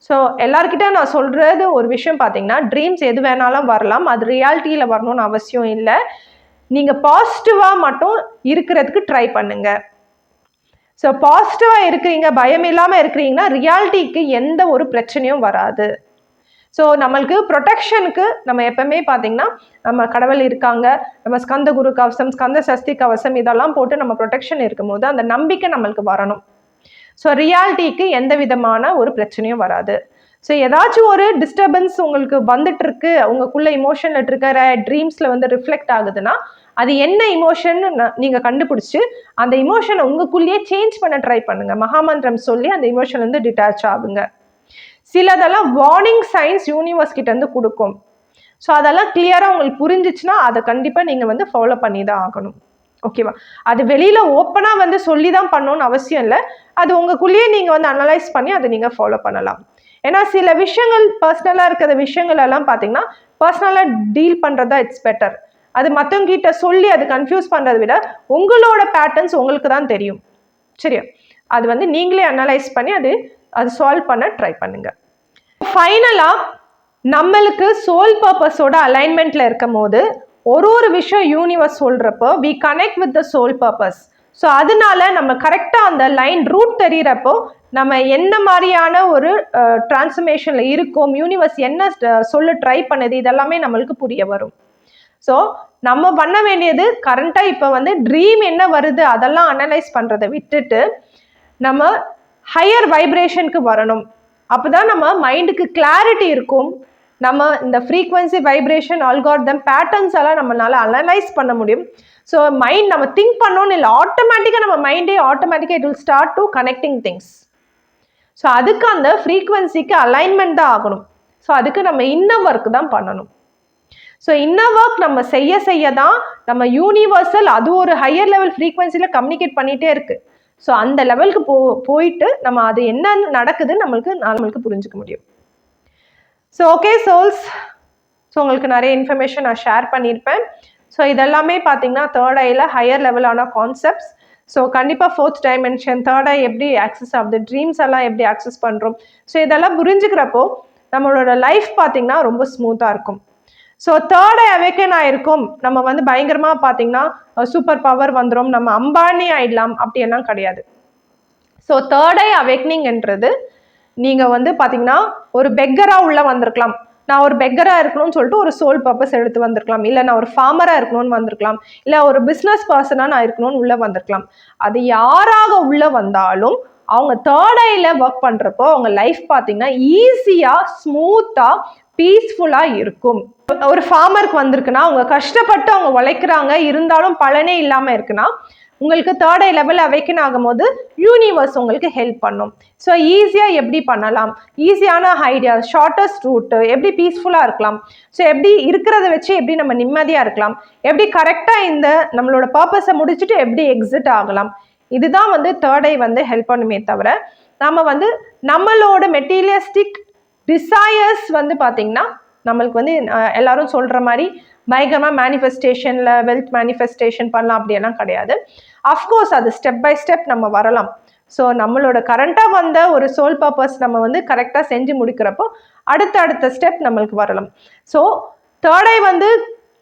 ஸோ எல்லார்கிட்ட நான் சொல்கிறது ஒரு விஷயம் பார்த்தீங்கன்னா, ட்ரீம்ஸ் எது வேணாலும் வரலாம், அது ரியாலிட்டியில் வரணும்னு அவசியம் இல்லை. நீங்கள் பாசிட்டிவாக மட்டும் இருக்கிறதுக்கு ட்ரை பண்ணுங்க. ஸோ பாசிட்டிவாக இருக்கிறீங்க, பயம் இல்லாமல் இருக்கிறீங்கன்னா ரியாலிட்டிக்கு எந்த ஒரு பிரச்சனையும் வராது. ஸோ நம்மளுக்கு ப்ரொடெக்ஷனுக்கு நம்ம எப்பவுமே பார்த்தீங்கன்னா நம்ம கடவுள் இருக்காங்க, நம்ம ஸ்கந்த குரு கவசம், ஸ்கந்த சஷ்டி கவசம் இதெல்லாம் போட்டு நம்ம ப்ரொடெக்ஷன் இருக்கும்போது அந்த நம்பிக்கை நம்மளுக்கு வரணும். ஸோ ரியாலிட்டிக்கு எந்த விதமான ஒரு பிரச்சனையும் வராது. ஸோ ஏதாச்சும் ஒரு டிஸ்டர்பன்ஸ் உங்களுக்கு வந்துட்டு இருக்கு, உங்களுக்குள்ள இமோஷனில் இருக்கிற ட்ரீம்ஸில் வந்து ரிஃப்ளெக்ட் ஆகுதுன்னா அது என்ன இமோஷன் நீங்கள் கண்டுபிடிச்சி அந்த இமோஷனை உங்களுக்குள்ளேயே சேஞ்ச் பண்ண ட்ரை பண்ணுங்க. மகாமந்திரம் சொல்லி அந்த இமோஷன்லேருந்து டிட்டாச் ஆகுங்க. சிலதெல்லாம் வார்னிங் சைன்ஸ் யூனிவர்ஸ் கிட்ட இருந்து கொடுக்கும். ஸோ அதெல்லாம் கிளியராக உங்களுக்கு புரிஞ்சிச்சுன்னா அதை கண்டிப்பாக நீங்கள் வந்து ஃபாலோ பண்ணி தான் ஆகணும். ஓகேவா? அது வெளியில் ஓப்பனாக வந்து சொல்லி தான் பண்ணணும்னு அவசியம் இல்லை. அது உங்களுக்குள்ளேயே நீங்கள் வந்து அனலைஸ் பண்ணி அதை நீங்கள் ஃபாலோ பண்ணலாம். ஏன்னா சில விஷயங்கள் பர்சனலாக இருக்கிற விஷயங்கள் எல்லாம் பார்த்தீங்கன்னா பர்சனலாக டீல் பண்ணுறதா இட்ஸ் பெட்டர். அது மற்றவங்கிட்ட சொல்லி அது கன்ஃபியூஸ் பண்ணுறதை விட உங்களோட பேட்டர்ன்ஸ் உங்களுக்கு தான் தெரியும். சரியா? அது வந்து நீங்களே அனலைஸ் பண்ணி அது சால்வ் பண்ண ட்ரை பண்ணுங்க. ஃபைனலாக நம்மளுக்கு சோல் பர்பஸோட அலைன்மெண்ட்டில் இருக்கும் போது ஒரு விஷயம் யூனிவர்ஸ் சொல்கிறப்போ we connect with the soul purpose. So அதனால நம்ம கரெக்டாக அந்த லைன் ரூட் தெரிகிறப்போ நம்ம என்ன மாதிரியான ஒரு டிரான்ஸ்ஃபர்மேஷனில் இருக்கோம், யூனிவர்ஸ் என்ன சொல்ல ட்ரை பண்ணுது, இதெல்லாமே நம்மளுக்கு புரிய வரும். ஸோ நம்ம பண்ண வேண்டியது கரண்ட்டாக இப்போ வந்து ட்ரீம் என்ன வருது அதெல்லாம் அனலைஸ் பண்ணுறதை விட்டுட்டு நம்ம ஹையர் வைப்ரேஷனுக்கு வரணும். அப்போ தான் நம்ம மைண்டுக்கு கிளாரிட்டி இருக்கும். நம்ம இந்த ஃப்ரீக்வன்சி வைப்ரேஷன் அல்காரிதம் பேட்டர்ன்ஸ் எல்லாம் நம்மளால அனலைஸ் பண்ண முடியும். ஸோ மைண்ட் நம்ம திங்க் பண்ணோன்னு இல்லை, ஆட்டோமேட்டிக்காக நம்ம மைண்டே ஆட்டோமேட்டிக்காக it will start to connecting things. So அதுக்கு அந்த ஃப்ரீக்வன்சிக்கு அலைன்மெண்ட் தான் ஆகணும். ஸோ அதுக்கு நம்ம இன்னர் ஒர்க் தான் பண்ணணும். ஸோ இன்னர் ஒர்க் நம்ம செய்ய தான் நம்ம யூனிவர்சல் அது ஒரு ஹையர் லெவல் ஃப்ரீக்வன்சியில் கம்யூனிகேட் பண்ணிகிட்டே இருக்குது. ஸோ அந்த லெவலுக்கு போயிட்டு நம்ம அது என்ன நடக்குதுன்னு நம்மளுக்கு புரிஞ்சுக்க முடியும். ஸோ ஓகே சோல்ஸ், ஸோ உங்களுக்கு நிறைய இன்ஃபர்மேஷன் நான் ஷேர் பண்ணியிருப்பேன். ஸோ இதெல்லாமே பார்த்தீங்கன்னா தேர்ட் ஐயில் ஹையர் லெவலான கான்செப்ட்ஸ். ஸோ கண்டிப்பாக ஃபோர்த் டைமென்ஷன் தேர்ட் ஐ எப்படி ஆக்சஸ் ஆகுது, ட்ரீம்ஸ் எல்லாம் எப்படி ஆக்சஸ் பண்ணுறோம், ஸோ இதெல்லாம் புரிஞ்சுக்கிறப்போ நம்மளோட லைஃப் பார்த்தீங்கன்னா ரொம்ப ஸ்மூத்தாக இருக்கும். ஸோ தேர்ட் ஐ அவேக்கன் ஆகிருக்கும், நம்ம வந்து பயங்கரமாக பார்த்தீங்கன்னா சூப்பர் பவர் வந்துடும், நம்ம அம்பானி ஆயிடலாம் அப்படியெல்லாம் கிடையாது. ஸோ தேர்ட் ஐ அவேக்கனிங்ன்றது நீங்கள் வந்து பார்த்தீங்கன்னா ஒரு பெக்கராக உள்ளே வந்திருக்கலாம். நான் ஒரு பெக்கராக இருக்கணும்னு சொல்லிட்டு ஒரு சோல் பர்பஸ் எடுத்து வந்திருக்கலாம், இல்லை நான் ஒரு ஃபார்மராக இருக்கணும்னு வந்திருக்கலாம், இல்லை ஒரு பிஸ்னஸ் பர்சனாக நான் இருக்கணும்னு உள்ளே வந்திருக்கலாம். அது யாராக உள்ளே வந்தாலும் அவங்க தேர்ட் ஐயில் ஒர்க் பண்ணுறப்போ அவங்க லைஃப் பார்த்தீங்கன்னா ஈஸியாக ஸ்மூத்தாக பீஸ்ஃபுல்லாக இருக்கும். ஒரு ஃபார்மருக்கு வந்திருக்குன்னா அவங்க கஷ்டப்பட்டு அவங்க உழைக்கிறாங்க, இருந்தாலும் பலனே இல்லாமல் இருக்குன்னா உங்களுக்கு தேர்ட் ஐ லெவல் அவேக்கன் ஆகும்போது யூனிவர்ஸ் உங்களுக்கு ஹெல்ப் பண்ணும். ஸோ ஈஸியாக எப்படி பண்ணலாம், ஈஸியான ஐடியா, ஷார்ட்டஸ்ட் ரூட்டு, எப்படி பீஸ்ஃபுல்லாக இருக்கலாம், ஸோ எப்படி இருக்கிறத வச்சு எப்படி நம்ம நிம்மதியாக இருக்கலாம், எப்படி கரெக்டாக இந்த நம்மளோட பர்பஸை முடிச்சுட்டு எப்படி எக்ஸிட் ஆகலாம், இதுதான் வந்து தேர்ட் ஐ வந்து ஹெல்ப் பண்ணுமே தவிர நம்ம வந்து நம்மளோட மெட்டீரியலிஸ்டிக் டிசையர்ஸ் வந்து பார்த்திங்கன்னா நம்மளுக்கு வந்து எல்லாரும் சொல்கிற மாதிரி பயங்கரமாக மேனிஃபெஸ்டேஷனில் வெல்த் மேனிஃபெஸ்டேஷன் பண்ணலாம் அப்படியெல்லாம் கிடையாது. அஃப்கோர்ஸ் அது ஸ்டெப் பை ஸ்டெப் நம்ம வரலாம். ஸோ நம்மளோட கரண்ட்டாக வந்த ஒரு சோல் பர்பஸ் நம்ம வந்து கரெக்டாக செஞ்சு முடிக்கிறப்போ அடுத்த ஸ்டெப் நம்மளுக்கு வரலாம். ஸோ தேர்ட் ஐ வந்து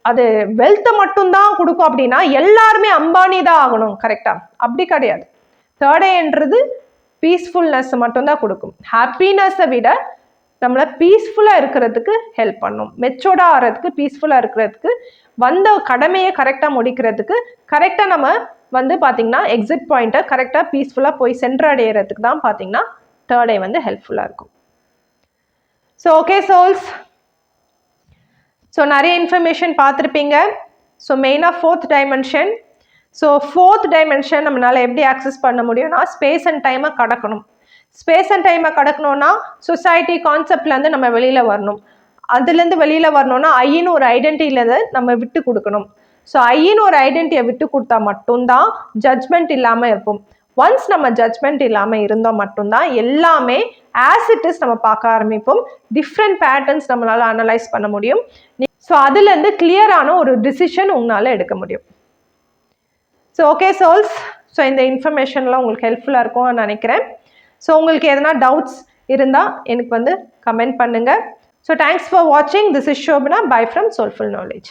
அது வெல்த்தை மட்டும்தான் கொடுக்கும் அப்படின்னா எல்லாருமே அம்பானி தான் ஆகணும் கரெக்டாக, அப்படி கிடையாது. தேர்ட் ஐன்றது பீஸ்ஃபுல்னஸ் மட்டும்தான் கொடுக்கும். ஹாப்பினஸை விட நம்மளை பீஸ்ஃபுல்லாக இருக்கிறதுக்கு ஹெல்ப் பண்ணும், மெச்சோர்டாக ஆகிறதுக்கு, பீஸ்ஃபுல்லாக இருக்கிறதுக்கு வந்த கடமையை கரெக்டாக முடிக்கிறதுக்கு கரெக்டாக நம்ம வந்து பார்த்திங்கன்னா எக்ஸிட் பாயிண்ட்டை கரெக்டாக பீஸ்ஃபுல்லாக போய் சென்றடைகிறதுக்கு தான் பார்த்திங்கன்னா தேர்ட் ஐ வந்து ஹெல்ப்ஃபுல்லாக இருக்கும். ஸோ ஓகே சோல்ஸ், ஸோ நிறைய இன்ஃபர்மேஷன் பார்த்துருப்பீங்க. ஸோ மெயினாக fourth dimension. So fourth dimension நம்மளால் எப்படி ஆக்சஸ் பண்ண முடியும்னா ஸ்பேஸ் அண்ட் டைமை கடக்கணும். ஸ்பேஸ் அண்ட் டைமை கடக்கணும்னா சொசைட்டி கான்செப்ட்லேருந்து நம்ம வெளியில் வரணும். அதுலேருந்து வெளியில் வரணும்னா ஐன்னு ஒரு ஐடென்டிட்டியிலேருந்து நம்ம விட்டு கொடுக்கணும். ஸோ ஐன்னு ஒரு ஐடென்டிட்டியை விட்டு கொடுத்தா மட்டும்தான் ஜட்ஜ்மெண்ட் இல்லாமல் இருப்போம். ஒன்ஸ் நம்ம ஜட்ஜ்மெண்ட் இல்லாமல் இருந்தோம் மட்டும்தான் எல்லாமே ஆஸ் இட் இஸ் நம்ம பார்க்க ஆரம்பிப்போம். டிஃப்ரெண்ட் பேட்டர்ன்ஸ் நம்மளால் அனலைஸ் பண்ண முடியும். ஸோ அதுலேருந்து கிளியரான ஒரு டிசிஷன் உங்களால் எடுக்க முடியும். ஸோ ஓகே சோல்ஸ், ஸோ இந்த இன்ஃபர்மேஷன்லாம் உங்களுக்கு ஹெல்ப்ஃபுல்லாக இருக்கும்னு நினைக்கிறேன். ஸோ உங்களுக்கு எதனா டவுட்ஸ் இருந்தால் எனக்கு வந்து கமெண்ட் பண்ணுங்கள். ஸோ தேங்க்ஸ் ஃபார் வாட்சிங். This is Shobana. By from Soulful Knowledge.